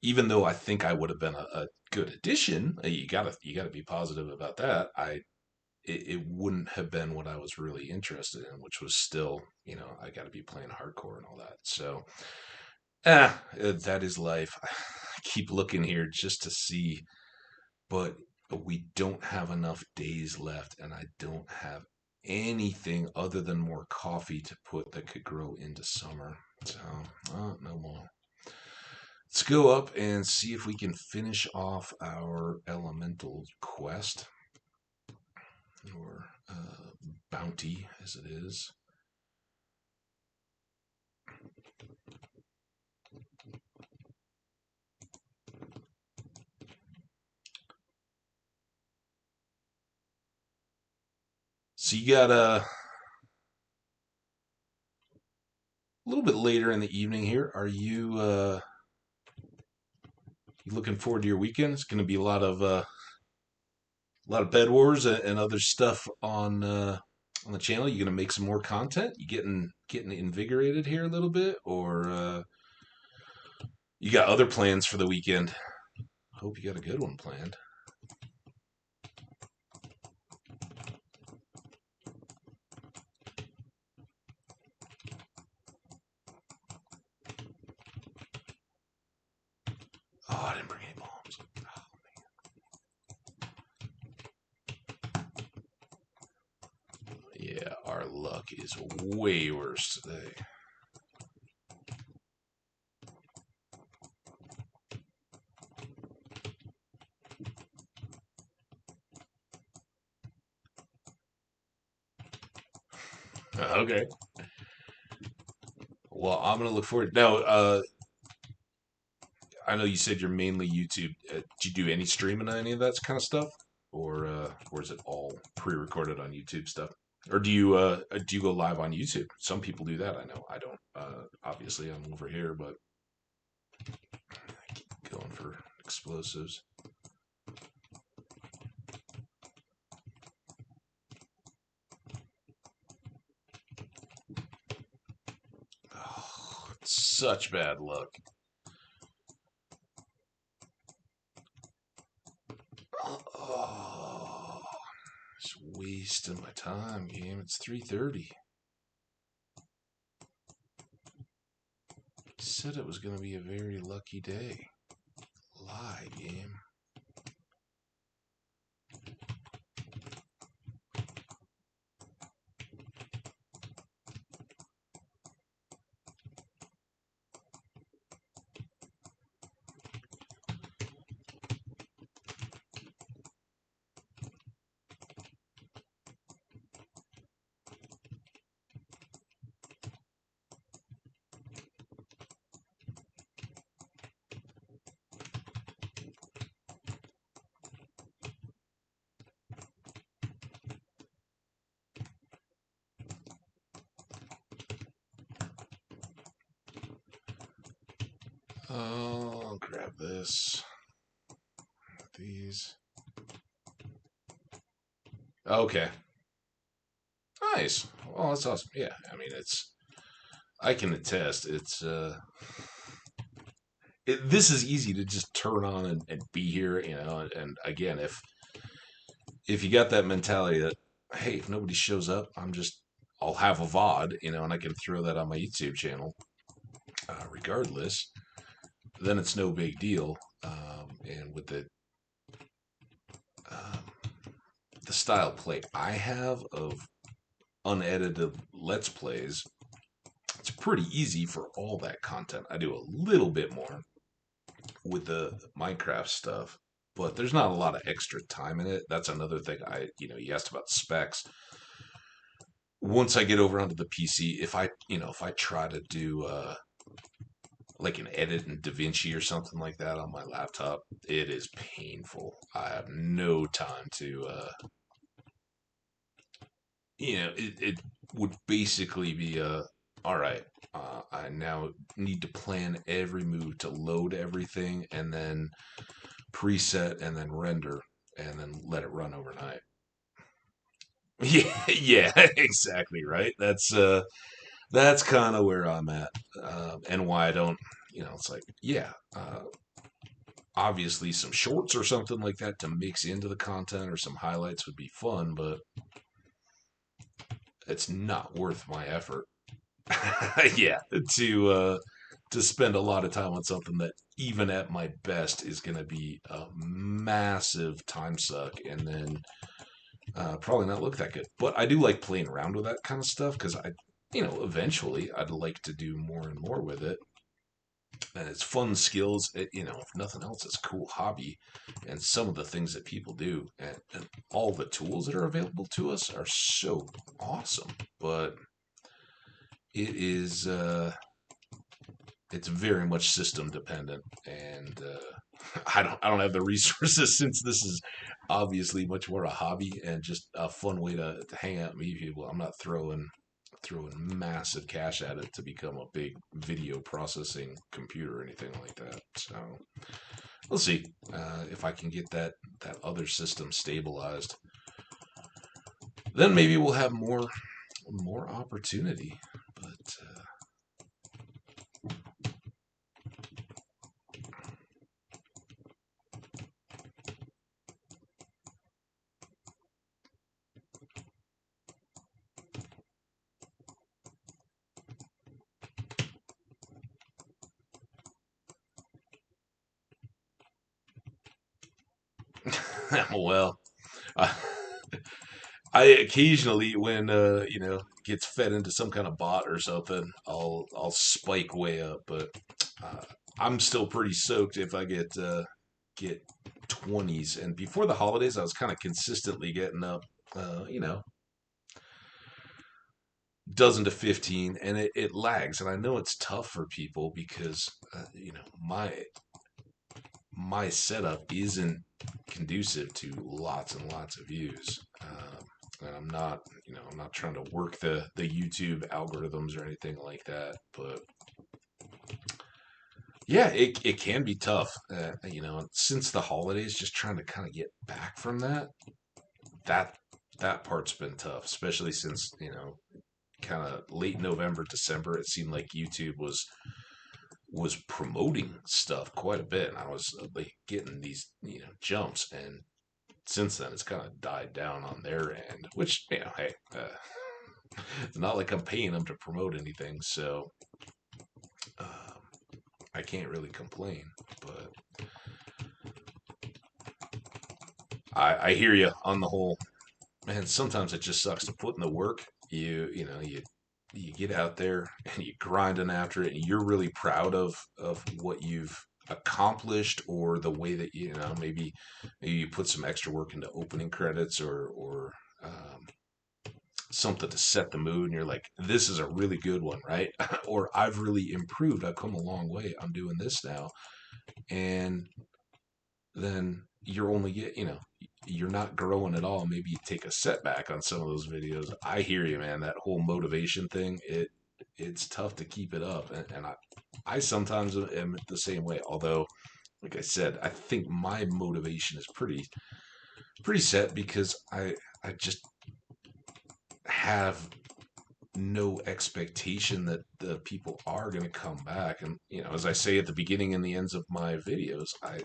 Speaker 1: even though I think I would have been a good addition, you gotta be positive about that. It wouldn't have been what I was really interested in, which was still, I got to be playing hardcore and all that. So, that is life. I keep looking here just to see, but we don't have enough days left, and I don't have anything other than more coffee to put that could grow into summer. So, no more. Let's go up and see if we can finish off our elemental quest, or bounty as it is. So you got a little bit later in the evening here. Are you looking forward to your weekend? It's going to be a lot of bed wars and other stuff on the channel. You going to make some more content? You getting invigorated here a little bit, or you got other plans for the weekend? Hope you got a good one planned. Oh, I didn't bring any bombs. Yeah, our luck is way worse today. Okay. Well, I'm gonna look forward. Now, I know you said you're mainly YouTube. Do you do any streaming on any of that kind of stuff, or is it all pre-recorded on YouTube stuff? Or do you go live on YouTube? Some people do that. I know. I don't. Obviously, I'm over here, but going for explosives. Oh, such bad luck. Oh, just wasting my time, game. It's 3:30. Said it was going to be a very lucky day. Lie, game. Oh, I'll grab this. These. Okay. Nice. Well, that's awesome. Yeah, I mean, I can attest, this is easy to just turn on and be here, and again, if you got that mentality that, hey, if nobody shows up, I'll have a VOD, and I can throw that on my YouTube channel, regardless, then it's no big deal. And with um, the style play I have of unedited Let's Plays, it's pretty easy for all that content. I do a little bit more with the Minecraft stuff, but there's not a lot of extra time in it. That's another thing. You asked about specs. Once I get over onto the PC, if I try to do like an edit in DaVinci or something like that on my laptop, it is painful. I have no time to, it would basically be all right. I now need to plan every move to load everything and then preset and then render and then let it run overnight. Yeah, yeah, exactly right. That's kind of where I'm at, and why I don't. It's like, yeah, obviously some shorts or something like that to mix into the content or some highlights would be fun, but it's not worth my effort. Yeah, to spend a lot of time on something that even at my best is going to be a massive time suck, and then probably not look that good. But I do like playing around with that kind of stuff because eventually I'd like to do more and more with it. And it's fun skills. If nothing else, it's a cool hobby. And some of the things that people do and all the tools that are available to us are so awesome. But it is, it's very much system dependent. And I don't have the resources since this is obviously much more a hobby and just a fun way to hang out and meet people. I'm not throwing massive cash at it to become a big video processing computer or anything like that. So we'll see if I can get that other system stabilized. Then maybe we'll have more opportunity. But well, I, I occasionally, when gets fed into some kind of bot or something, I'll spike way up, but uh, I'm still pretty soaked if I get 20s. And before the holidays, I was kind of consistently getting up, uh, you know, dozen to 15, and it lags. And I know it's tough for people because my setup isn't conducive to lots and lots of views. And I'm not trying to work the YouTube algorithms or anything like that, but Yeah, it can be tough. Since the holidays, just trying to kind of get back from that that part's been tough, especially since, kind of late November, December, it seemed like YouTube was promoting stuff quite a bit, and I was like getting these, jumps, and since then it's kind of died down on their end, which, hey, it's not like I'm paying them to promote anything, so um, I can't really complain. But I hear you on the whole, man. Sometimes it just sucks to put in the work. You get out there and you grinding after it, and you're really proud of what you've accomplished, or the way that maybe you put some extra work into opening credits, or something to set the mood, and you're like, this is a really good one, right? Or I've really improved, I've come a long way, I'm doing this now. And then you're only you're not growing at all. Maybe you take a setback on some of those videos. I hear you, man. That whole motivation thing, it's tough to keep it up, and I sometimes am the same way. Although, like I said, I think my motivation is pretty set, because I just have no expectation that the people are going to come back. And, as I say at the beginning and the ends of my videos, I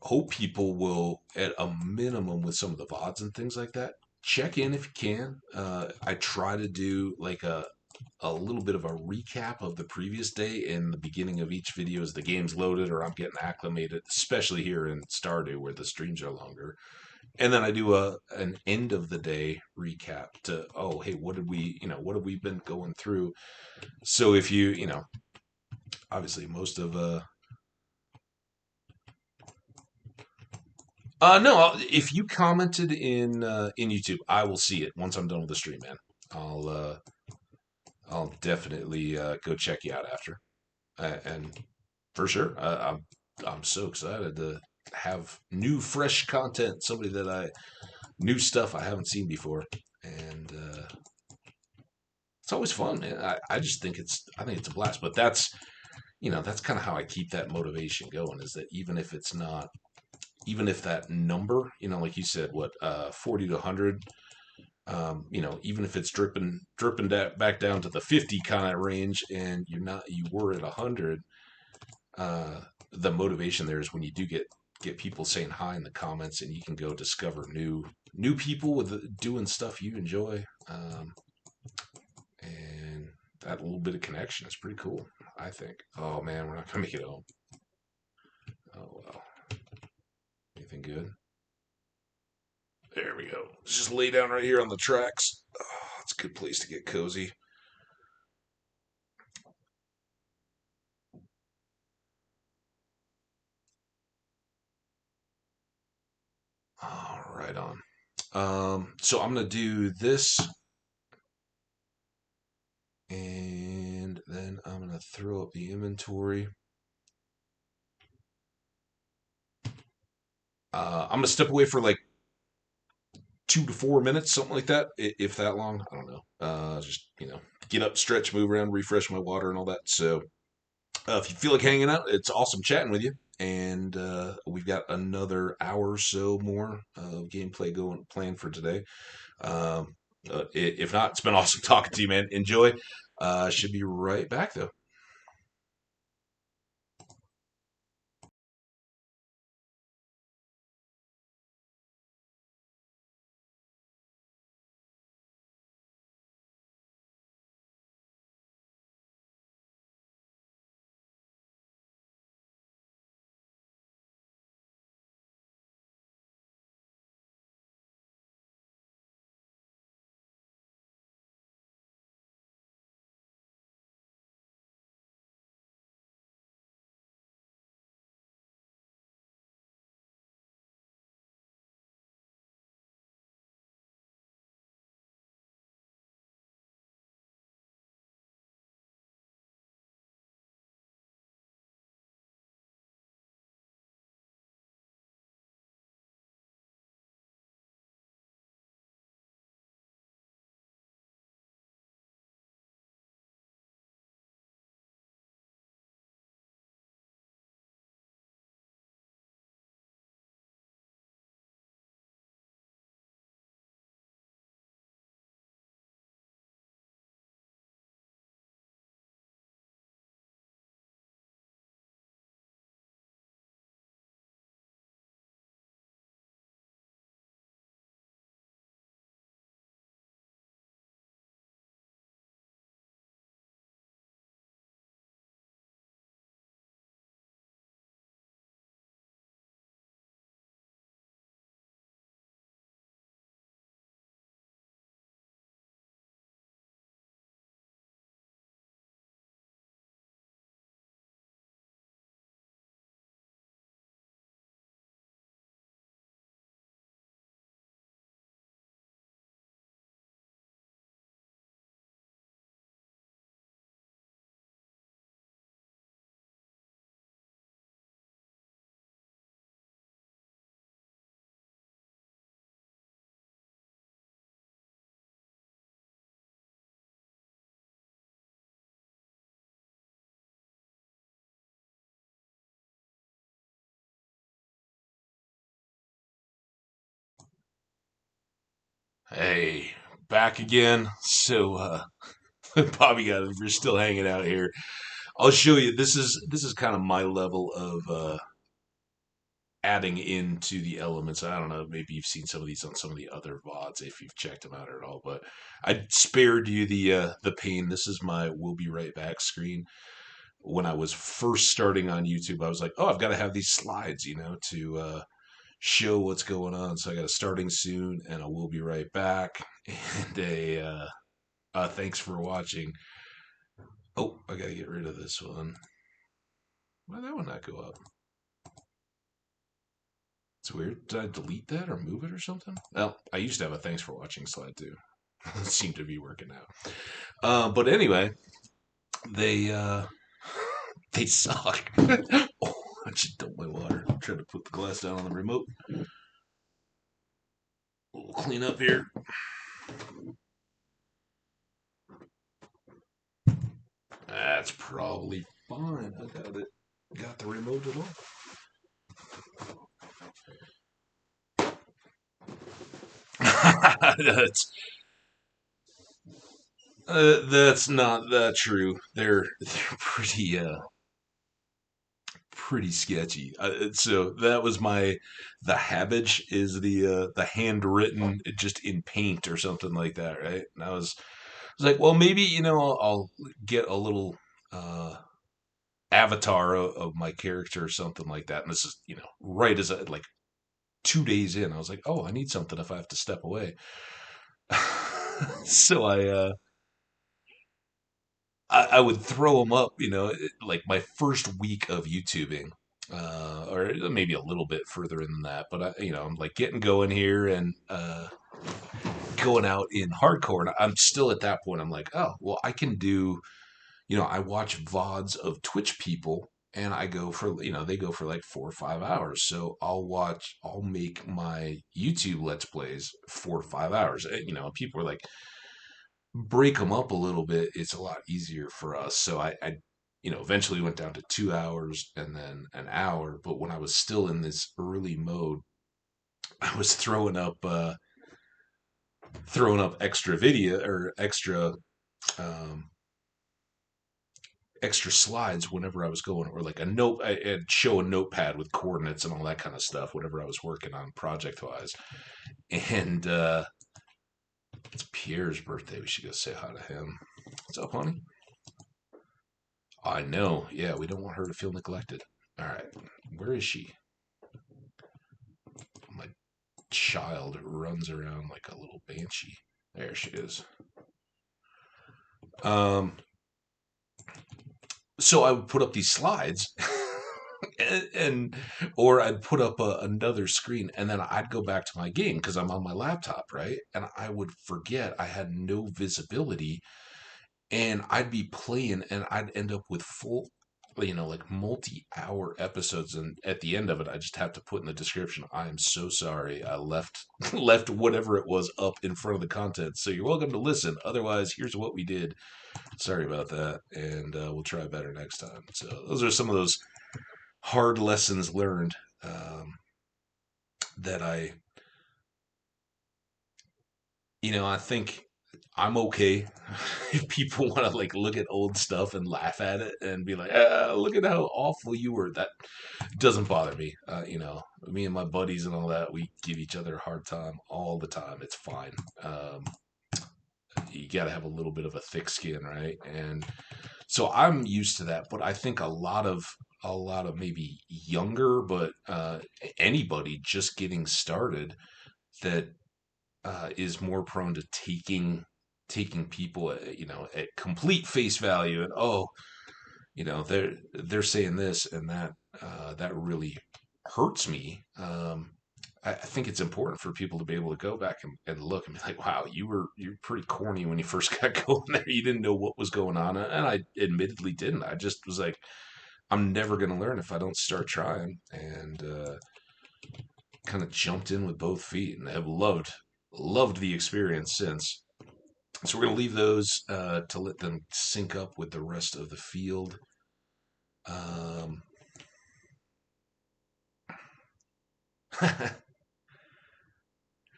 Speaker 1: hope people will, at a minimum, with some of the VODs and things like that, check in if you can. I try to do like a little bit of a recap of the previous day in the beginning of each video as the game's loaded or I'm getting acclimated, especially here in Stardew where the streams are longer. And then I do an end of the day recap to, oh, hey, what have we been going through? So if obviously most of no, if you commented in YouTube, I will see it once I'm done with the stream, man. I'll uh I'll definitely go check you out after. And for sure, I'm so excited to have new fresh content, somebody that I new stuff I haven't seen before. And it's always fun, man. I just think it's a blast. But that's kind of how I keep that motivation going, is that even if that number, like you said, what 40 to 100, even if it's dripping back down to the 50 kind of range, and you were at 100, uh, the motivation there is when you do get people saying hi in the comments, and you can go discover new people with doing stuff you enjoy, and that little bit of connection is pretty cool, I think. Oh man, we're not gonna make it home. Oh well. Anything good? There we go. Let's just lay down right here on the tracks. Oh, it's a good place to get cozy. Oh, right on. So I'm gonna do this, and then I'm gonna throw up the inventory. I'm gonna step away for like 2 to 4 minutes, something like that, if that long. I don't know. Just get up, stretch, move around, refresh my water, and all that. So if you feel like hanging out, it's awesome chatting with you. And we've got another hour or so more of gameplay going planned for today. If not, it's been awesome talking to you, man. Enjoy. Should be right back though. Hey, back again. Bobby, got we're still hanging out here. I'll show you. This is kind of my level of adding into the elements. I don't know. Maybe you've seen some of these on some of the other VODs if you've checked them out at all. But I spared you the pain. This is my "We'll be right back" screen. When I was first starting on YouTube, I was like, "Oh, I've got to have these slides, to show what's going on." So I got a starting soon, and I will be right back, and a thanks for watching. Oh, I gotta get rid of this one. Why did that one not go up? It's weird. Did I delete that or move it or something? Well, I used to have a thanks for watching slide too. It seemed to be working out. But anyway, they they suck. Oh, I just dumped my water. I'm trying to put the glass down on the remote. We'll clean up here. That's probably fine. I got it. Got the remote at all. that's that's not that true. They're pretty sketchy. So that was the Habbage is the handwritten just in paint or something like that, right? And I was like, well, maybe I'll get a little avatar of my character or something like that. And this is right as like 2 days in, I was like, oh, I need something if I have to step away. So I would throw them up, like my first week of YouTubing, or maybe a little bit further in than that. But I'm like getting going here and going out in hardcore, and I'm still at that point. I'm like, oh, well, I can do. I watch VODs of Twitch people, and I go for they go for like 4 or 5 hours. So I'll make my YouTube Let's Plays 4 or 5 hours. People are like, break them up a little bit, it's a lot easier for us. So I eventually went down to 2 hours and then an hour. But when I was still in this early mode, I was throwing up extra video or um, extra slides whenever I was going, or like a note. I'd show a notepad with coordinates and all that kind of stuff whenever I was working on project wise. And it's Pierre's birthday. We should go say hi to him. What's up, honey? I know. Yeah, we don't want her to feel neglected. All right. Where is she? My child runs around like a little banshee. There she is. Um, so I would put up these slides and or I'd put up another screen and then I'd go back to my game because I'm on my laptop, right? And I would forget I had no visibility and I'd be playing and I'd end up with full like multi-hour episodes, and at the end of it I just have to put in the description, I am so sorry I left left whatever it was up in front of the content, so you're welcome to listen, otherwise here's what we did. Sorry about that, and we'll try better next time. So those are some of those hard lessons learned, that I think I'm okay if people want to like look at old stuff and laugh at it and be like, look at how awful you were. That doesn't bother me. Me and my buddies and all that, we give each other a hard time all the time. It's fine. You got to have a little bit of a thick skin, right? And so I'm used to that. But I think a lot of maybe younger, but anybody just getting started that is more prone to taking people at complete face value, and oh, they're saying this and that, that really hurts me. I think it's important for people to be able to go back and look and be like, wow, you're pretty corny when you first got going there. You didn't know what was going on, and I admittedly didn't. I just was like, I'm never going to learn if I don't start trying, and kind of jumped in with both feet and have loved the experience since. So we're going to leave those to let them sync up with the rest of the field. Um,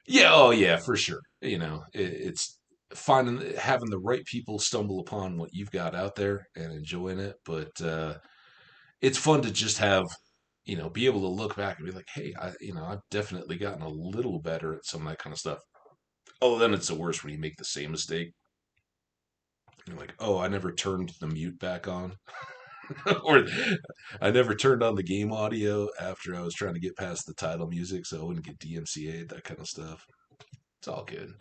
Speaker 1: Yeah, oh yeah, for sure. It's finding having the right people stumble upon what you've got out there and enjoying it. But it's fun to just have, be able to look back and be like, hey, I've definitely gotten a little better at some of that kind of stuff. Oh, then it's the worst when you make the same mistake. You're like, oh, I never turned the mute back on, or I never turned on the game audio after I was trying to get past the title music, so I wouldn't get DMCA'd. That kind of stuff. It's all good.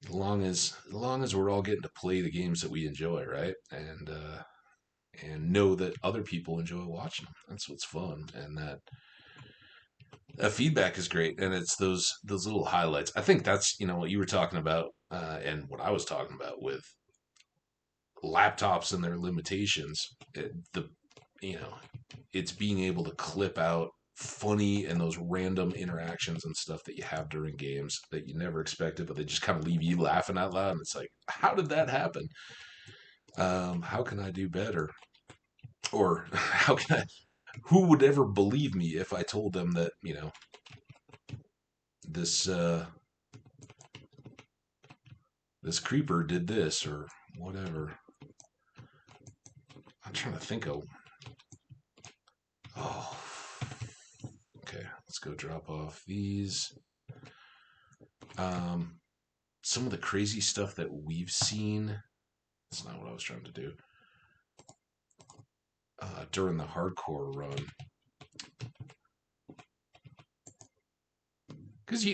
Speaker 1: As long as we're all getting to play the games that we enjoy, right? And know that other people enjoy watching them. That's what's fun, and that feedback is great. And it's those little highlights. I think that's what you were talking about, and what I was talking about with laptops and their limitations. You know it's being able to clip out funny and those random interactions and stuff that you have during games that you never expected, but they just kind of leave you laughing out loud. And it's like, how did that happen? How can I do better? Or how can I? Who would ever believe me if I told them that this this creeper did this or whatever? I'm trying to think of. Oh, okay. Let's go drop off these. Um, some of the crazy stuff that we've seen. That's not what I was trying to do. During the hardcore run, because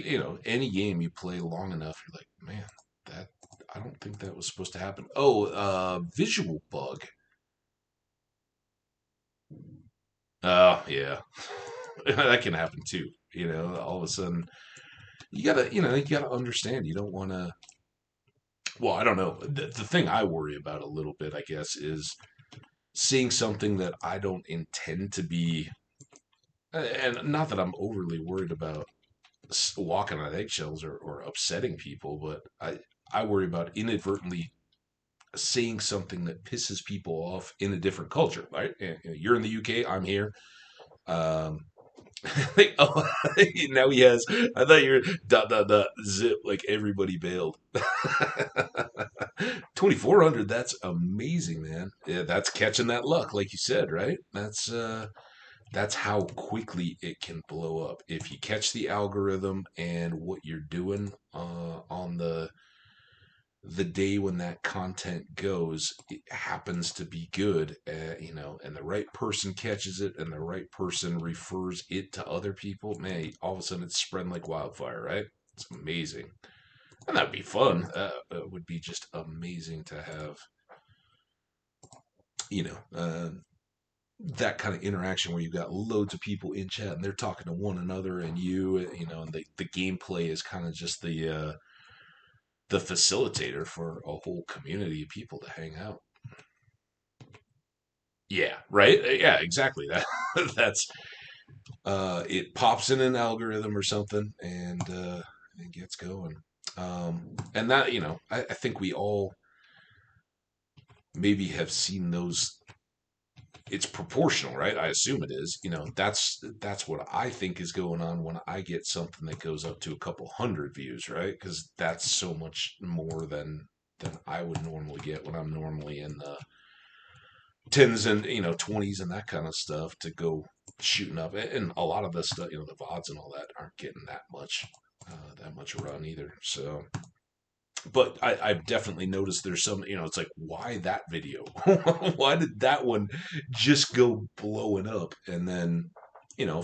Speaker 1: any game you play long enough, you're like, man, that I don't think that was supposed to happen. Oh, visual bug. Oh yeah, that can happen too. All of a sudden you gotta understand. You don't want to. Well, I don't know. The thing I worry about a little bit, I guess, is seeing something that I don't intend to be. And not that I'm overly worried about walking on eggshells or upsetting people, but I worry about inadvertently saying something that pisses people off in a different culture. Right? You're in the UK, I'm here. Um, oh, now he has. I thought you were dot dot dot zip like everybody bailed. 2400. That's amazing, man. Yeah, that's catching that luck, like you said, right? That's how quickly it can blow up if you catch the algorithm and what you're doing on the day when that content goes, it happens to be good, and the right person catches it and the right person refers it to other people, man, all of a sudden it's spreading like wildfire, right? It's amazing. And that'd be fun. It would be just amazing to have, you know, uh, that kind of interaction where you've got loads of people in chat and they're talking to one another, and and the gameplay is kind of just the facilitator for a whole community of people to hang out. Yeah, right. Yeah, exactly. That's it pops in an algorithm or something, and gets going. And that I think we all maybe have seen those. It's proportional, right? I assume it is. That's what I think is going on when I get something that goes up to a couple hundred views, right? Because that's so much more than I would normally get when I'm normally in the tens and 20s and that kind of stuff to go shooting up. And a lot of the stuff, the VODs and all that aren't getting that much run either. So, but I've definitely noticed there's some, it's like, why that video? Why did that one just go blowing up? And then,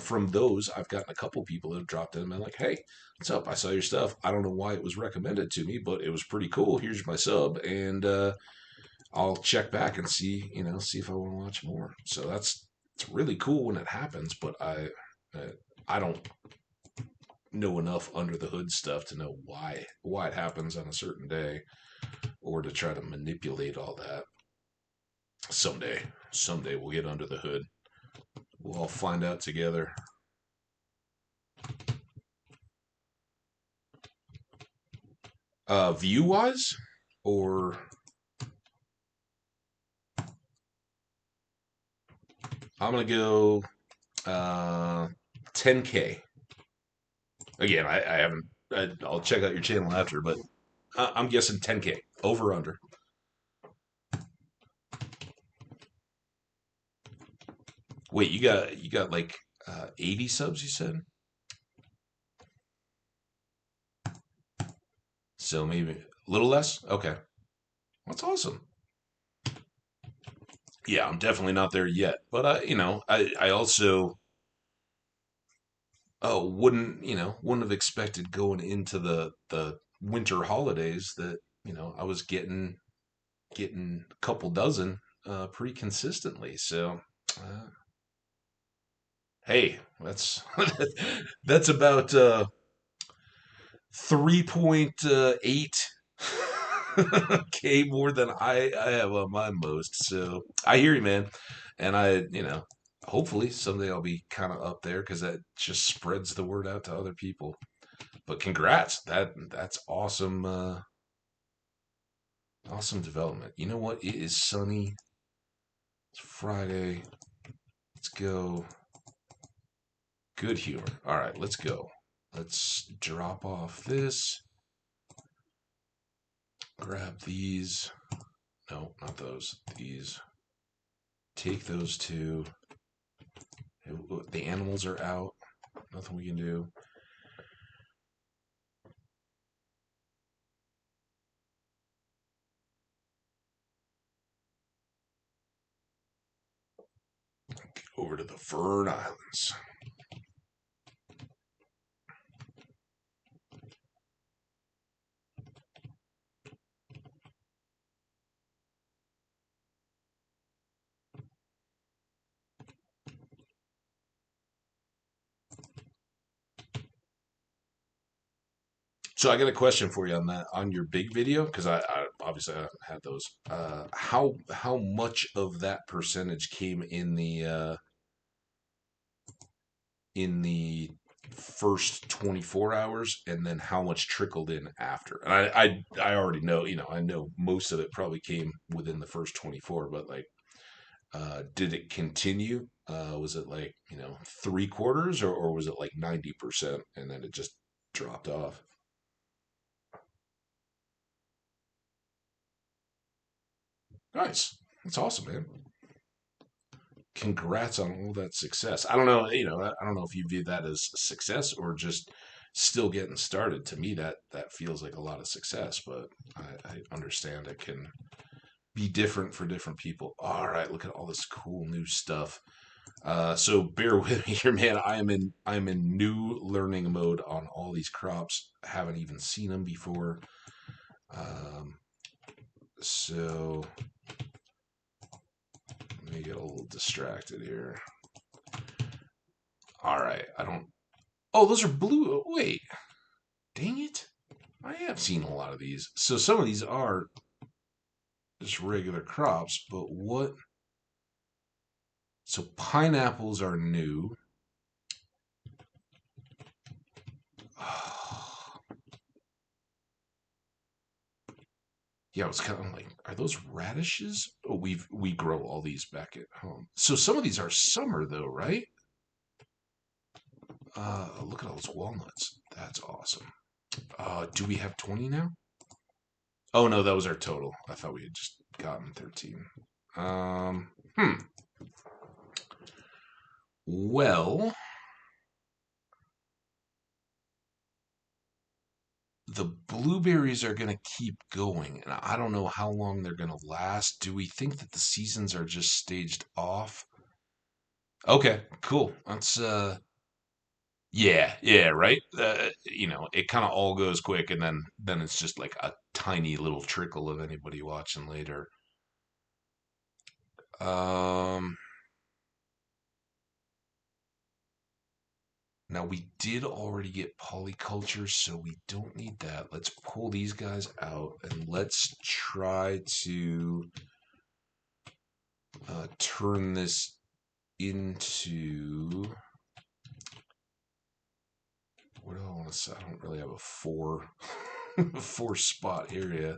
Speaker 1: from those, I've gotten a couple people that have dropped in and been like, hey, what's up? I saw your stuff. I don't know why it was recommended to me, but it was pretty cool. Here's my sub. And I'll check back and see if I want to watch more. So it's really cool when it happens, but I don't know enough under the hood stuff to know why it happens on a certain day, or to try to manipulate all that. Someday we'll get under the hood. We'll all find out together. View wise, or I'm gonna go 10K. Again, I haven't. I'll check out your channel after, but I'm guessing 10K over under. Wait, you got like 80 subs, you said? So maybe a little less? Okay. That's awesome. Yeah, I'm definitely not there yet. But I also wouldn't have expected going into the winter holidays that, I was getting a couple dozen pretty consistently. So uh, hey, that's that's about 3.8 K more than I have on my most. So I hear you, man. And hopefully someday I'll be kind of up there because that just spreads the word out to other people. But congrats. That's awesome. Awesome development. You know what? It is sunny. It's Friday. Let's go. Good humor. All right, let's go. Let's drop off this. Grab these. No, not those. These. Take those two. The animals are out. Nothing we can do. Over to the Fern Islands. So I got a question for you on that on your big video because I obviously I haven't had those. How much of that percentage came in the first 24 hours, and then how much trickled in after? And I already know, I know most of it probably came within the first 24, but like, did it continue? Was it like, three quarters, or was it like 90% and then it just dropped off? Nice. That's awesome, man. Congrats on all that success. I don't know, I don't know if you view that as a success or just still getting started. To me, that feels like a lot of success, but I understand it can be different for different people. All right, look at all this cool new stuff. So bear with me here, man. I'm in new learning mode on all these crops. Haven't even seen them before. Um, so let me get a little distracted here. All right, I don't. Oh, those are blue. Oh, wait, dang it! I have seen a lot of these. So some of these are just regular crops, but what? So pineapples are new. Yeah, I was kind of like, are those radishes? Oh, we grow all these back at home. So some of these are summer though, right? Look at all those walnuts. That's awesome. Do we have 20 now? Oh no, that was our total. I thought we had just gotten 13. Hmm. Well, the blueberries are going to keep going, and I don't know how long they're going to last. Do we think that the seasons are just staged off? Okay, cool. That's yeah, yeah, right. It kind of all goes quick, and then it's just like a tiny little trickle of anybody watching later. Um, Now we did already get polyculture, so we don't need that. Let's pull these guys out and let's try to turn this into. What do I want to say? I don't really have a four spot area.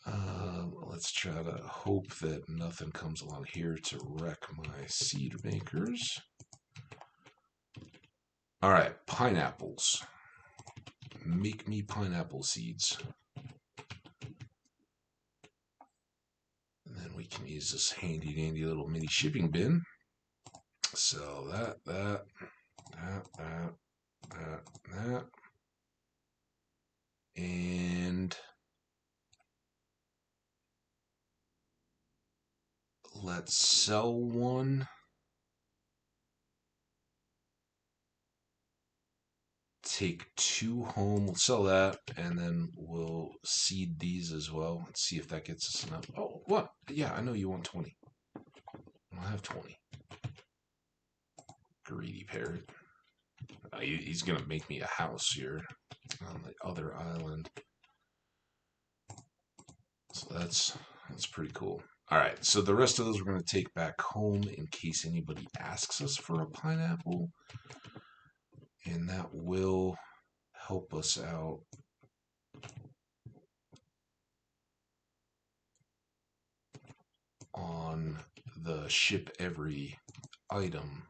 Speaker 1: Let's try to hope that nothing comes along here to wreck my seed makers. All right, pineapples. Make me pineapple seeds. And then we can use this handy dandy little mini shipping bin. Sell that. And let's sell one. Take 2 home. We'll sell that, and then we'll seed these as well. Let's see if that gets us enough. Oh, what? Yeah, I know you want 20. I'll have 20. Greedy parrot. He's going to make me a house here on the other island. So that's pretty cool. All right, so the rest of those we're going to take back home in case anybody asks us for a pineapple. And that will help us out. On the ship every item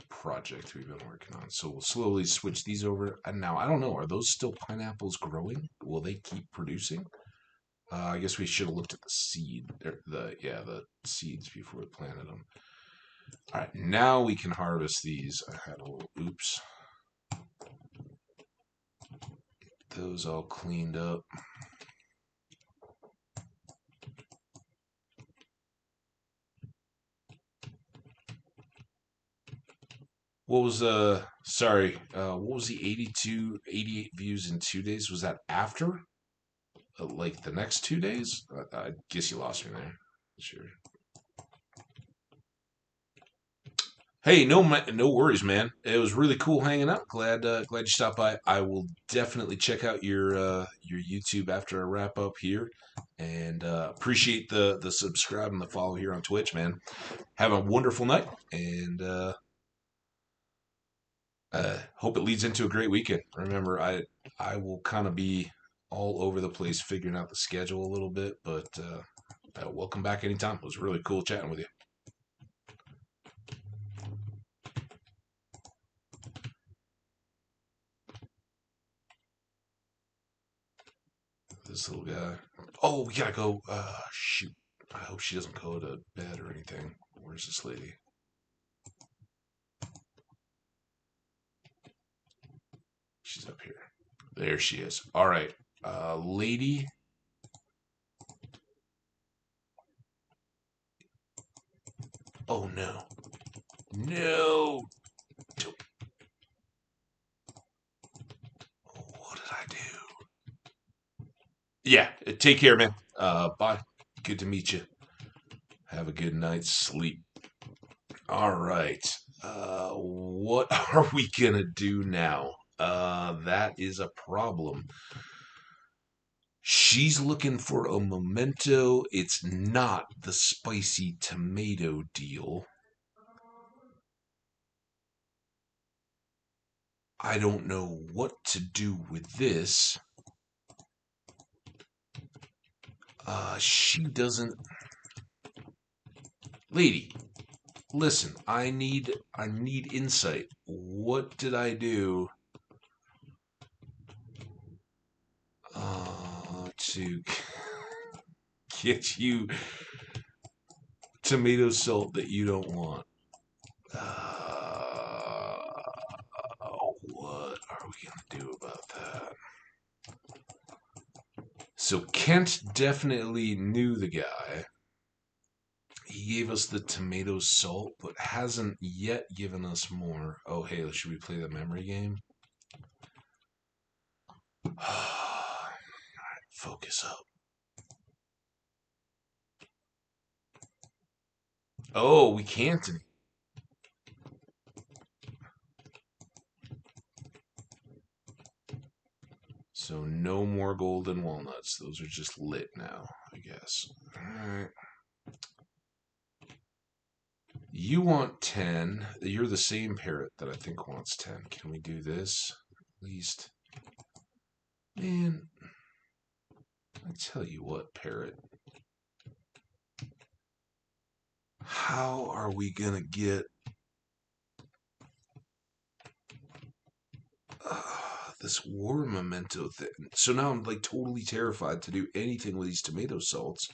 Speaker 1: project we've been working on. So we'll slowly switch these over. And now, I don't know, are those still pineapples growing? Will they keep producing? I guess we should have looked at the seed, the seeds before we planted them. All right, now we can harvest these. I had a little oops. Get those all cleaned up. What was what was the 88 views in 2 days? Was that after? Like the next 2 days? I guess you lost me there. Sure. Hey, no worries, man. It was really cool hanging out. Glad you stopped by. I will definitely check out your YouTube after I wrap up here, and appreciate the subscribe and the follow here on Twitch, man. Have a wonderful night, and hope it leads into a great weekend. Remember, I will kind of be all over the place figuring out the schedule a little bit, but welcome back anytime. It was really cool chatting with you. This little guy. Oh, we gotta go. Shoot. I hope she doesn't go to bed or anything. Where's this lady? She's up here. There she is. All right. Lady. Oh, no. No. What did I do? Yeah. Take care, man. Bye. Good to meet you. Have a good night's sleep. All right. What are we gonna do now? That is a problem. She's looking for a memento. It's not the spicy tomato deal. I don't know what to do with this. She doesn't. Lady, listen. I need insight. What did I do? To get you tomato salt that you don't want. What are we gonna do about that? So Kent definitely knew the guy. He gave us the tomato salt, but hasn't yet given us more. Oh, hey, should we play the memory game? Focus up. Oh, we can't. So no more golden walnuts. Those are just lit now, I guess. Alright. You want 10. You're the same parrot that I think wants 10. Can we do this? At least. Man. I tell you what, parrot. How are we gonna get this war memento thing. So now I'm like totally terrified to do anything with these tomato salts.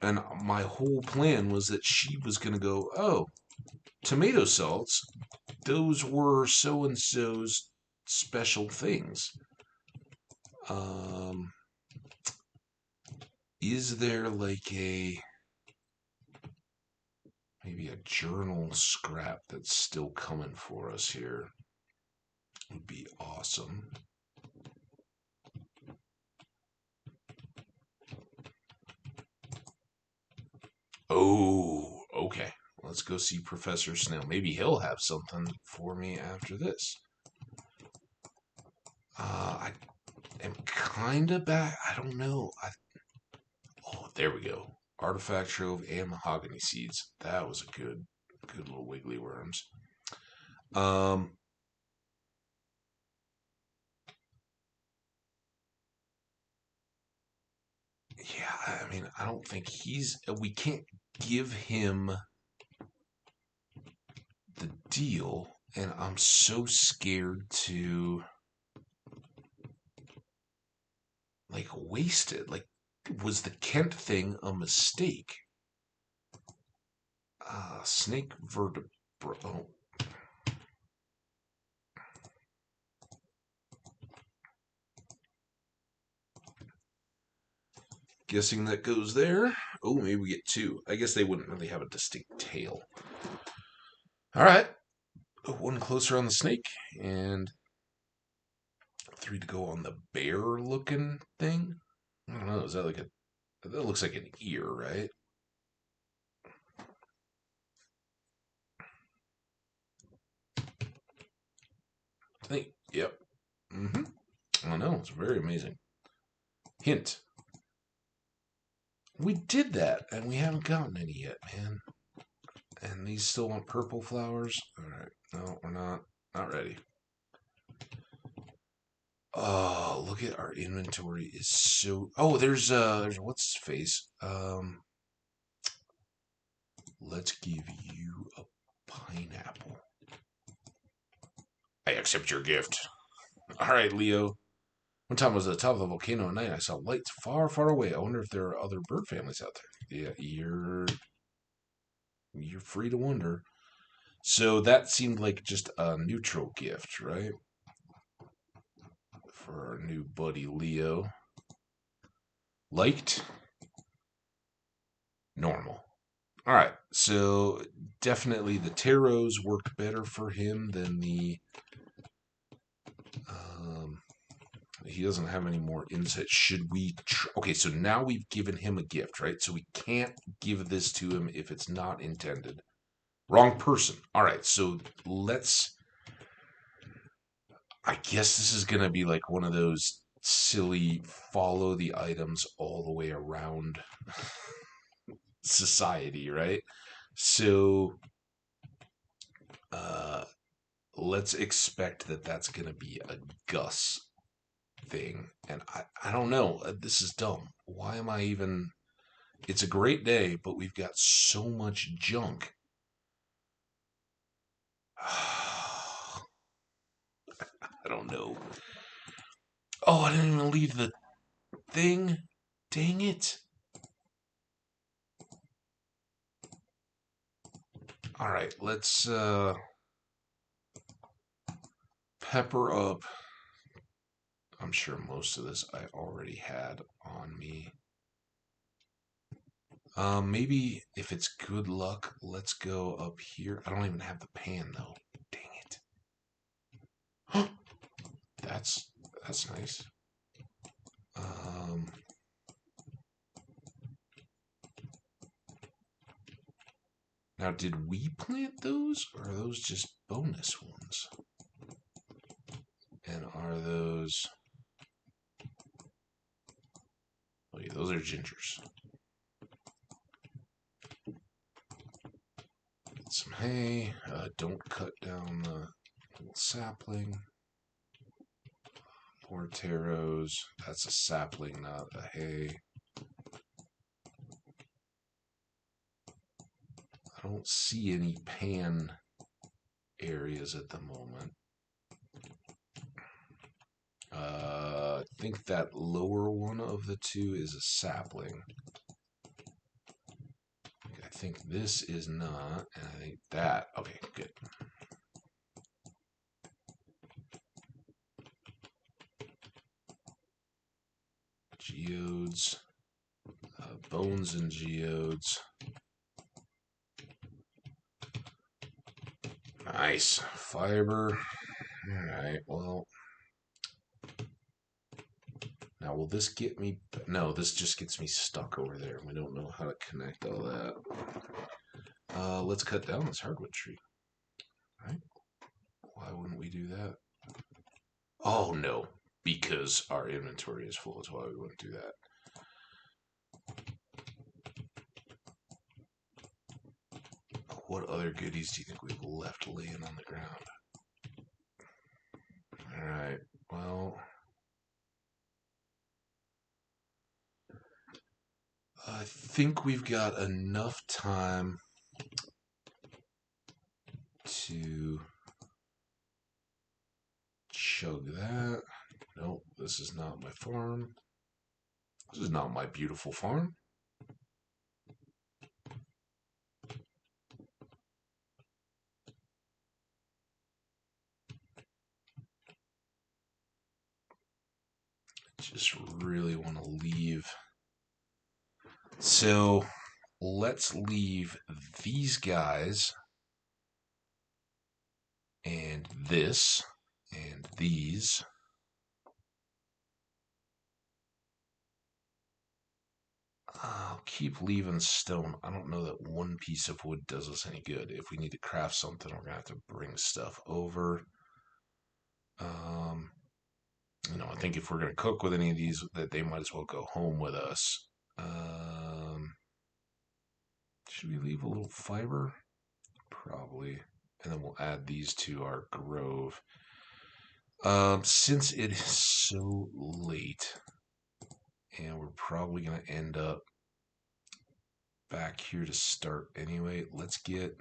Speaker 1: And my whole plan was that she was going to go, oh, tomato salts, those were so and so's special things. Is there like maybe a journal scrap that's still coming for us here? Would be awesome. Oh, okay. Let's go see Professor Snail. Maybe he'll have something for me after this. I am kind of back. I don't know. Oh, there we go. Artifact Trove and Mahogany Seeds. That was a good little wiggly worms. Yeah, I mean, I don't think we can't give him the deal, and I'm so scared to like waste it. Like, was the Kent thing a mistake? Snake vertebra. Oh. Guessing that goes there. Oh, maybe we get two. I guess they wouldn't really have a distinct tail. All right. One closer on the snake, and 3 to go on the bear-looking thing. I don't know. Is that like a... That looks like an ear, right? I think. Yep. Mm-hmm. I know. It's very amazing. Hint. We did that, and we haven't gotten any yet, man. And these still want purple flowers? Alright. No, we're not. Not ready. Oh, look at our inventory is so... Oh, there's what's his face? Let's give you a pineapple. I accept your gift. Alright, Leo. One time I was at the top of the volcano at night. I saw lights far, far away. I wonder if there are other bird families out there. Yeah, you're free to wonder. So that seemed like just a neutral gift, right? For our new buddy Leo. Liked? Normal. All right, so definitely the tarots worked better for him than the... he doesn't have any more insight. Should we... Okay, so now we've given him a gift, right? So we can't give this to him if it's not intended. Wrong person. All right, so let's... I guess this is going to be like one of those silly follow the items all the way around society, right? So let's expect that that's going to be a Gus thing. And I don't know. This is dumb. Why am I even... It's a great day, but we've got so much junk. I don't know. Oh, I didn't even leave the thing. Dang it. All right, let's pepper up. I'm sure most of this I already had on me. Maybe if it's good luck, let's go up here. I don't even have the pan though. Dang it. That's nice. Now, did we plant those, or are those just bonus ones? And are those... Oh yeah, those are gingers. Get some hay. Don't cut down the little sapling. More taros. That's a sapling, not a hay. I don't see any pan areas at the moment. I think that lower one of the two is a sapling. I think this is not, and I think that. Okay, good. Geodes, bones and geodes. Nice. Fiber. Alright, well. Now, will this get me... No, this just gets me stuck over there. We don't know how to connect all that. Let's cut down this hardwood tree. Right? Why wouldn't we do that? Oh, no. Because our inventory is full is why we wouldn't do that. What other goodies do you think we've left laying on the ground? Alright, well... I think we've got enough time to chug that. Nope, this is not my farm. This is not my beautiful farm. Just really want to leave. So let's leave these guys and this and these. I'll keep leaving stone. I don't know that one piece of wood does us any good. If we need to craft something, we're going to have to bring stuff over. I think if we're going to cook with any of these, that they might as well go home with us. Should we leave a little fiber? Probably. And then we'll add these to our grove. Since it is so late, and we're probably going to end up back here to start anyway, let's get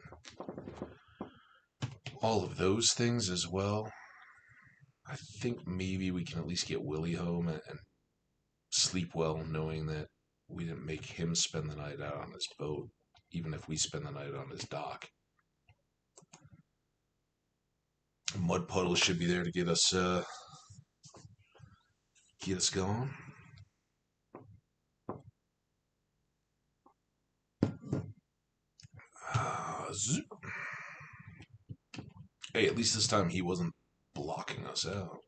Speaker 1: all of those things as well. I think maybe we can at least get Willie home and sleep well, knowing that we didn't make him spend the night out on his boat, even if we spend the night on his dock. Mud puddles should be there to get us going. Hey, at least this time he wasn't blocking us out.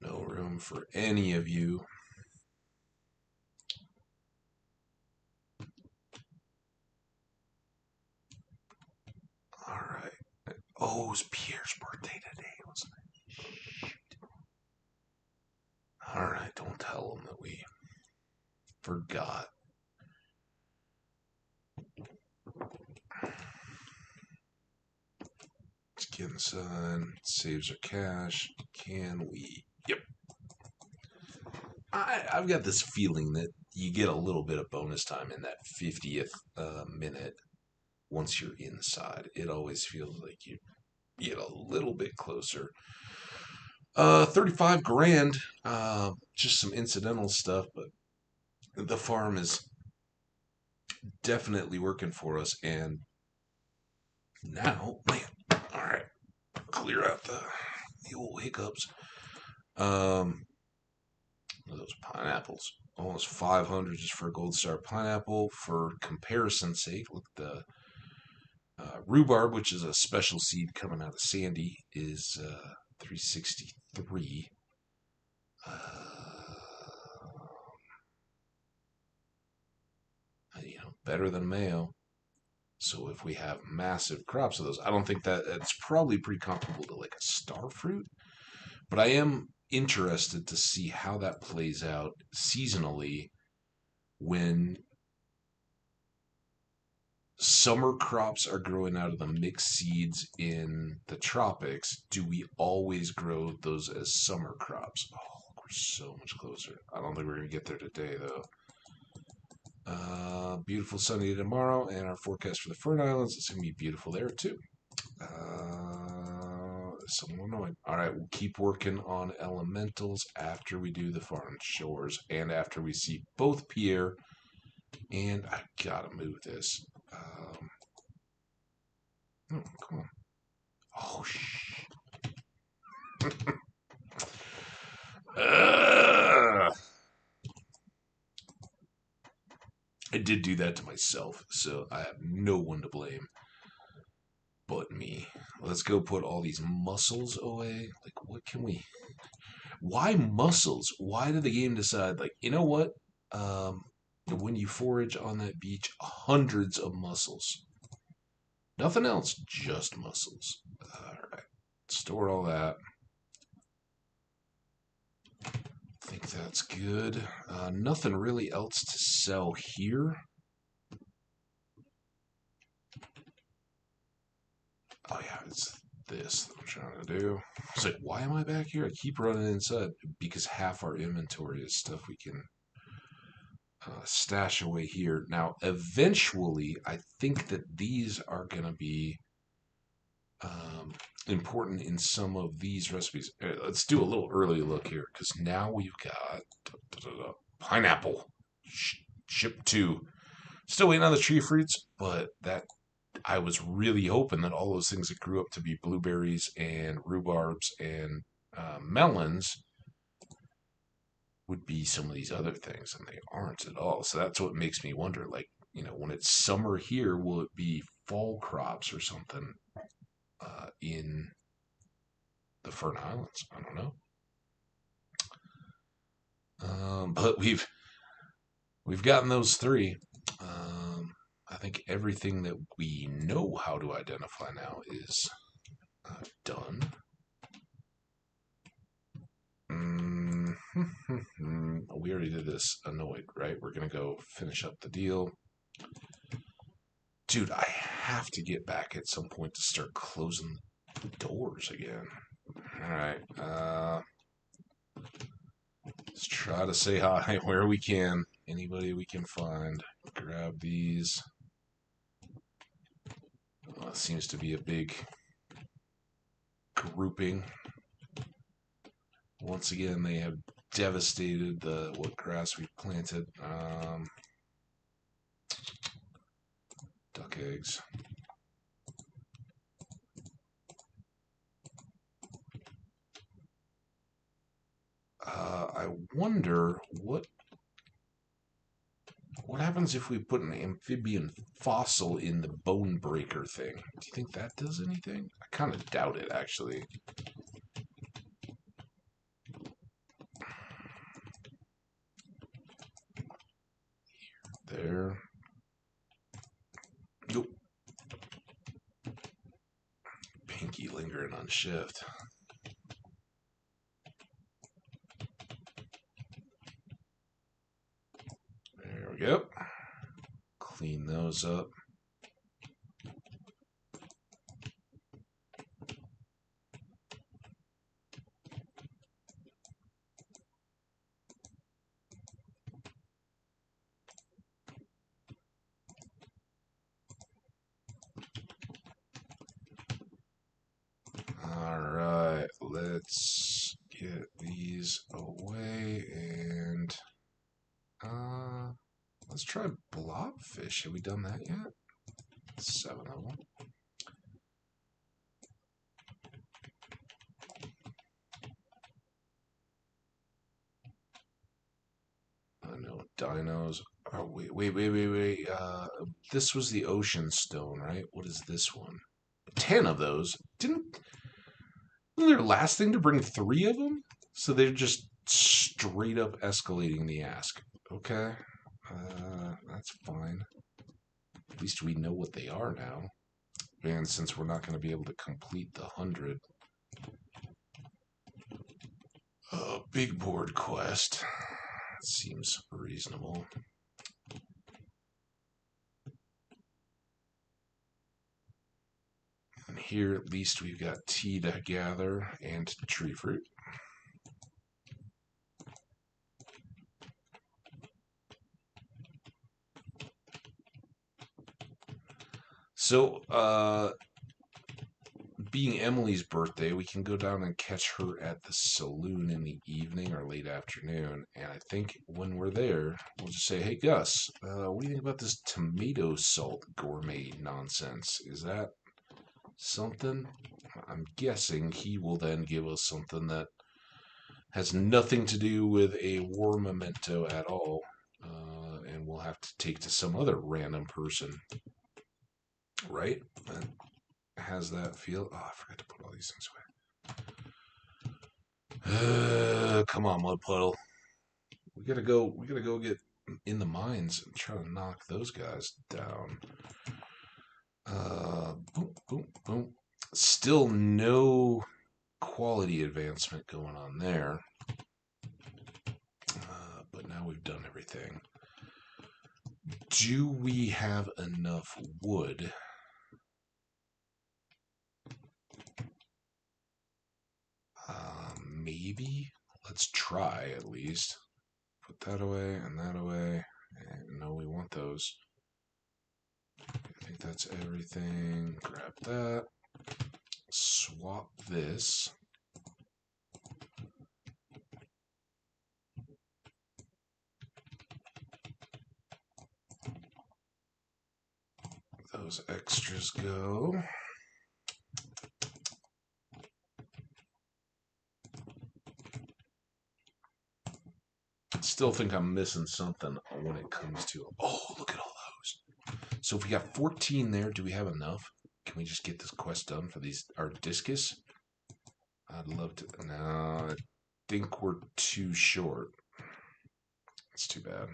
Speaker 1: No room for any of you. Alright. Oh, it was Pierre's birthday today, wasn't it? Shoot. Alright, don't tell him that we forgot. Let's get inside. Saves our cash. Can we? Yep. I've got this feeling that you get a little bit of bonus time in that 50th minute once you're inside. It always feels like you get a little bit closer. 35 grand. Just some incidental stuff, but the farm is definitely working for us. And now, man, all right, clear out the old hiccups. Those pineapples, almost 500 just for a gold star pineapple. For comparison's sake, look, the rhubarb, which is a special seed coming out of Sandy, is 363. Better than mayo. So if we have massive crops of those, I don't think that it's probably pretty comparable to like a star fruit. But I am interested to see how that plays out seasonally when summer crops are growing out of the mixed seeds in the tropics. Do we always grow those as summer crops? Oh, we're so much closer. I don't think we're going to get there today, though. Beautiful sunny tomorrow, and our forecast for the Fern Islands is going to be beautiful there, too. this a little annoying. All right, we'll keep working on elementals after we do the farm chores and after we see both Pierre and I gotta move this. Oh, come on. Oh, shh. I did do that to myself, so I have no one to blame but me. Let's go put all these mussels away. Like, what can we... Why mussels? Why did the game decide, like, you know what? When you forage on that beach, hundreds of mussels. Nothing else, just mussels. All right. Store all that. I think that's good. Nothing really else to sell here. Oh yeah, it's this that I'm trying to do. It's like, why am I back here? I keep running inside because half our inventory is stuff we can stash away here. Now, eventually, I think that these are going to be important in some of these recipes. Let's do a little early look here because now we've got pineapple ship 2. Still waiting on the tree fruits, but that I was really hoping that all those things that grew up to be blueberries and rhubarbs and melons would be some of these other things, and they aren't at all. So that's what makes me wonder, like, when it's summer here, will it be fall crops or something in the Fern Islands? I don't know. But we've gotten those 3. I think everything that we know how to identify now is done. We already did this annoyed, right? We're going to go finish up the deal. Dude, I have to get back at some point to start closing the doors again. All right. Let's try to say hi where we can. Anybody we can find. Grab these. It seems to be a big grouping. Once again, they have devastated what grass we planted. Duck eggs. I wonder what happens if we put an amphibian fossil in the bone breaker thing. Do you think that does anything? I kind of doubt it, actually. There. Nope. Pinky lingering on shift. There we go. Clean those up. Alright, let's get these away and let's try blobfish. Have we done that yet? 7 of them. I know dinos. Oh, wait. This was the ocean stone, right? What is this one? 10 of those. Wasn't their last thing to bring 3 of them? So they're just straight up escalating the ask. Okay. That's fine. At least we know what they are now. And since we're not going to be able to complete the 100 big board quest, seems reasonable. And here at least we've got tea to gather and tree fruit. So, being Emily's birthday, we can go down and catch her at the saloon in the evening or late afternoon. And I think when we're there, we'll just say, "Hey, Gus, what do you think about this tomato salt gourmet nonsense? Is that something?" I'm guessing he will then give us something that has nothing to do with a war memento at all. And we'll have to take to some other random person, right? That has that feel. Oh, I forgot to put all these things away. Come on, mud puddle. We gotta go. We gotta go get in the mines and try to knock those guys down. Boom, boom, boom. Still no quality advancement going on there. But now we've done everything. Do we have enough wood? Maybe. Let's try at least. Put that away and that away. And no, we want those. I think that's everything. Grab that. Swap this. Those extras go. Still think I'm missing something when it comes to. Oh, look at all those. So if we got 14 there, do we have enough? Can we just get this quest done for these? Our discus? I'd love to. No, I think we're too short. It's too bad.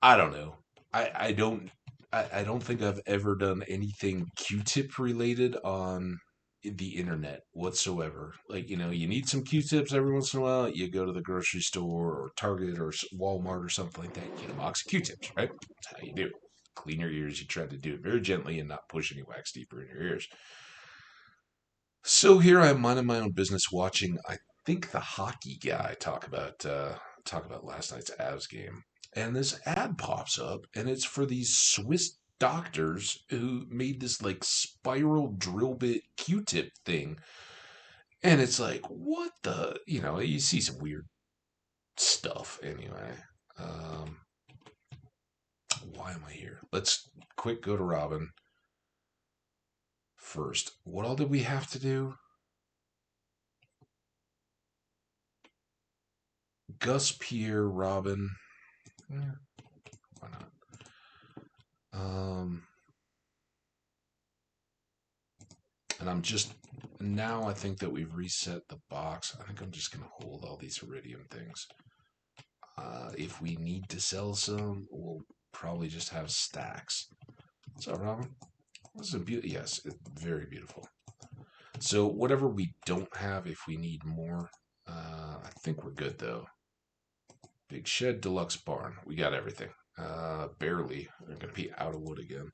Speaker 1: I don't know. I don't think I've ever done anything Q-tip related on the internet whatsoever. Like, you need some Q-tips every once in a while. You go to the grocery store or Target or Walmart or something like that. You get a box of Q-tips, right? That's how you do it. Clean your ears. You try to do it very gently and not push any wax deeper in your ears. So here I am minding my own business, watching. I think the hockey guy talk about last night's Avs game, and this ad pops up, and it's for these Swiss doctors who made this like spiral drill bit Q-tip thing, and it's like, what the, you see some weird stuff anyway. Why am I here? Let's quick go to Robin first. What all did we have to do? Gus, Pierre, Robin. Yeah, why not? And I'm just now. I think that we've reset the box. I think I'm just gonna hold all these iridium things. If we need to sell some, we'll probably just have stacks. What's up, Robin? This is a beautiful. Yes, it's very beautiful. So whatever we don't have, if we need more, I think we're good though. Big shed, deluxe barn. We got everything. Barely. We're going to be out of wood again.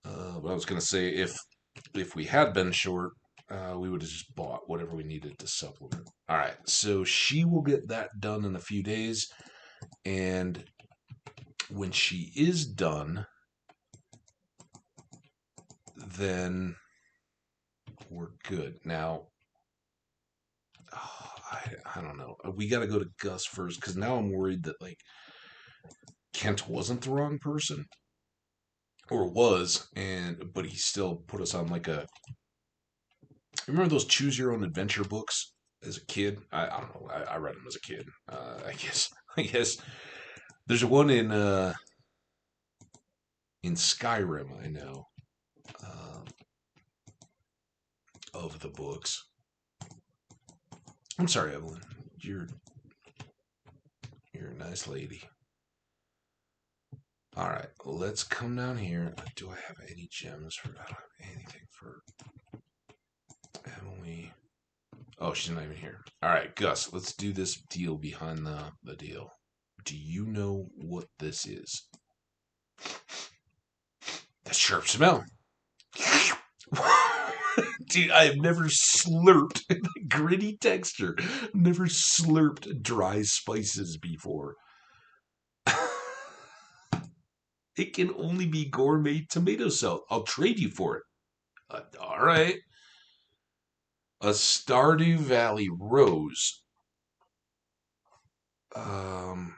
Speaker 1: But I was going to say, if we had been short, we would have just bought whatever we needed to supplement. All right, so she will get that done in a few days. And when she is done, then we're good. Now, I don't know. We got to go to Gus first because now I'm worried that, like, Kent wasn't the wrong person. Or was, but he still put us on like a. Remember those choose your own adventure books as a kid? I don't know. I read them as a kid. I guess there's one in Skyrim. I know of the books. I'm sorry, Evelyn. You're a nice lady. All right, let's come down here. Do I have any gems for? I don't have anything for Emily. Oh, she's not even here. All right, Gus, let's do this deal behind the deal. Do you know what this is? The sharp smell. Dude, I have never slurped the gritty texture. Never slurped dry spices before. It can only be gourmet tomato sauce. I'll trade you for it. All right. A Stardew Valley rose. Um.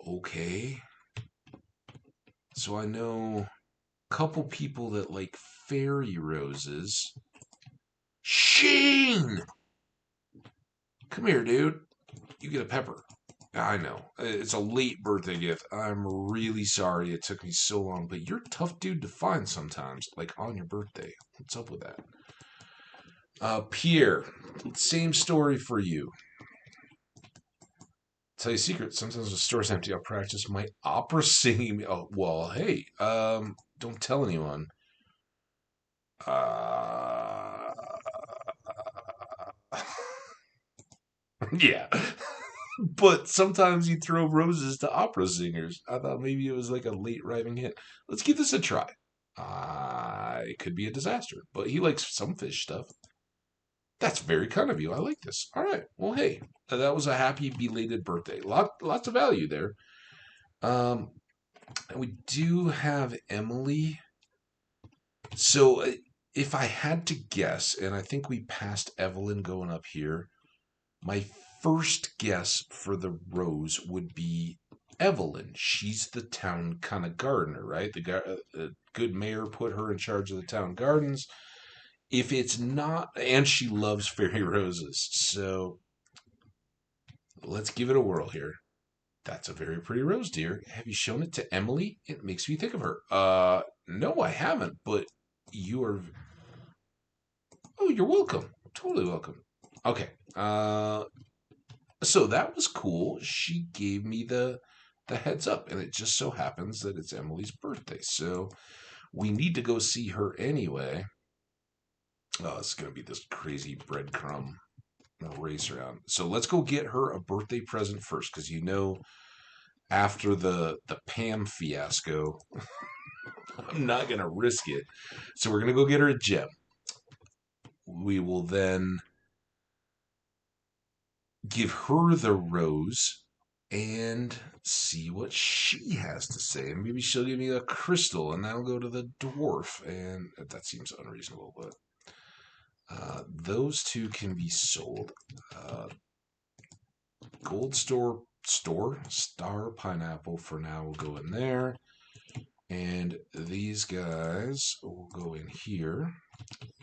Speaker 1: Okay. So I know a couple people that like fairy roses. Shane! Come here, dude. You get a pepper. I know. It's a late birthday gift. I'm really sorry it took me so long, but you're a tough dude to find sometimes, like on your birthday. What's up with that? Pierre, same story for you. Tell you a secret, sometimes the store's empty. I'll practice my opera singing. Oh, well, hey, don't tell anyone. Uh, yeah. But sometimes you throw roses to opera singers. I thought maybe it was like a late arriving hit. Let's give this a try. It could be a disaster, but he likes some fish stuff. That's very kind of you. I like this. All right. Well, hey, that was a happy belated birthday. Lots of value there. Um, and we do have Emily. So if I had to guess, and I think we passed Evelyn going up here, my first guess for the rose would be Evelyn. She's the town kind of gardener, right? The good mayor put her in charge of the town gardens. If it's not, and she loves fairy roses, so let's give it a whirl here. That's a very pretty rose, dear. Have you shown it to Emily? It makes me think of her. No, I haven't, but you are. Oh, you're welcome. Totally welcome. Okay. So that was cool. She gave me the heads up, and it just so happens that it's Emily's birthday. So we need to go see her anyway. Oh, it's gonna be this crazy breadcrumb race around. So let's go get her a birthday present first, because after the Pam fiasco, I'm not gonna risk it. So we're gonna go get her a gem. We will then give her the rose and see what she has to say. And maybe she'll give me a crystal, and that'll go to the dwarf. And that seems unreasonable, but those two can be sold. Gold star pineapple for now will go in there. And these guys will go in here.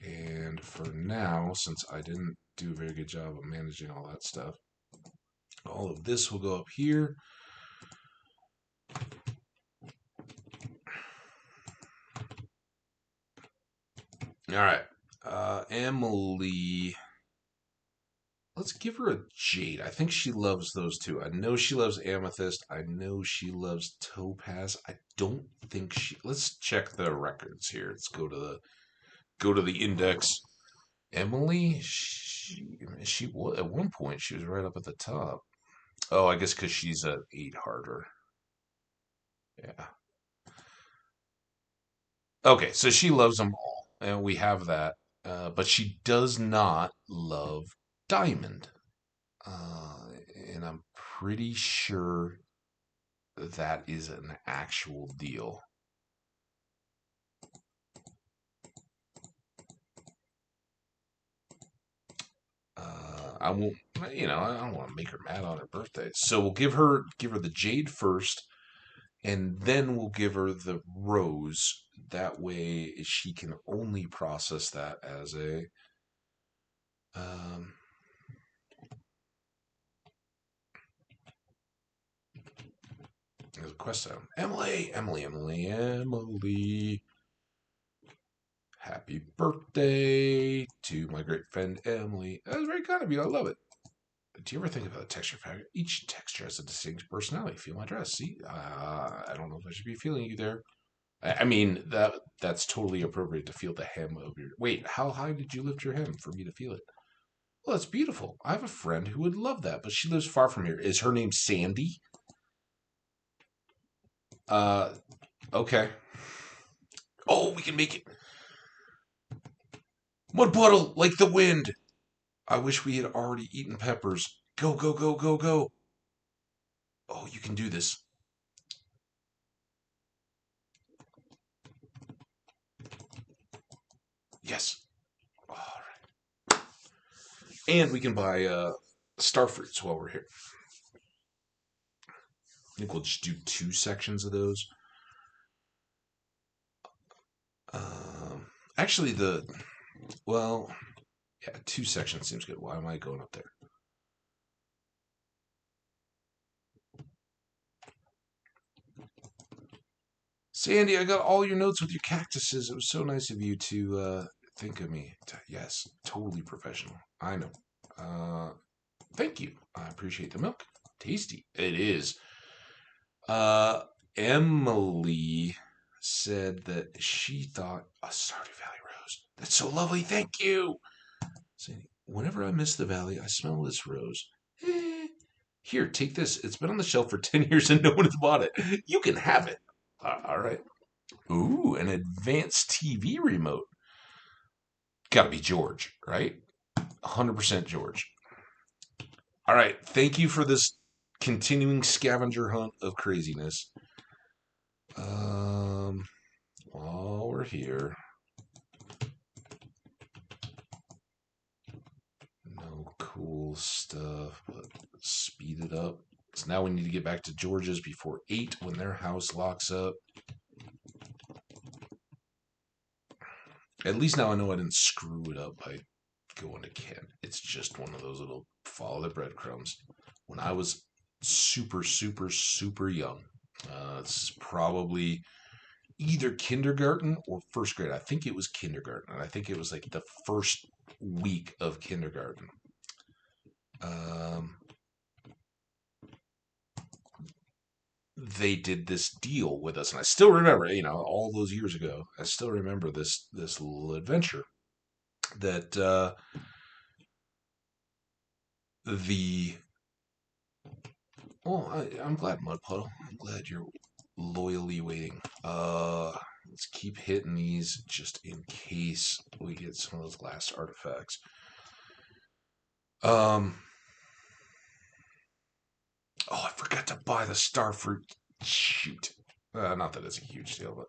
Speaker 1: And for now, since I didn't do a very good job of managing all that stuff, all of this will go up here. All right. Emily. Let's give her a jade. I think she loves those two. I know she loves amethyst. I know she loves topaz. I don't think she. Let's check the records here. Let's go to the index. Emily, she was at one point she was right up at the top. Oh, I guess because she's an 8 harder. Yeah. Okay, so she loves them all, and we have that. But she does not love diamond. And I'm pretty sure that is an actual deal. I won't, I don't want to make her mad on her birthday. So we'll give her the jade first, and then we'll give her the rose. That way, she can only process that as um, as a quest item. Emily. Happy birthday to my great friend Emily. That was very kind of you. I love it. Do you ever think about a texture pack? Each texture has a distinct personality. Feel my dress. See, I don't know if I should be feeling you there. I mean that's totally appropriate to feel the hem of your. Wait, how high did you lift your hem for me to feel it? Well, that's beautiful. I have a friend who would love that, but she lives far from here. Is her name Sandy? Uh, okay. Oh, we can make it. Mud puddle, like the wind. I wish we had already eaten peppers. Go, go, go, go, go. Oh, you can do this. Yes. All right. And we can buy star fruits while we're here. I think we'll just do 2 sections of those. Um, actually, well, yeah, 2 sections seems good. Why am I going up there? Sandy, I got all your notes with your cactuses. It was so nice of you to think of me. Yes, totally professional. I know. Thank you. I appreciate the milk. Tasty. It is. Uh, Emily said that she thought a Stardew Valley rose. That's so lovely. Thank you. Sandy, whenever I miss the valley, I smell this rose. Eh. Here, take this. It's been on the shelf for 10 years and no one has bought it. You can have it. All right. Ooh, an advanced TV remote. Gotta be George, right? 100% George. All right. Thank you for this continuing scavenger hunt of craziness. While we're here, no cool stuff, but speed it up. So now we need to get back to George's before 8 when their house locks up. At least now I know I didn't screw it up by going to Kent. It's just one of those little follow the breadcrumbs. When I was super, super, super young, this is probably either kindergarten or first grade. I think it was kindergarten. And I think it was like the first week of kindergarten. They did this deal with us, and I still remember, all those years ago. I still remember this little adventure that the. Well, I'm glad, Mud Puddle. I'm glad you're loyally waiting. Let's keep hitting these just in case we get some of those last artifacts. Oh, I forgot to buy the star fruit. Shoot. Not that it's a huge deal, but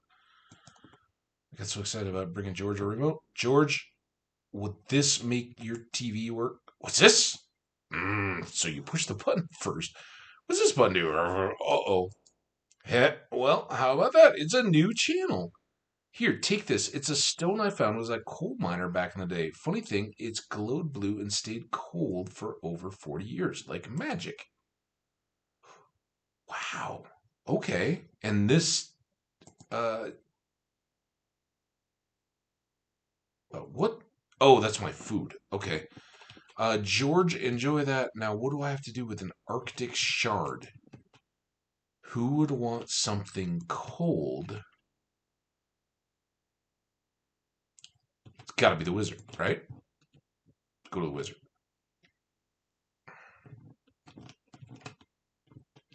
Speaker 1: I got so excited about bringing George a remote. George, would this make your TV work? What's this? So you push the button first. What's this button do? Uh-oh. Well, how about that? It's a new channel. Here, take this. It's a stone I found was a coal miner back in the day. Funny thing, it's glowed blue and stayed cold for over 40 years, like magic. Wow. Okay. And this, uh, what? Oh, that's my food. Okay. George, enjoy that. Now, what do I have to do with an Arctic shard? Who would want something cold? It's got to be the wizard, right? Go to the wizard.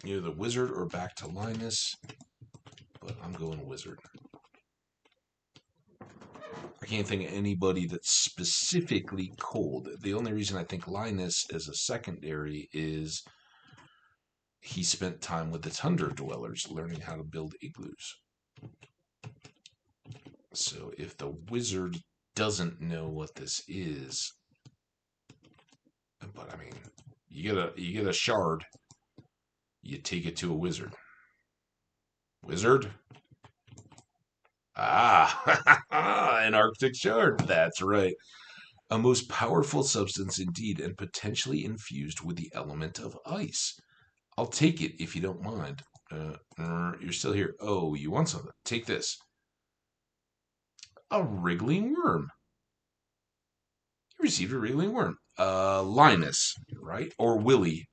Speaker 1: Either the wizard or back to Linus, but I'm going wizard. I can't think of anybody that's specifically cold. The only reason I think Linus is a secondary is he spent time with the Tundra Dwellers learning how to build igloos. So if the wizard doesn't know what this is, but I mean, you get a shard, you take it to a wizard. Wizard? Ah, an Arctic shard. That's right. A most powerful substance indeed, and potentially infused with the element of ice. I'll take it if you don't mind. You're still here. Oh, you want something? Take this. A wriggling worm. You received a wriggling worm. Linus, right? Or Willie.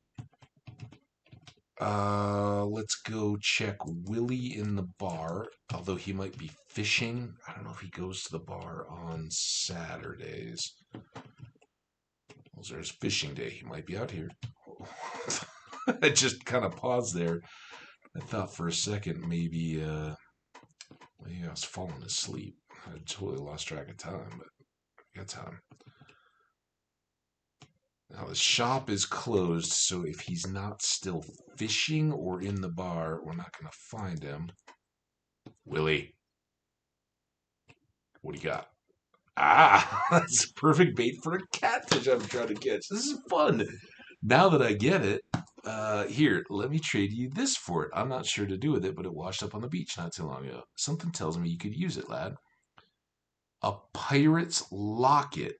Speaker 1: Let's go check Willie in the bar. Although he might be fishing. I don't know if he goes to the bar on Saturdays. Well, there's fishing day. He might be out here. I just kind of paused there. I thought for a second maybe I was falling asleep. I totally lost track of time, but Got time. Now the shop is closed, so if he's not still fishing or in the bar, we're not going to find him. Willie, what do you got? Ah, that's perfect bait for a catfish I'm trying to catch. This is fun. Now that I get it, here, let me trade you this for it. I'm not sure to do with it, but it washed up on the beach not too long ago. Something tells me you could use it, lad. A pirate's locket.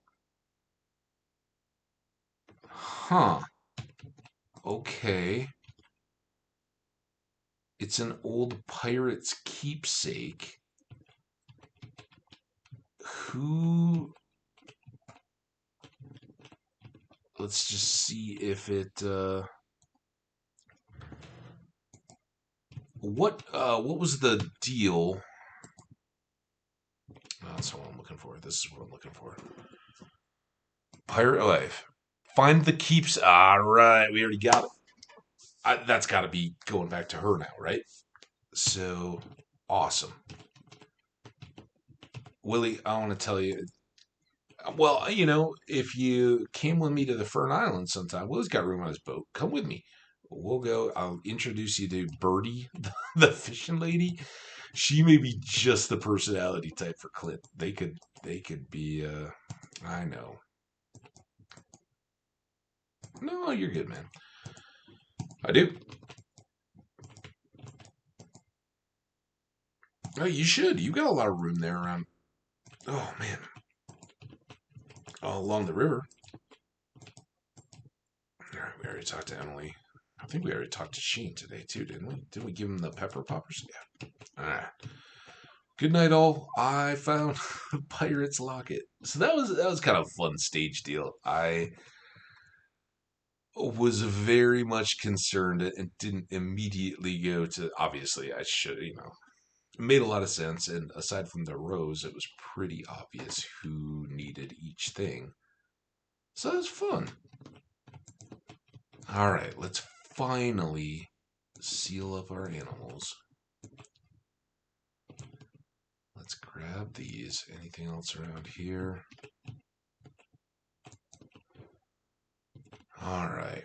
Speaker 1: Huh. Okay. It's an old pirate's keepsake. Who? Let's just see if it. What was the deal? Oh, that's what I'm looking for. This is what I'm looking for. Pirate life. Find the keeps. All right, we already got it. That's got to be going back to her now, right? So awesome, Willie. I want to tell you. Well, if you came with me to the Fern Islands sometime, Willie's got room on his boat. Come with me. We'll go. I'll introduce you to Birdie, the fishing lady. She may be just the personality type for Clint. They could be. I know. No, you're good, man. I do. Oh, you should. You got a lot of room there around. Oh man, all along the river. All right, we already talked to Emily. I think we already talked to Sheen today too, didn't we? Didn't we give him the pepper poppers? Yeah. All right. Good night, all. I found Pirate's Locket. So that was kind of a fun stage deal. I was very much concerned and didn't immediately go to. Obviously, I should. It made a lot of sense. And aside from the rows, it was pretty obvious who needed each thing. So it was fun. All right, let's finally seal up our animals. Let's grab these. Anything else around here? All right.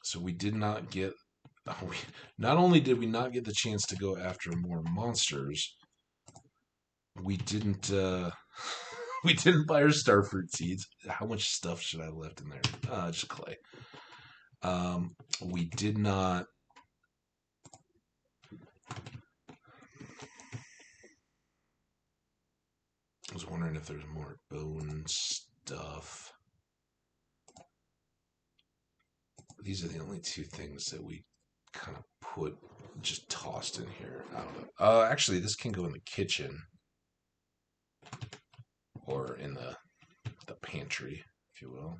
Speaker 1: So we did not get. Not only did we not get the chance to go after more monsters, we didn't. We didn't buy our starfruit seeds. How much stuff should I have left in there? Just clay. We did not. I was wondering if there's more bone stuff. These are the only two things that we kind of just tossed in here. I don't know. Actually, this can go in the kitchen or in the pantry, if you will.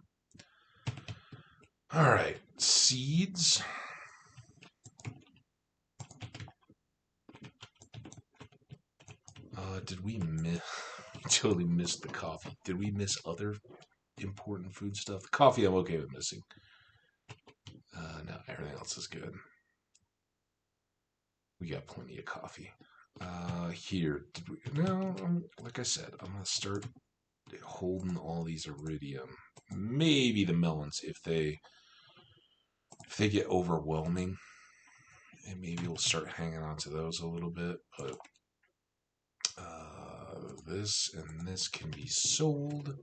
Speaker 1: All right, seeds. Did we miss? We totally missed the coffee. Did we miss other important food stuff? The coffee, I'm okay with missing. No, everything else is good. We got plenty of coffee. Here, no, like I said, I'm gonna start holding all these iridium. Maybe the melons if they get overwhelming, and maybe we'll start hanging on to those a little bit. But this and this can be sold.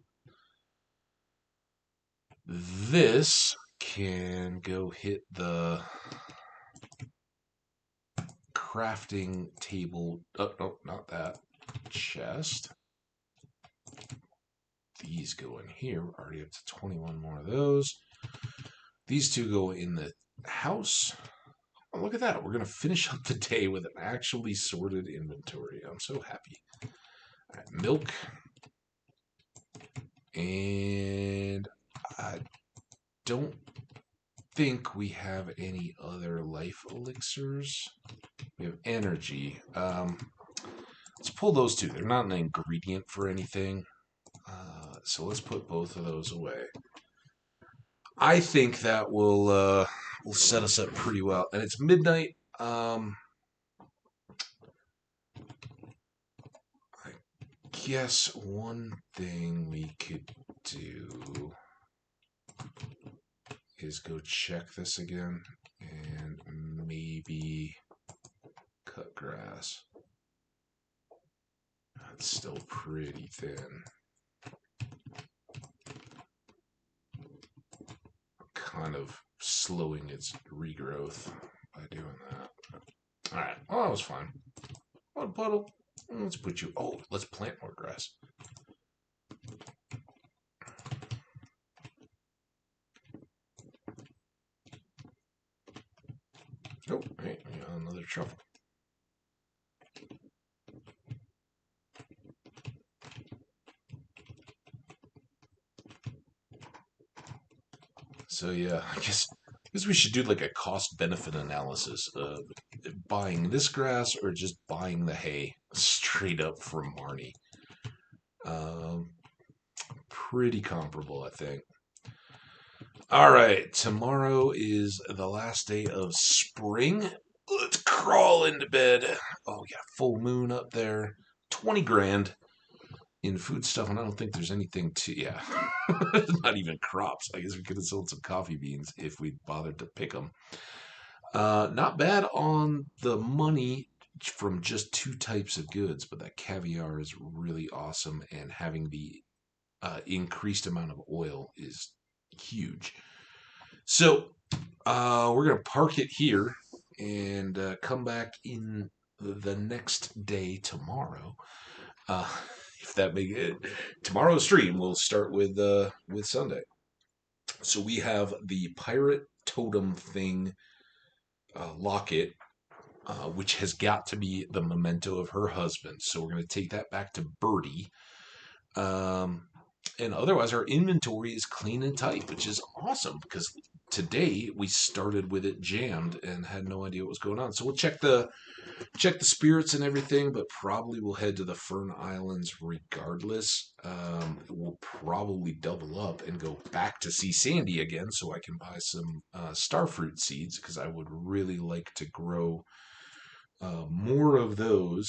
Speaker 1: This can go hit the crafting table. Oh, no, not that. Chest. These go in here. We're already up to 21 more of those. These two go in the house. Oh, look at that. We're going to finish up the day with an actually sorted inventory. I'm so happy. All right, milk. And I don't think we have any other life elixirs. We have energy. Let's pull those two. They're not an ingredient for anything. So let's put both of those away. I think that will will set us up pretty well. And it's midnight. I guess one thing we could do is go check this again and maybe cut grass. It's still pretty thin. Kind of slowing its regrowth by doing that. All right. Well, that was fine. One puddle. Let's put you. Oh, let's plant more grass. Oh, hey, we got another truffle. So yeah, I guess we should do like a cost benefit analysis of buying this grass or just buying the hay straight up from Marnie. Pretty comparable, I think. All right, tomorrow is the last day of spring. Let's crawl into bed. Oh, we got full moon up there. 20 grand in food stuff, and I don't think there's anything to, yeah, not even crops. I guess we could have sold some coffee beans if we'd bothered to pick them. Not bad on the money from just two types of goods, but that caviar is really awesome, and having the increased amount of oil is huge. So we're going to park it here and come back in the next day tomorrow. If that make it, tomorrow's stream will start with Sunday. So we have the pirate totem thing locket, which has got to be the memento of her husband. So we're going to take that back to Birdie. And otherwise, our inventory is clean and tight, which is awesome because today we started with it jammed and had no idea what was going on. So we'll check the spirits and everything, but probably we'll head to the Fern Islands regardless. We'll probably double up and go back to see Sandy again so I can buy some starfruit seeds because I would really like to grow more of those.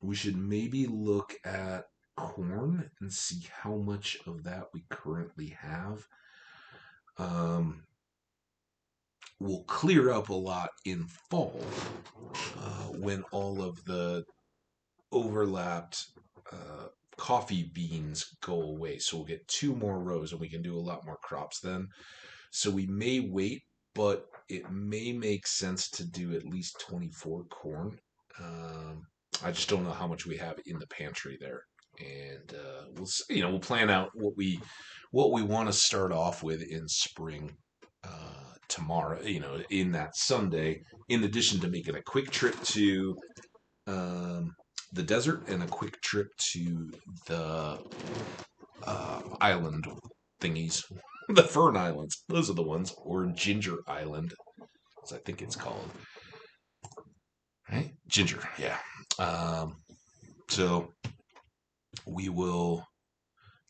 Speaker 1: We should maybe look at corn and see how much of that we currently have. Will clear up a lot in fall when all of the overlapped coffee beans go away. So we'll get 2 more rows and we can do a lot more crops then. So we may wait, but it may make sense to do at least 24 corn. I just don't know how much we have in the pantry there, and we'll plan out what we want to start off with in spring tomorrow. In that Sunday, in addition to making a quick trip to the desert and a quick trip to the island thingies, the Fern Islands. Those are the ones, or Ginger Island, as I think it's called. Right? Ginger, yeah. So we will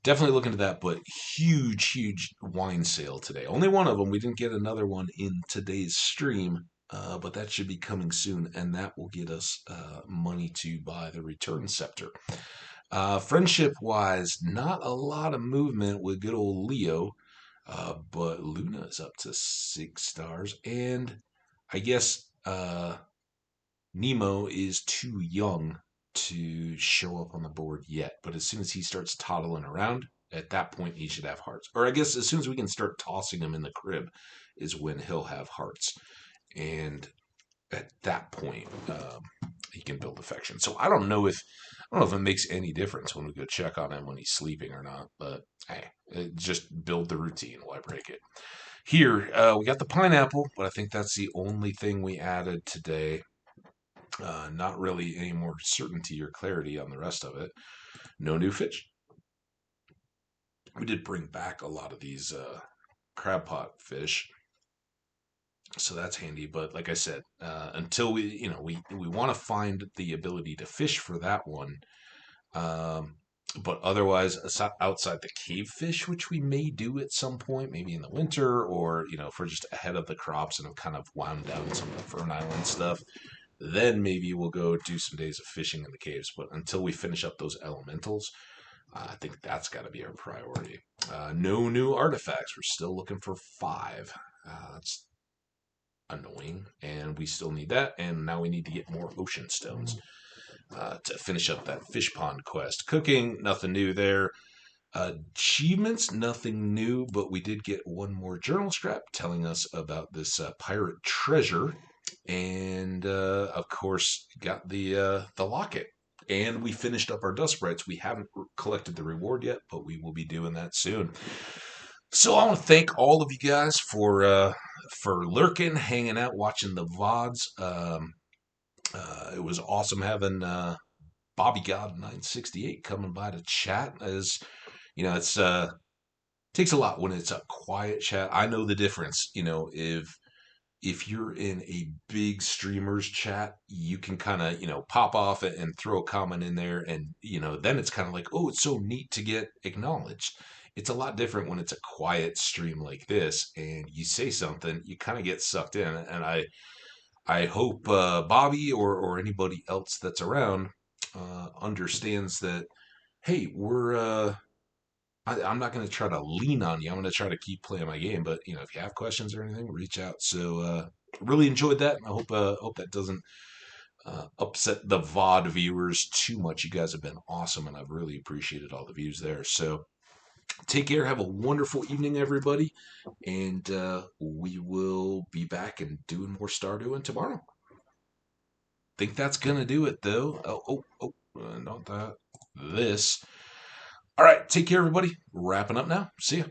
Speaker 1: definitely look into that, but huge wine sale today. Only one of them. We didn't get another one in today's stream, but that should be coming soon, and that will get us money to buy the return scepter. Friendship-wise, not a lot of movement with good old Leo, but Luna is up to 6 stars, and I guess Nemo is too young to show up on the board yet, but as soon as he starts toddling around, at that point he should have hearts. Or I guess as soon as we can start tossing him in the crib is when he'll have hearts. And at that point, he can build affection. So I don't know if it makes any difference when we go check on him when he's sleeping or not, but hey, just build the routine. Why break it? Here, we got the pineapple, but I think that's the only thing we added today. Not really any more certainty or clarity on the rest of it. No new fish. We did bring back a lot of these crab pot fish, so that's handy. But like I said, until we want to find the ability to fish for that one. But otherwise, outside the cave fish, which we may do at some point, maybe in the winter, or if we're just ahead of the crops and have kind of wound down some of the Fern Island stuff, then maybe we'll go do some days of fishing in the caves. But until we finish up those elementals, I think that's got to be our priority. No new artifacts. We're still looking for 5. That's annoying, and we still need that. And now we need to get more ocean stones to finish up that fish pond quest. Cooking, nothing new there. Achievements, nothing new, but we did get one more journal scrap telling us about this pirate treasure, and of course got the locket. And we finished up our dust sprites. We haven't collected the reward yet, but we will be doing that soon. So I want to thank all of you guys for lurking, hanging out, watching the VODs. It was awesome having Bobby God 968 coming by to chat. As it's takes a lot when it's a quiet chat. I know the difference. If you're in a big streamers chat, you can kind of pop off and throw a comment in there, and then it's kind of like, oh, it's so neat to get acknowledged. It's a lot different when it's a quiet stream like this, and you say something, you kind of get sucked in. And I hope Bobby or anybody else that's around understands that. Hey, I'm not going to try to lean on you. I'm going to try to keep playing my game. But if you have questions or anything, reach out. So really enjoyed that, and I hope that doesn't upset the VOD viewers too much. You guys have been awesome, and I've really appreciated all the views there. So take care. Have a wonderful evening, everybody, and we will be back and doing more Stardew tomorrow. Think that's gonna do it, though. Not that. This. All right, take care, everybody. Wrapping up now. See ya.